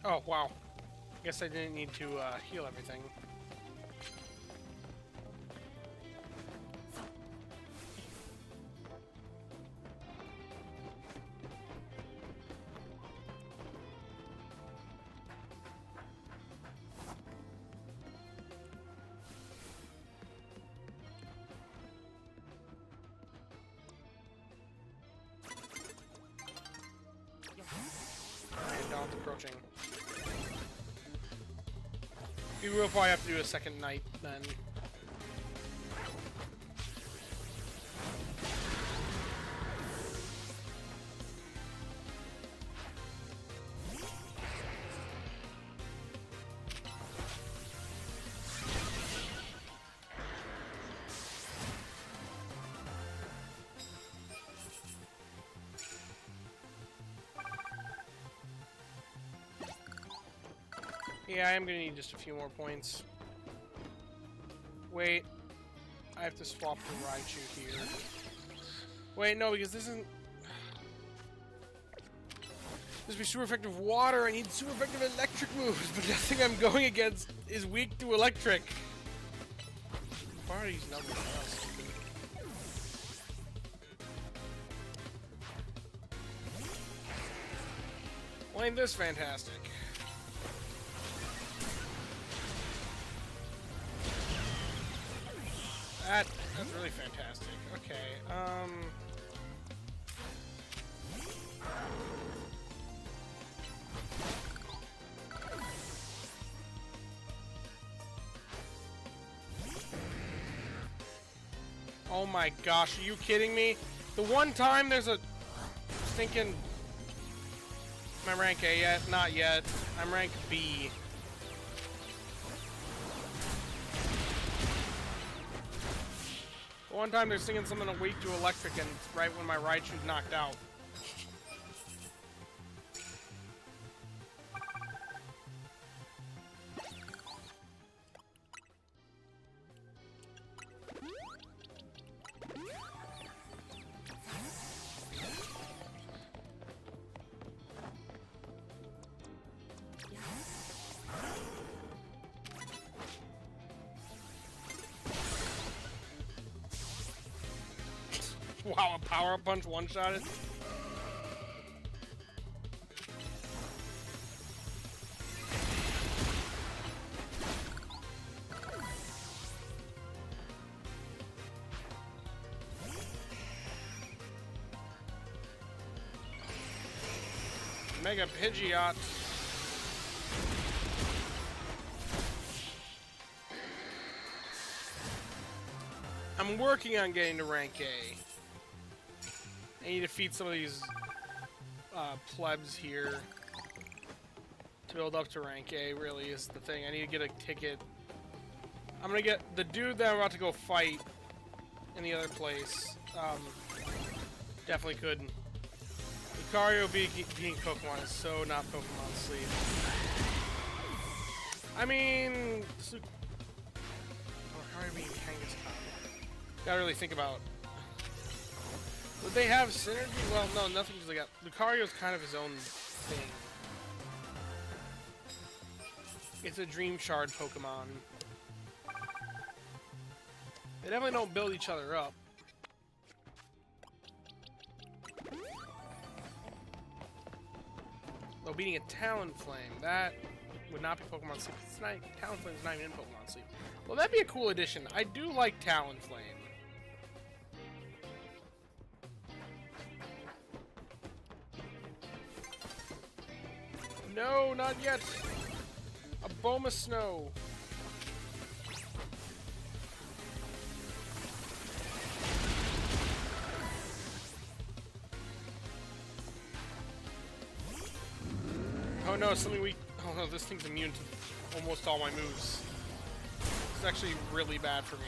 Oh, wow. Guess I didn't need to heal everything. And Dawn's approaching. We will probably have to do a second night then. Yeah, I am gonna need just a few more points. Wait, I have to swap the Raichu here. Wait, no, because this isn't... This would be super effective water, I need super effective electric moves, but nothing I'm going against is weak to electric. Why are these numbers so stupid? Well, ain't this fantastic? That's really fantastic. Okay, Oh my gosh, are you kidding me? The one time there's a stinking... Am I rank A yet? Not yet. I'm rank B. One time they're singing something weak to electric and it's right when my Raichu's knocked out. Wow, a power-up punch one-shotted? Mega Pidgeot. I'm working on getting to rank A. I need to defeat some of these plebs here to build up to rank A, really is the thing. I need to get a ticket. I'm gonna get the dude that I'm about to go fight in the other place. Definitely could. Lucario being Pokemon is so not Pokemon Sleep. I mean, Lucario being Kangaskhan. Gotta really think about. Would they have synergy? Well, no, nothing because they got Lucario's kind of his own thing. It's a Dream Shard Pokemon. They definitely don't build each other up. Though beating a Talonflame, that would not be Pokemon Sleep. It's not, Talonflame's not even in Pokemon Sleep. Well, that'd be a cool addition. I do like Talonflame. No, not yet. A Boma Snow. Oh no, something weak. Oh no, this thing's immune to almost all my moves. It's actually really bad for me.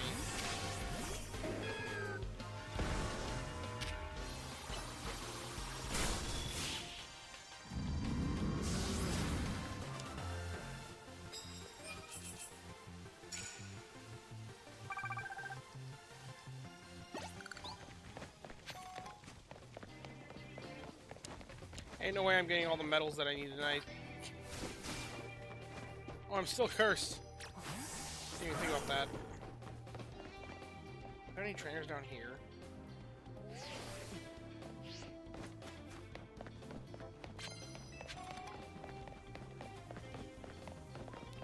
Ain't no way I'm getting all the medals that I need tonight. Oh, I'm still cursed. Didn't even think about that. Are there any trainers down here?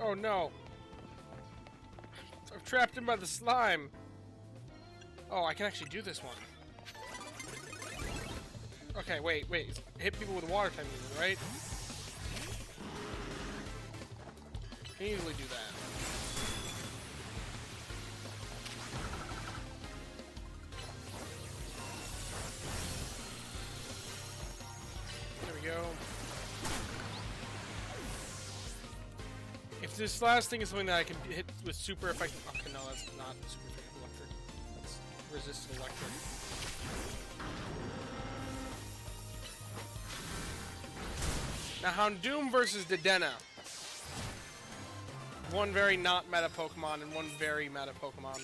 Oh no! I'm trapped in by the slime! Oh, I can actually do this one. Okay, wait. Hit people with water type movement, right? Can easily do that. There we go. If this last thing is something that I can hit with super effective... Okay, no, that's not super effective electric. That's resistant electric. Now, Houndoom versus Dedenne. One very not meta Pokemon and one very meta Pokemon.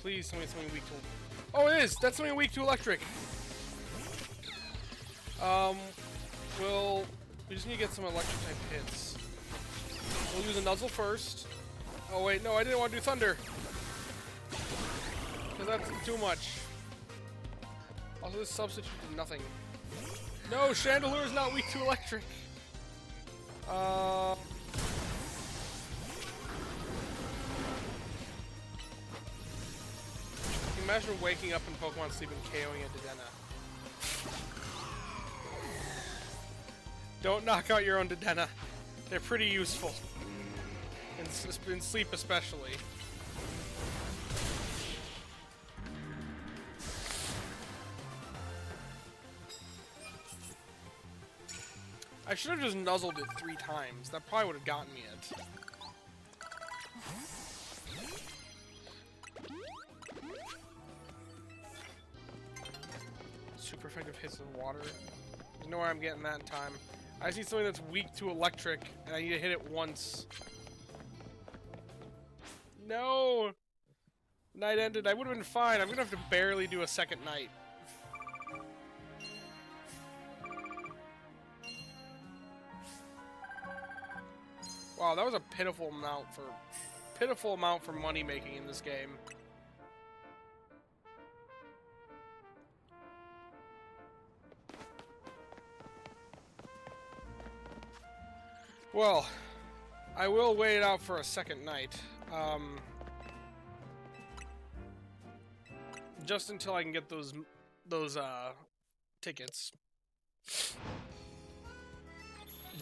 Please tell me something weak to... Oh, it is! That's something weak to electric! We just need to get some electric type hits. We'll use a Nuzzle first. Oh wait, no, I didn't want to do Thunder! Because that's too much. Also, this substitute did nothing. No, Chandelure is not weak to electric! Imagine waking up in Pokemon Sleep and KOing a Dedenne. Don't knock out your own Dedenne. They're pretty useful. In Sleep especially. I should have just nuzzled it 3 times. That probably would have gotten me it. Super effective hits of water. There's no way I'm getting that in time. I see something that's weak to electric, and I need to hit it once. No! Night ended. I would have been fine. I'm gonna have to barely do a second night. Wow, that was a pitiful amount for money making in this game. Well, I will wait it out for a second night. Just until I can get those tickets.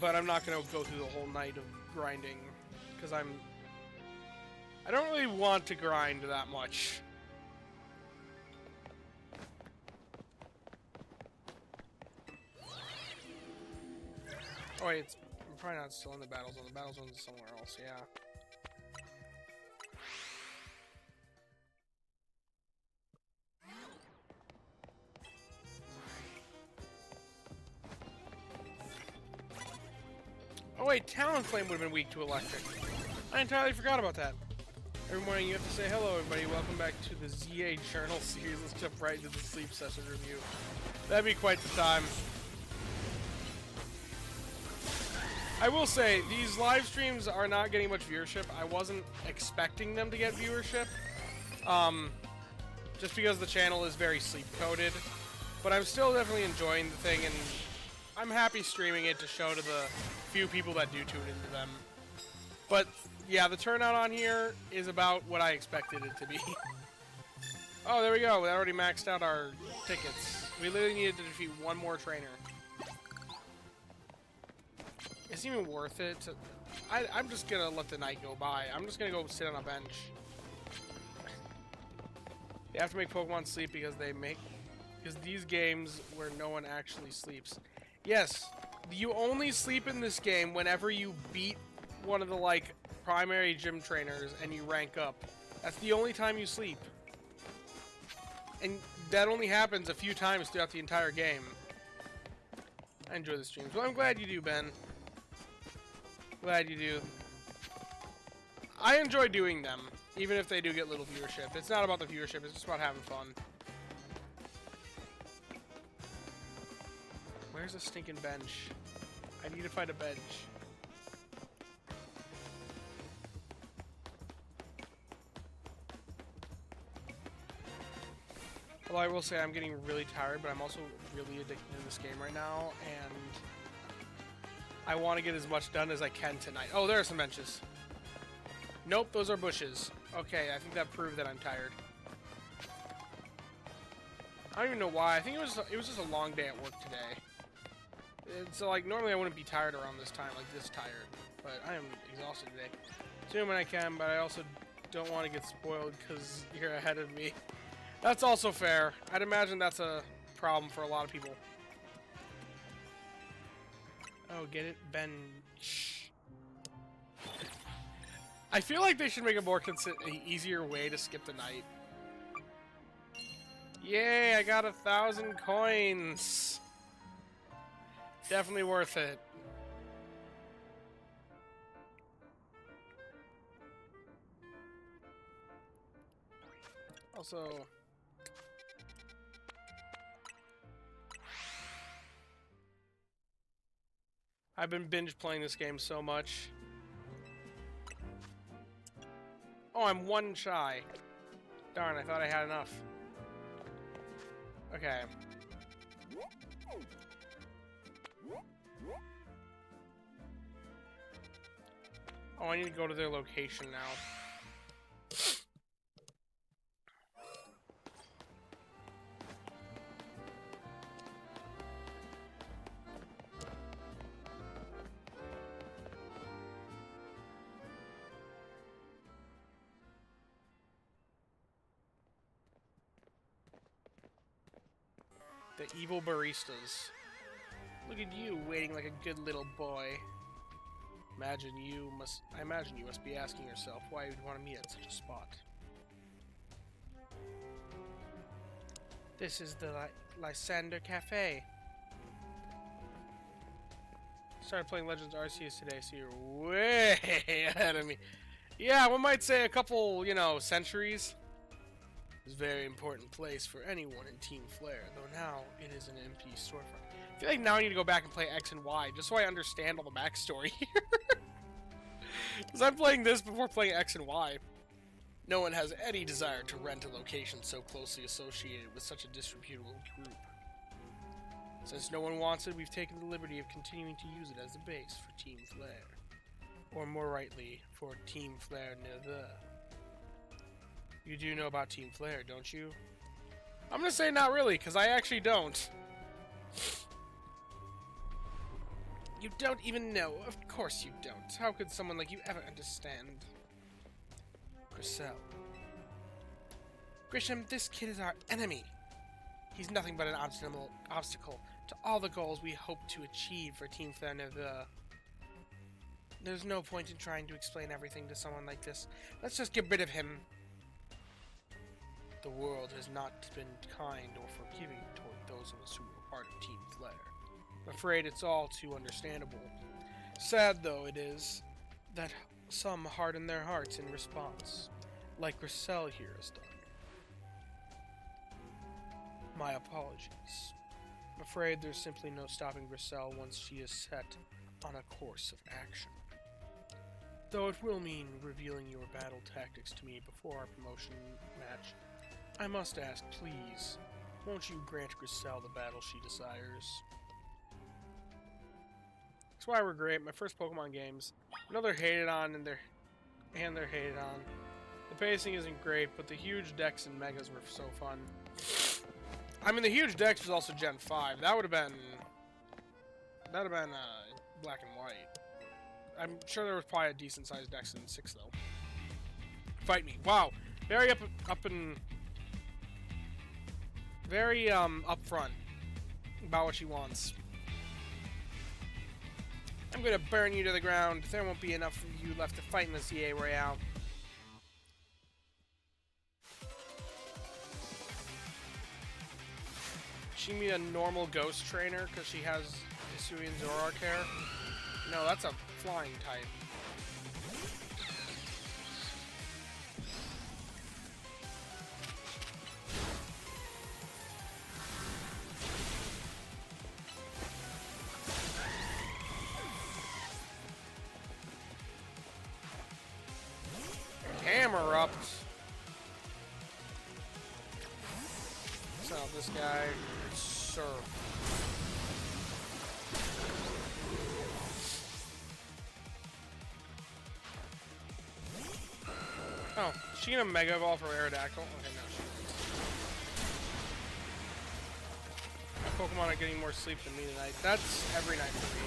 But I'm not gonna go through the whole night of grinding, because I don't really want to grind that much. Oh wait, I'm probably not still in the battle zone. The battle zone is somewhere else, yeah. Oh wait, Talonflame would have been weak to electric. I entirely forgot about that. Every morning you have to say, hello everybody, welcome back to the ZA Journal series. Let's jump right into the sleep session review. That'd be quite the time. I will say, these live streams are not getting much viewership. I wasn't expecting them to get viewership. Just because the channel is very sleep-coded. But I'm still definitely enjoying the thing, and I'm happy streaming it to show to the few people that do tune into them. But, yeah, the turnout on here is about what I expected it to be. Oh, there we go. We already maxed out our tickets. We literally needed to defeat one more trainer. Is it even worth it? I'm just gonna let the night go by. I'm just gonna go sit on a bench. They have to make Pokemon sleep because these games where no one actually sleeps. Yes, you only sleep in this game whenever you beat one of the, like, primary gym trainers and you rank up. That's the only time you sleep. And that only happens a few times throughout the entire game. I enjoy the streams. Well, I'm glad you do, Ben. Glad you do. I enjoy doing them, even if they do get little viewership. It's not about the viewership, it's just about having fun. Where's a stinking bench? I need to find a bench. Although I will say I'm getting really tired, but I'm also really addicted to this game right now, and I want to get as much done as I can tonight. Oh, there are some benches. Nope, those are bushes. Okay, I think that proved that I'm tired. I don't even know why. I think it was just a long day at work today. So, like, normally I wouldn't be tired around this time, like this tired. But I am exhausted today. Soon when I can, but I also don't want to get spoiled because you're ahead of me. That's also fair. I'd imagine that's a problem for a lot of people. Oh, get it? Bench. I feel like they should make a more easier way to skip the night. Yay, I got 1,000 coins. Definitely worth it. Also, I've been binge playing this game so much. Oh, I'm one shy. Darn, I thought I had enough. Okay. Oh, I need to go to their location now. The evil baristas. Look at you, waiting like a good little boy. I imagine you must be asking yourself why you'd want to meet at such a spot. This is the Lysander Cafe. Started playing Legends Arceus today, so you're way ahead of me. Yeah, one might say a couple, you know, centuries. It's a very important place for anyone in Team Flare, though now it is an empty storefront. I feel like now I need to go back and play X and Y, just so I understand all the backstory here. Because I'm playing this before playing X and Y. No one has any desire to rent a location so closely associated with such a disreputable group. Since no one wants it, we've taken the liberty of continuing to use it as a base for Team Flare. Or more rightly, for Team Flare Never. You do know about Team Flare, don't you? I'm gonna say not really, because I actually don't. You don't even know. Of course you don't. How could someone like you ever understand? Grissel. Grisham, this kid is our enemy. He's nothing but an obstacle to all the goals we hope to achieve for Team Flare Never. There's no point in trying to explain everything to someone like this. Let's just get rid of him. The world has not been kind or forgiving toward those of us who were part of Team Flare. I'm afraid it's all too understandable. Sad, though, it is that some harden their hearts in response, like Grissel here has done. My apologies. I'm afraid there's simply no stopping Grissel once she is set on a course of action. Though it will mean revealing your battle tactics to me before our promotion match, I must ask, please, won't you grant Grissel the battle she desires? That's why we're great. My first Pokemon games. I know they're hated on, and they're hated on. The pacing isn't great, but the huge Dex and Megas were so fun. I mean, the huge Dex was also Gen 5. That would have been... Black and White. I'm sure there was probably a decent-sized Dex in 6, though. Fight me. Wow. Very very, upfront about what she wants. I'm gonna burn you to the ground. There won't be enough of you left to fight in the CA Royale. She mean a normal ghost trainer because she has Hisuian Zoroark hair? No, that's a flying type. Hammer up. So this guy, sir. Oh, is she gonna Mega Evolve for Aerodactyl? Okay, no, she isn't. My Pokemon are getting more sleep than me tonight. That's every night for me.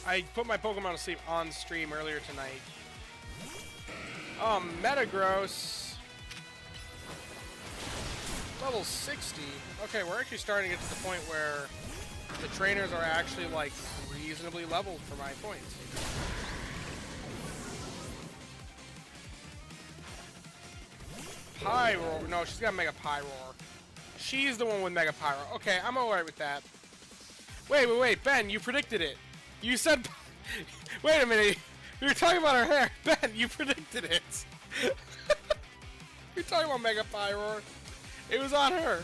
I put my Pokemon to sleep on stream earlier tonight. Oh, Metagross. Level 60. Okay, we're actually starting to get to the point where the trainers are actually, like, reasonably leveled for my points. Pyroar. No, she's got Mega Pyroar. She's the one with Mega Pyroar. Okay, I'm alright with that. Wait, Ben, you predicted it. You said... Wait a minute. We were talking about her hair. Ben, you predicted it. You're talking about Mega Pyroar. It was on her.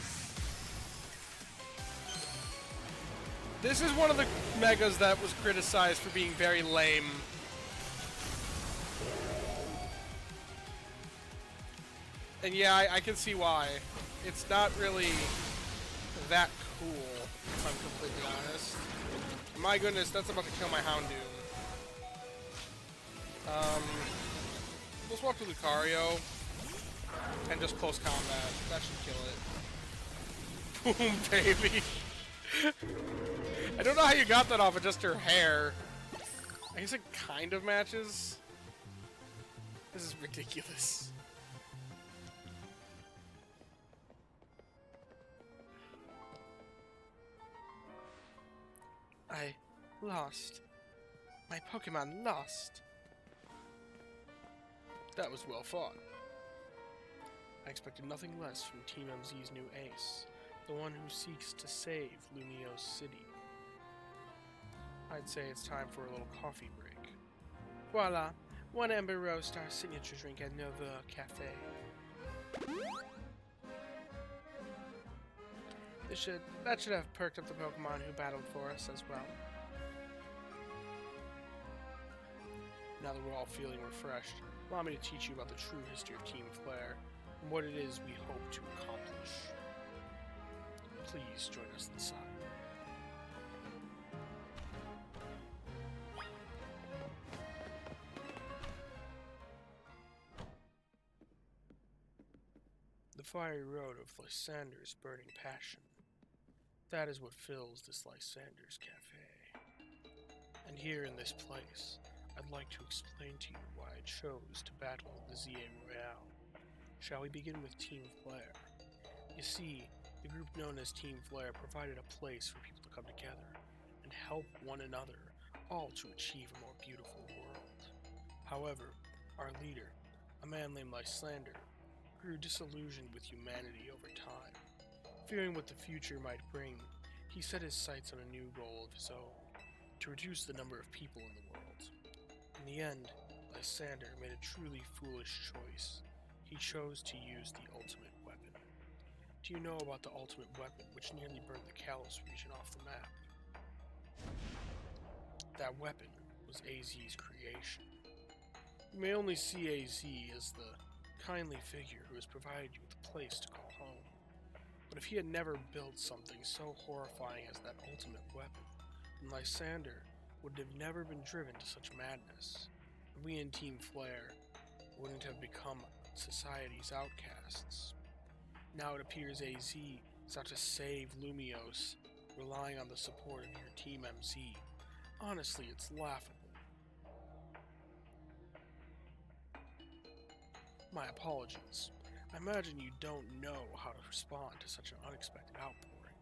This is one of the Megas that was criticized for being very lame. And yeah, I can see why. It's not really that cool, if I'm completely honest. My goodness, that's about to kill my Houndoom. Let's walk to Lucario and just close combat. That should kill it. Boom, baby. I don't know how you got that off of just her hair. I guess it kind of matches. This is ridiculous. I lost. My Pokemon lost. That was well fought. I expected nothing less from Team MZ's new ace, the one who seeks to save Lumiose City. I'd say it's time for a little coffee break. Voila! One Ember Roast, our signature drink at Nova Cafe. That should have perked up the Pokemon who battled for us as well. Now that we're all feeling refreshed, allow me to teach you about the true history of Team Flare and what it is we hope to accomplish. Please join us inside. The fiery road of Lysander's burning passion. That is what fills this Lysander's Cafe. And here in this place, I'd like to explain to you why I chose to battle the ZA Royale. Shall we begin with Team Flare? You see, the group known as Team Flare provided a place for people to come together and help one another, all to achieve a more beautiful world. However, our leader, a man named Lysander, grew disillusioned with humanity over time. Fearing what the future might bring, he set his sights on a new goal of his own, to reduce the number of people in the world. In the end, Lysander made a truly foolish choice. He chose to use the ultimate weapon. Do you know about the ultimate weapon which nearly burned the Kalos region off the map? That weapon was AZ's creation. You may only see AZ as the kindly figure who has provided you with a place to call home. But if he had never built something so horrifying as that ultimate weapon, then Lysander would have never been driven to such madness, and we in Team Flare wouldn't have become society's outcasts. Now it appears AZ is out to save Lumiose, relying on the support of your Team MZ. Honestly, it's laughable. My apologies. I imagine you don't know how to respond to such an unexpected outpouring.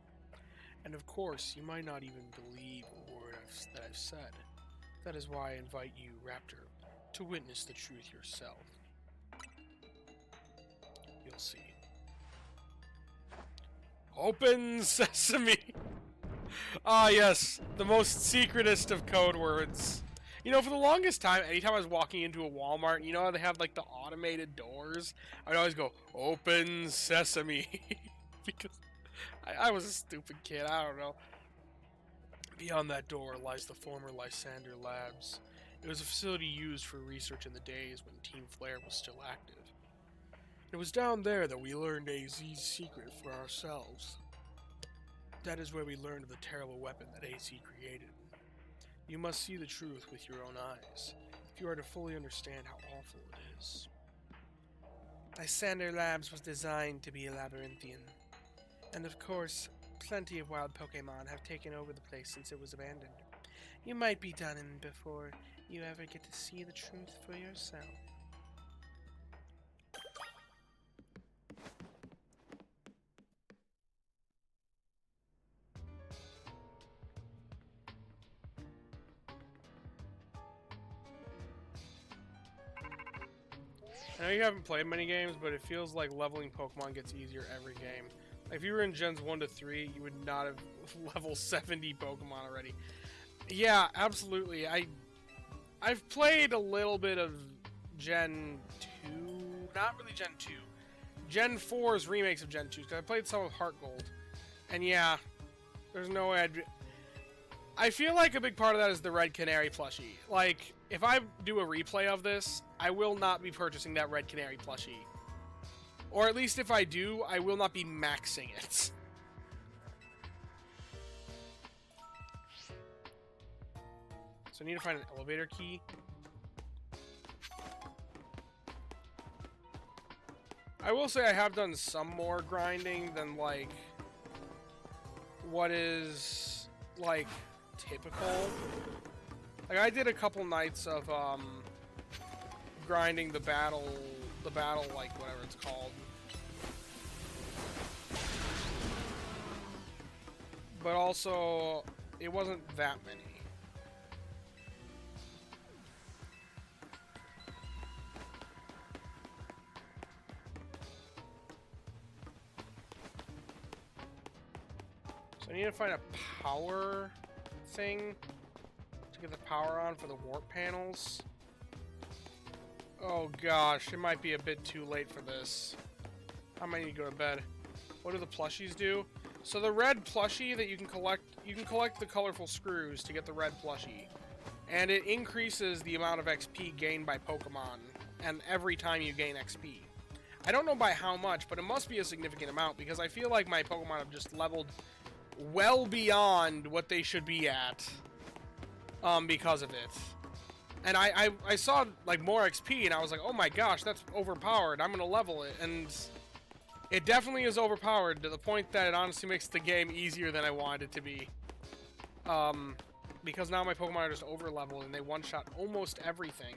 And of course, you might not even believe a word that I've said. That is why I invite you, Raptor, to witness the truth yourself. You'll see. Open Sesame! Ah yes, the most secretest of code words. You know, for the longest time, anytime I was walking into a Walmart, you know how they have, like, the automated doors? I'd always go, Open Sesame. Because I was a stupid kid, I don't know. Beyond that door lies the former Lysander Labs. It was a facility used for research in the days when Team Flare was still active. It was down there that we learned AZ's secret for ourselves. That is where we learned of the terrible weapon that AZ created. You must see the truth with your own eyes, if you are to fully understand how awful it is. Lysander Labs was designed to be labyrinthian. And of course, plenty of wild Pokemon have taken over the place since it was abandoned. You might be done in before you ever get to see the truth for yourself. I know you haven't played many games, but it feels like leveling Pokemon gets easier every game. Like if you were in Gens 1 to 3, you would not have level 70 Pokemon already. Yeah, absolutely. I've played a little bit of Gen 2, not really Gen 2. Gen 4's remakes of Gen 2, because I played some of Heart Gold. And yeah, there's no way I feel like a big part of that is the Red Canary plushie. Like, if I do a replay of this, I will not be purchasing that Red Canary plushie. Or at least if I do, I will not be maxing it. So I need to find an elevator key. I will say I have done some more grinding than, like, what is, like, typical. Like, I did a couple nights of, grinding the battle, like, whatever it's called. But also, it wasn't that many. So I need to find a power thing. to get the power on for the warp panels. Oh gosh, it might be a bit too late for this. I might need to go to bed. What do the plushies do? So the red plushie that you can collect the colorful screws to get the red plushie. And it increases the amount of XP gained by Pokemon, and every time you gain XP. I don't know by how much, but it must be a significant amount, because I feel like my Pokemon have just leveled well beyond what they should be at, because of it. And I saw, like, more XP, and I was like, oh my gosh, that's overpowered, I'm gonna level it, and it definitely is overpowered to the point that it honestly makes the game easier than I wanted it to be. Because now my Pokemon are just over-leveled and they one-shot almost everything.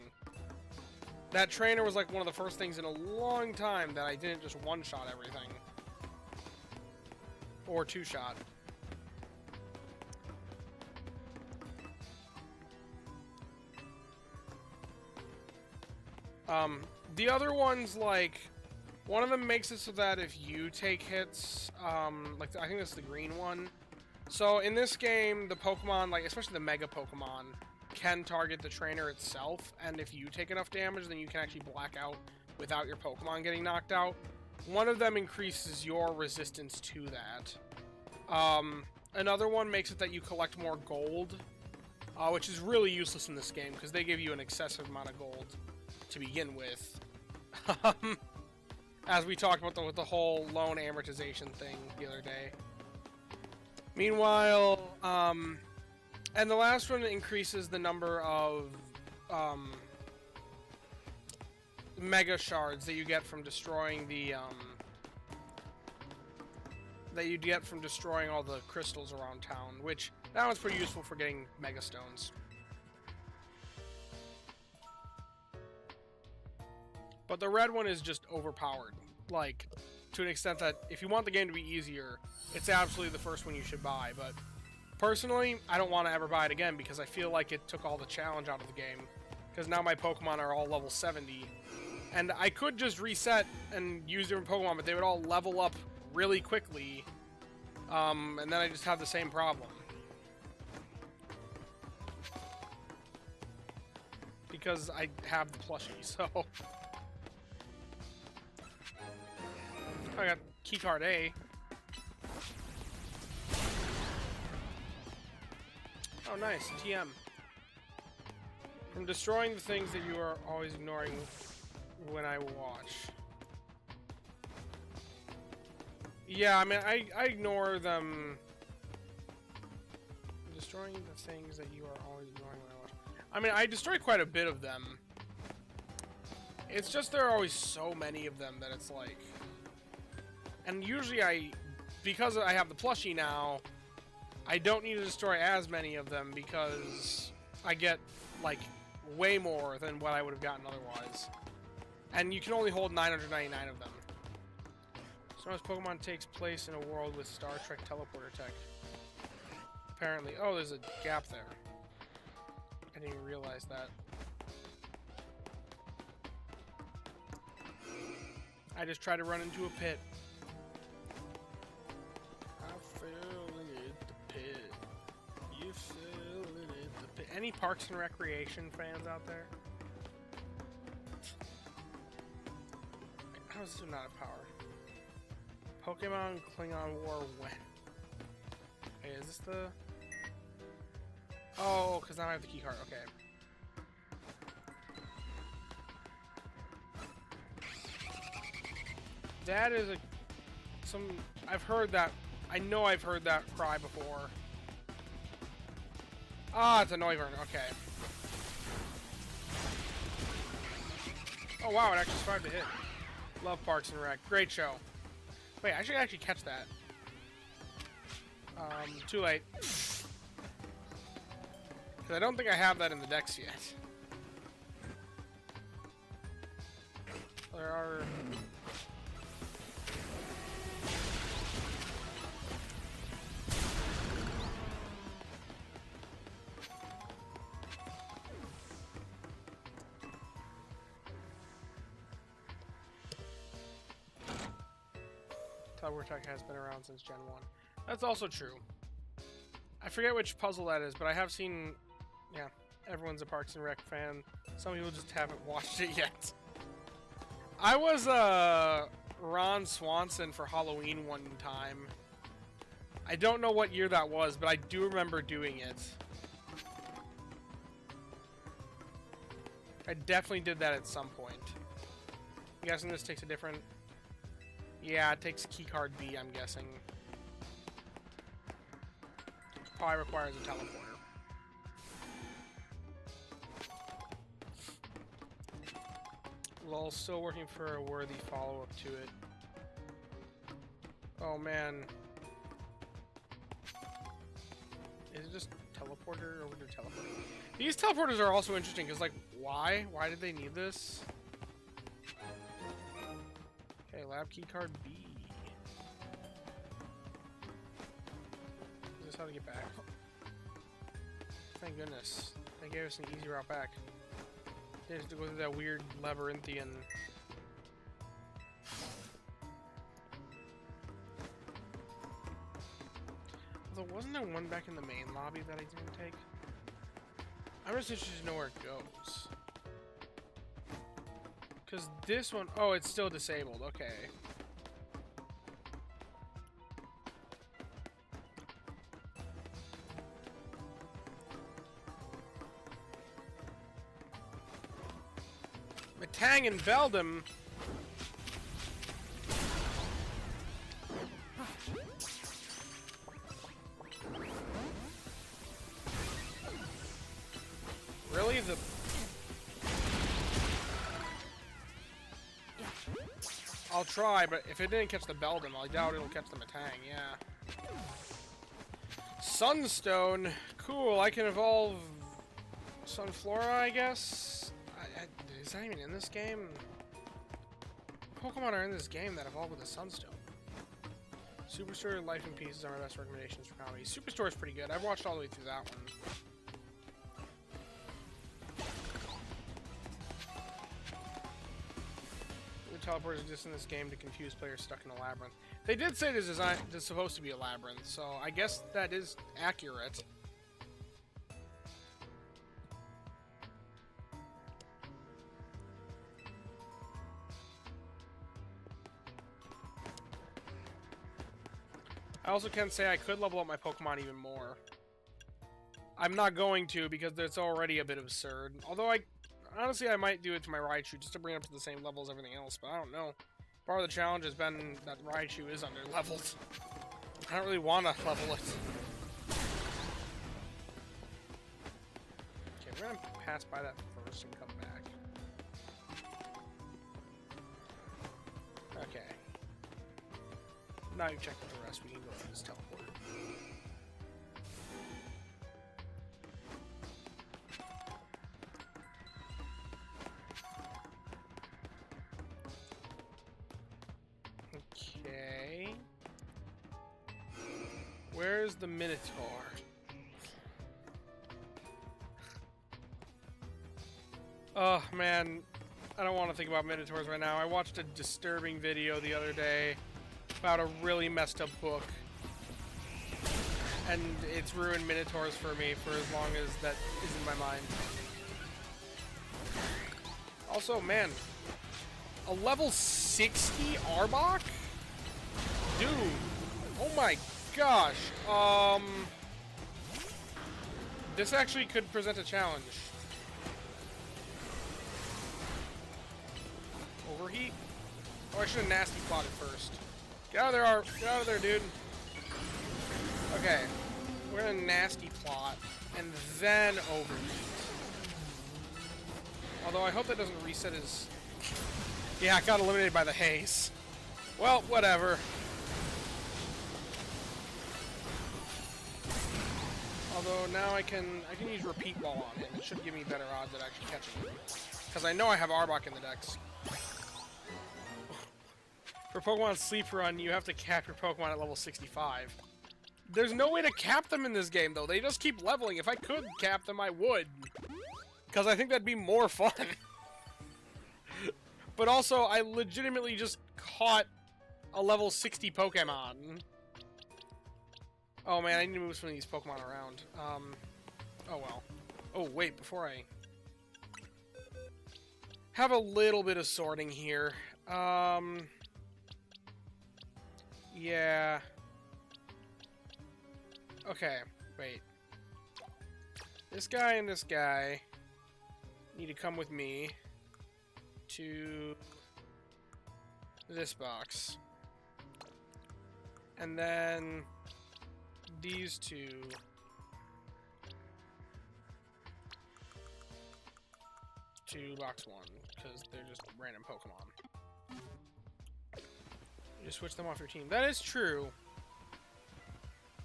That trainer was like one of the first things in a long time that I didn't just one-shot everything. Or two-shot. The other ones, like, one of them makes it so that if you take hits, like, I think that's the green one. So, in this game, the Pokemon, like, especially the Mega Pokemon, can target the trainer itself, and if you take enough damage, then you can actually black out without your Pokemon getting knocked out. One of them increases your resistance to that. Another one makes it that you collect more gold, which is really useless in this game, because they give you an excessive amount of gold to begin with. As we talked about with the whole loan amortization thing the other day. Meanwhile, and the last one increases the number of mega shards that you get from destroying the all the crystals around town, which that one's pretty useful for getting mega stones. But the red one is just overpowered, like, to an extent that if you want the game to be easier, it's absolutely the first one you should buy. But personally, I don't want to ever buy it again because I feel like it took all the challenge out of the game. Because now my Pokemon are all level 70. And I could just reset and use different Pokemon, but they would all level up really quickly. And then I just have the same problem. Because I have the plushie, so... I got keycard A. Oh, nice. TM. From destroying the things that you are always ignoring when I watch. Yeah, I mean, I ignore them. Destroying the things that you are always ignoring when I watch. I mean, I destroy quite a bit of them. It's just there are always so many of them that it's like... And usually because I have the plushie now, I don't need to destroy as many of them because I get, like, way more than what I would have gotten otherwise. And you can only hold 999 of them. Snows Pokemon takes place in a world with Star Trek teleporter tech. Apparently. Oh, there's a gap there. I didn't even realize that. I just tried to run into a pit. Any Parks and Recreation fans out there? How does this not have power? Pokemon Klingon War when? Hey, is this the... Oh, because now I have the key card. Okay. That is I've heard that. I know I've heard that cry before. Ah, it's a Noivern. Okay. Oh wow, it actually survived the hit. Love Parks and Rec. Great show. Wait, I should actually catch that. Too late. Because I don't think I have that in the decks yet. There are... Teleporter Tech has been around since Gen 1. That's also true. I forget which puzzle that is, but I have seen Yeah, everyone's a Parks and Rec fan. Some people just haven't watched it yet. I was Ron Swanson for Halloween one time. I don't know what year that was, but I do remember doing it. I definitely did that at some point. I'm guessing this takes a different... Yeah, it takes keycard B, I'm guessing. Probably requires a teleporter. Lol, still working for a worthy follow-up to it. Oh man. Is it just teleporter over to teleporter? These teleporters are also interesting because, like, why? Why did they need this? Okay, lab keycard B. Is this how to get back? Thank goodness. They gave us an easy route back. They have to go through that weird labyrinthian... Although, wasn't there one back in the main lobby that I didn't take? I'm just interested to know where it goes. Because this one... Oh, it's still disabled. Okay. Metang and Beldum. Really? I'll try, but if it didn't catch the Beldum, I doubt it'll catch the Metang, yeah. Sunstone. Cool, I can evolve Sunflora, I guess? Is that even in this game? Pokemon are in this game that evolve with a Sunstone. Superstore, Life in Pieces are my best recommendations for comedy. Superstore is pretty good. I've watched all the way through that one. The teleporters exist in this game to confuse players stuck in a labyrinth. They did say this is supposed to be a labyrinth, so I guess that is accurate. I also can say I could level up my Pokemon even more. I'm not going to because it's already a bit absurd. Although honestly I might do it to my Raichu just to bring it up to the same level as everything else, but I don't know. Part of the challenge has been that Raichu is under-leveled. I don't really want to level it. Okay, we're gonna pass by that first and come back. Okay. Now you check out the rest, we can go to this teleporter. Okay. Where's the Minotaur? Oh man, I don't want to think about Minotaurs right now. I watched a disturbing video the other day about a really messed up book, and it's ruined Minotaurs for me for as long as that is in my mind. Also, man, a level 60 Arbok? Dude, oh my gosh. This actually could present a challenge. Overheat? Oh, I should have nasty plotted first. Get out of there, Get out of there, dude. Okay. We're gonna nasty plot, and then overheat. Although I hope that doesn't reset his... Yeah, I got eliminated by the haze. Well, whatever. Although now I can use repeat ball on him. It should give me better odds at actually catching him. Because I know I have Arbok in the decks. For Pokemon Sleep Run, you have to cap your Pokemon at level 65. There's no way to cap them in this game, though. They just keep leveling. If I could cap them, I would. Because I think that'd be more fun. But also, I legitimately just caught a level 60 Pokemon. Oh man, I need to move some of these Pokemon around. Oh well. Oh, wait, before I have a little bit of sorting here. Yeah. Okay, wait. This guy and this guy need to come with me to this box. And then these two to box 1, because they're just random Pokemon. You just switch them off your team. That is true.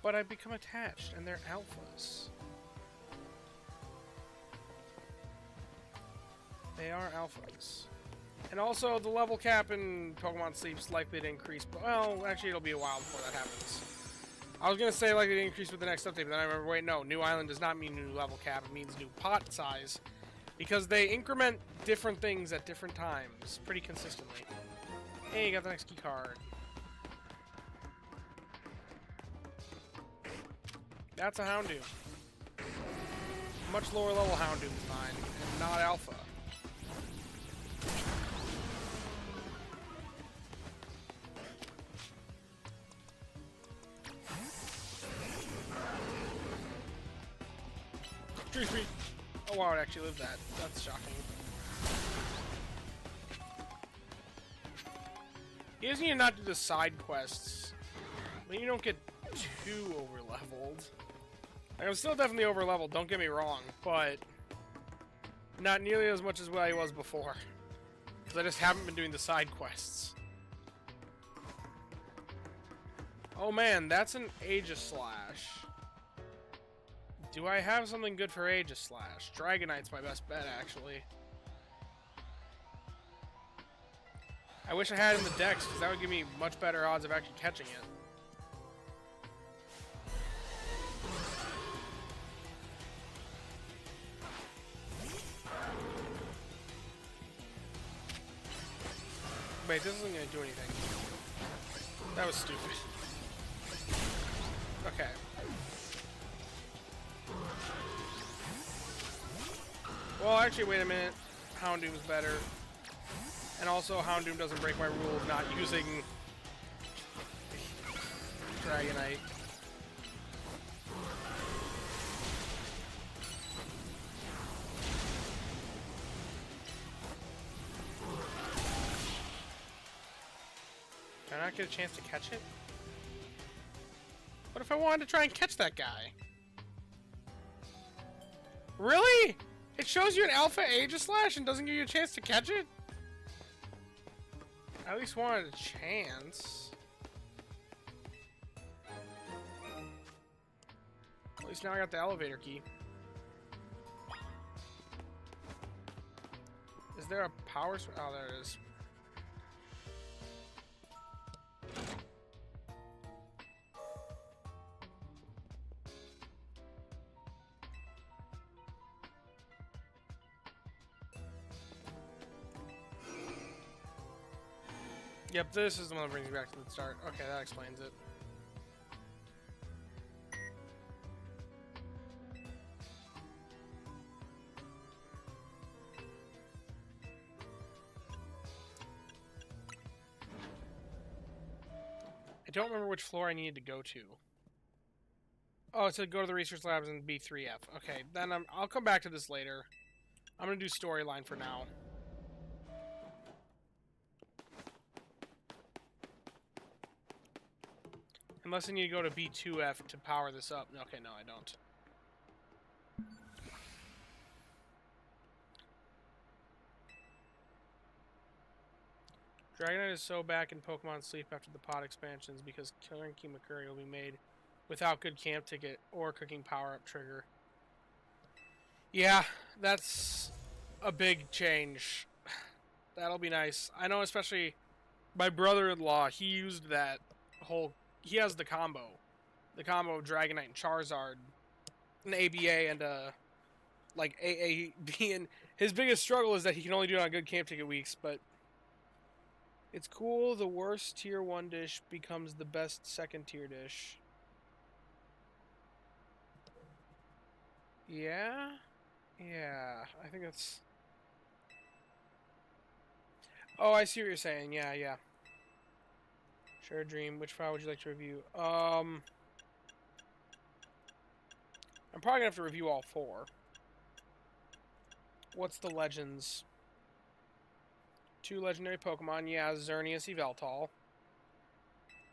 But I've become attached, and they're alphas. They are alphas. And also, the level cap in Pokemon Sleep's likely to increase. But, well, actually, it'll be a while before that happens. I was going to say likely to increase with the next update, but then I remember, wait, no. New Island does not mean new level cap. It means new pot size. Because they increment different things at different times pretty consistently. Hey, you got the next key card. That's a Houndoom. Much lower level Houndoom than mine, and not alpha. Tree Sweet! Oh wow, it actually lived that. That's shocking. He doesn't even not do the side quests. But you don't get too over-leveled. Like, I'm still definitely over-leveled, don't get me wrong, but not nearly as much as what I was before. Because I just haven't been doing the side quests. Oh man, that's an Aegislash. Do I have something good for Aegislash? Dragonite's my best bet, actually. I wish I had it in the dex, because that would give me much better odds of actually catching it. Wait, this isn't going to do anything. That was stupid. Okay. Well, actually, wait a minute. Houndoom's better. And also, Houndoom doesn't break my rule of not using Dragonite. Can I not get a chance to catch it? What if I wanted to try and catch that guy? Really? It shows you an Alpha Aegislash and doesn't give you a chance to catch it? I at least wanted a chance. At least now I got the elevator key. Is there a power switch? Oh, there it is. Yep, this is the one that brings me back to the start. Okay, that explains it. I don't remember which floor I needed to go to. Oh, it said go to the research labs in B3F. Okay, then I'll come back to this later. I'm gonna do storyline for now. Unless I need to go to B2F to power this up. Okay, no, I don't. Dragonite is so back in Pokemon Sleep after the pod expansions because killing Kimakuri will be made without good camp ticket or cooking power-up trigger. Yeah, that's a big change. That'll be nice. I know, especially my brother-in-law, he used that whole... He has the combo. The combo of Dragonite and Charizard. An ABA and like AAB. And his biggest struggle is that he can only do it on good camp ticket weeks, but... It's cool, the worst tier 1 dish becomes the best second tier dish. Yeah? Yeah, I think that's... Oh, I see what you're saying. Yeah, yeah. Share a dream. Which file would you like to review? I'm probably gonna have to review all 4. What's the legends? 2 legendary Pokemon. Yeah, Xerneas, Yveltal.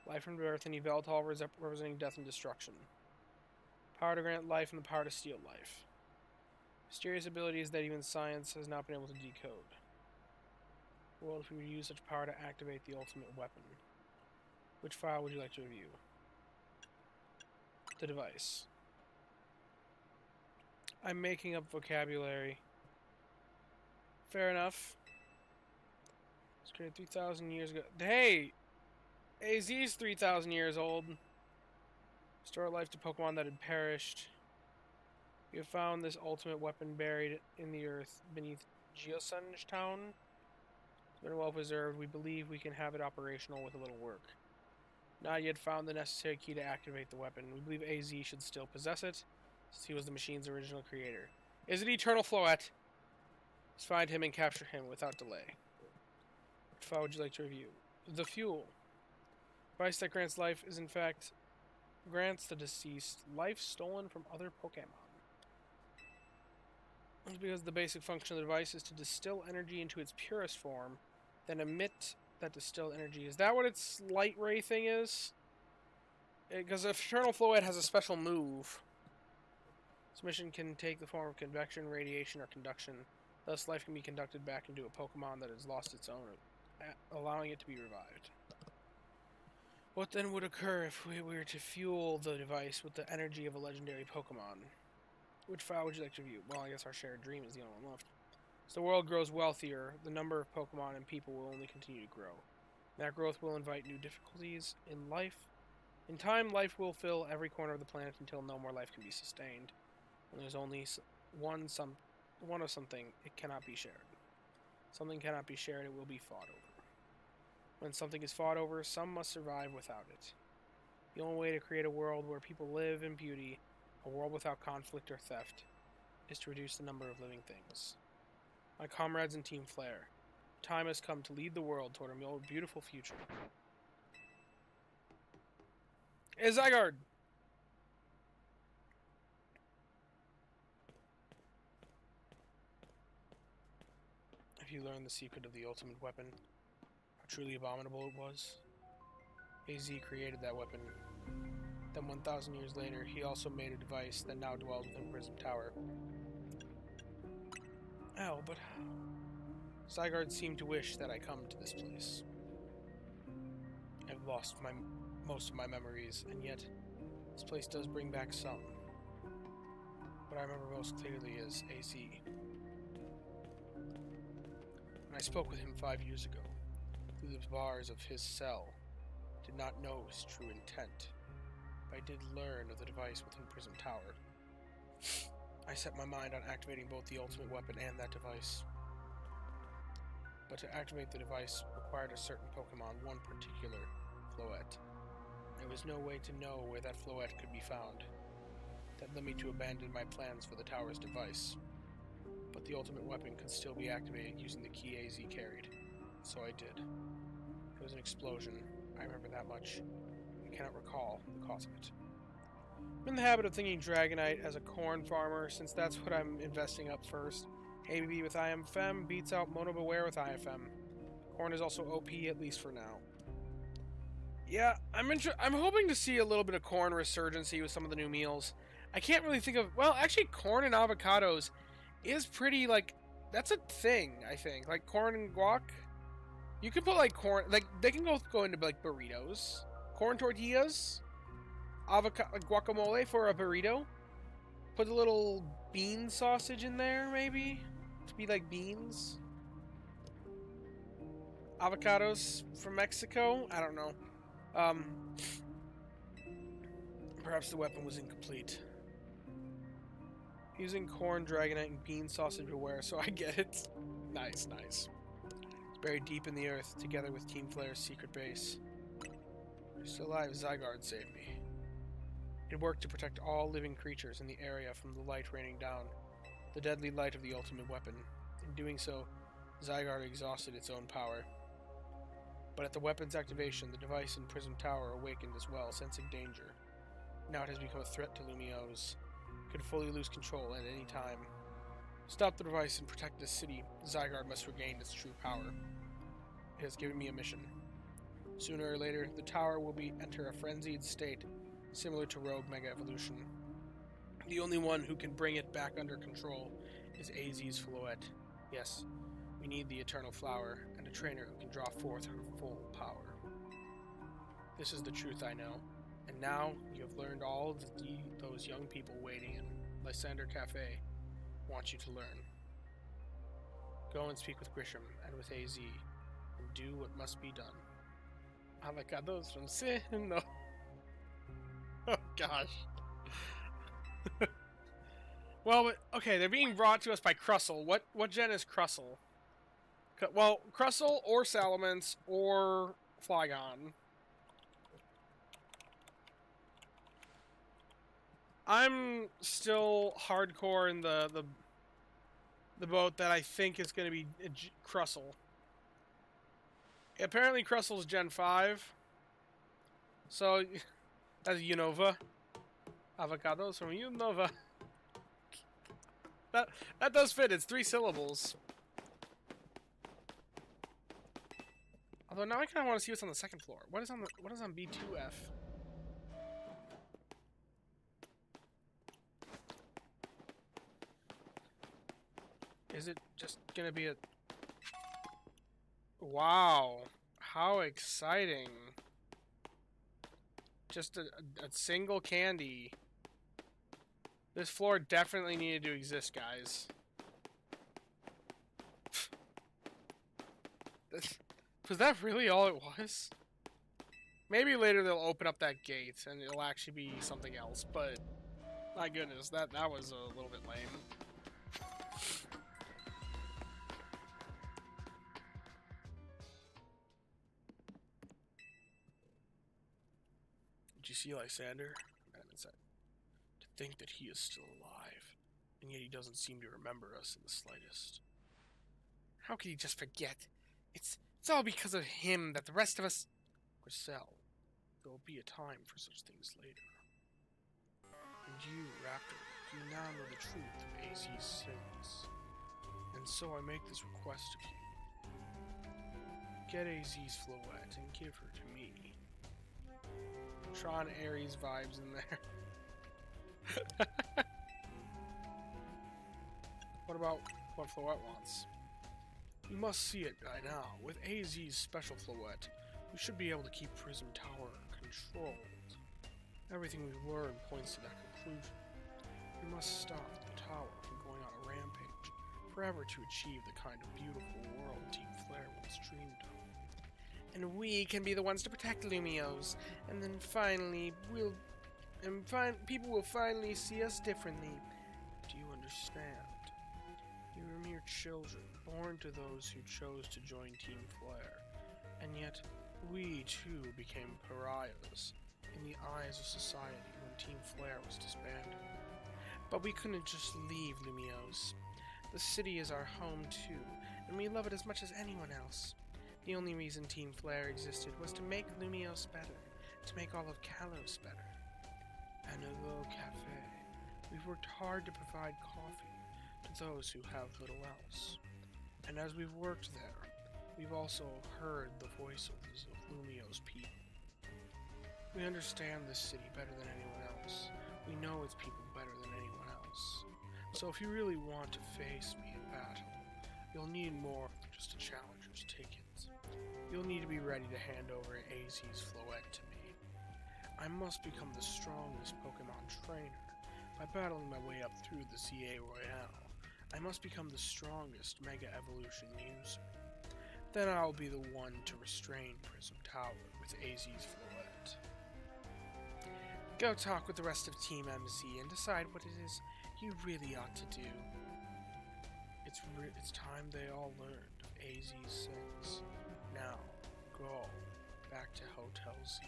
Life from birth and Yveltal representing death and destruction. Power to grant life and the power to steal life. Mysterious abilities that even science has not been able to decode. World, if we would use such power to activate the ultimate weapon. Which file would you like to review? The device. I'm making up vocabulary. Fair enough. It's created 3,000 years ago. Hey! AZ's 3,000 years old. Restore life to Pokemon that had perished. We have found this ultimate weapon buried in the earth beneath Geosunge Town. It's been well preserved. We believe we can have it operational with a little work. Not yet found the necessary key to activate the weapon. We believe AZ should still possess it, since he was the machine's original creator. Is it Eternal Floette? Let's find him and capture him without delay. Which file would you like to review? The fuel. Device that grants life is in fact grants the deceased life stolen from other Pokemon. It's because the basic function of the device is to distill energy into its purest form, then emit that distilled energy. Is that what its light ray thing is? Because Eternal Floette has a special move. This mission can take the form of convection, radiation, or conduction. Thus, life can be conducted back into a Pokemon that has lost its own, allowing it to be revived. What then would occur if we were to fuel the device with the energy of a legendary Pokemon? Which file would you like to review? Well, I guess our shared dream is the only one left. As the world grows wealthier, the number of Pokemon and people will only continue to grow. That growth will invite new difficulties in life. In time, life will fill every corner of the planet until no more life can be sustained. When there's only one of something, it cannot be shared. Something cannot be shared, it will be fought over. When something is fought over, some must survive without it. The only way to create a world where people live in beauty, a world without conflict or theft, is to reduce the number of living things. My comrades in Team Flare, time has come to lead the world toward a more beautiful future. Hey, Zygarde! Have you learned the secret of the ultimate weapon? How truly abominable it was? AZ created that weapon. Then 1,000 years later, he also made a device that now dwells within Prism Tower. Oh, but Zygarde seemed to wish that I come to this place. I've lost most of my memories, and yet this place does bring back some. What I remember most clearly is AZ. When I spoke with him 5 years ago, through the bars of his cell, did not know his true intent, but I did learn of the device within Prism Tower. I set my mind on activating both the ultimate weapon and that device. But to activate the device required a certain Pokemon, one particular Floette. There was no way to know where that Floette could be found. That led me to abandon my plans for the tower's device. But the ultimate weapon could still be activated using the key AZ carried. So I did. It was an explosion. I remember that much. I cannot recall the cause of it. I'm in the habit of thinking Dragonite as a corn farmer, since that's what I'm investing up first. ABB with IMFM beats out Mono Beware with IFM. Corn is also OP, at least for now. Yeah, I'm hoping to see a little bit of corn resurgency with some of the new meals. I can't really think of... Well, actually, corn and avocados is pretty, like... That's a thing, I think. Like, corn and guac. You can put, like, corn... Like, they can both go into, like, burritos. Corn tortillas. Avocado guacamole for a burrito. Put a little bean sausage in there, maybe? To be like beans. Avocados from Mexico? I don't know. Perhaps the weapon was incomplete. Using corn, Dragonite, and bean sausage beware, so I get it. Nice, nice. It's buried deep in the earth, together with Team Flare's secret base. You're still alive, Zygarde saved me. It worked to protect all living creatures in the area from the light raining down. the deadly light of the ultimate weapon. In doing so, Zygarde exhausted its own power. But at the weapon's activation, the device in Prism Tower awakened as well, sensing danger. Now it has become a threat to Lumiose. It could fully lose control at any time. To stop the device and protect this city, Zygarde must regain its true power. It has given me a mission. Sooner or later, the tower will enter a frenzied state, similar to Rogue Mega Evolution. The only one who can bring it back under control is AZ's Floette. Yes, we need the Eternal Flower and a trainer who can draw forth her full power. This is the truth I know, and now you have learned all that those young people waiting in Lysander Cafe want you to learn. Go and speak with Grisham and with AZ, and do what must be done. Avocados from Sin. No. Oh gosh. Well, but, okay, they're being brought to us by Crustle. What gen is Crustle? Well, Crustle or Salamence or Flygon. I'm still hardcore in the boat that I think is going to be Crustle. Apparently Crustle's Gen 5. So, that's Unova. Avocados from Unova. That does fit. It's 3 syllables. Although now I kind of want to see what's on the second floor. What is on B2F? Is it just gonna be a... Wow. How exciting. Just a single candy. This floor definitely needed to exist, guys. Was that really all it was? Maybe later they'll open up that gate and it'll actually be something else, but... My goodness, that was a little bit lame. Did you see Lysander? Man, it's that. To think that he is still alive, and yet he doesn't seem to remember us in the slightest. How could he just forget? It's all because of him that the rest of us... Grissel, there will be a time for such things later. And you, Raptor, you now know the truth of AZ's sins. And so I make this request of you. Get AZ's Floette and give her to me. Tron Ares vibes in there. What about what Floette wants? You must see it by now. With AZ's special Floette, we should be able to keep Prism Tower controlled. Everything we learn points to that conclusion. We must stop the tower from going on a rampage, forever to achieve the kind of beautiful world Team Flare once dreamed of. And we can be the ones to protect Lumiose, and then finally people will finally see us differently. Do you understand? You were mere children, born to those who chose to join Team Flare, and yet we too became pariahs in the eyes of society when Team Flare was disbanded. But we couldn't just leave Lumiose. The city is our home too, and we love it as much as anyone else. The only reason Team Flare existed was to make Lumiose better, to make all of Kalos better. Anelo Cafe. We've worked hard to provide coffee to those who have little else. And as we've worked there, we've also heard the voices of Lumiose people. We understand this city better than anyone else. We know its people better than anyone else. So if you really want to face me in battle, you'll need more than just a challenger's ticket. You'll need to be ready to hand over AZ's Floette to me. I must become the strongest Pokemon trainer by battling my way up through the CA Royale. I must become the strongest Mega Evolution user. Then I'll be the one to restrain Prism Tower with AZ's Floette. Go talk with the rest of Team MC and decide what it is you really ought to do. It's time they all learned of AZ's sins. Now, go back to Hotel Z.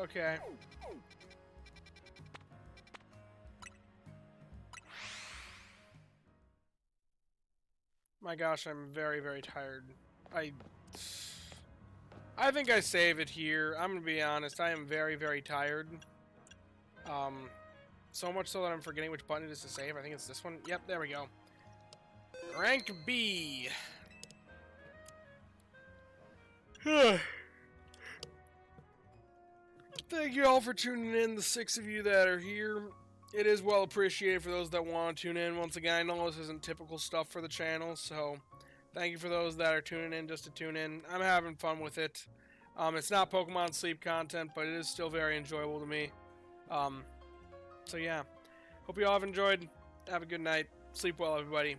Okay. My gosh, I'm very, very tired. I think I save it here. I'm gonna be honest. I am very, very tired. So much so that I'm forgetting which button it is to save. I think it's this one. Yep, there we go. Rank B. Thank you all for tuning in, the 6 of you that are here. It is well appreciated for those that want to tune in. Once again, I know this isn't typical stuff for the channel, so thank you for those that are tuning in just to tune in. I'm having fun with it. It's not Pokemon Sleep content, but it is still very enjoyable to me. So yeah, hope you all have enjoyed. Have a good night. Sleep well, everybody.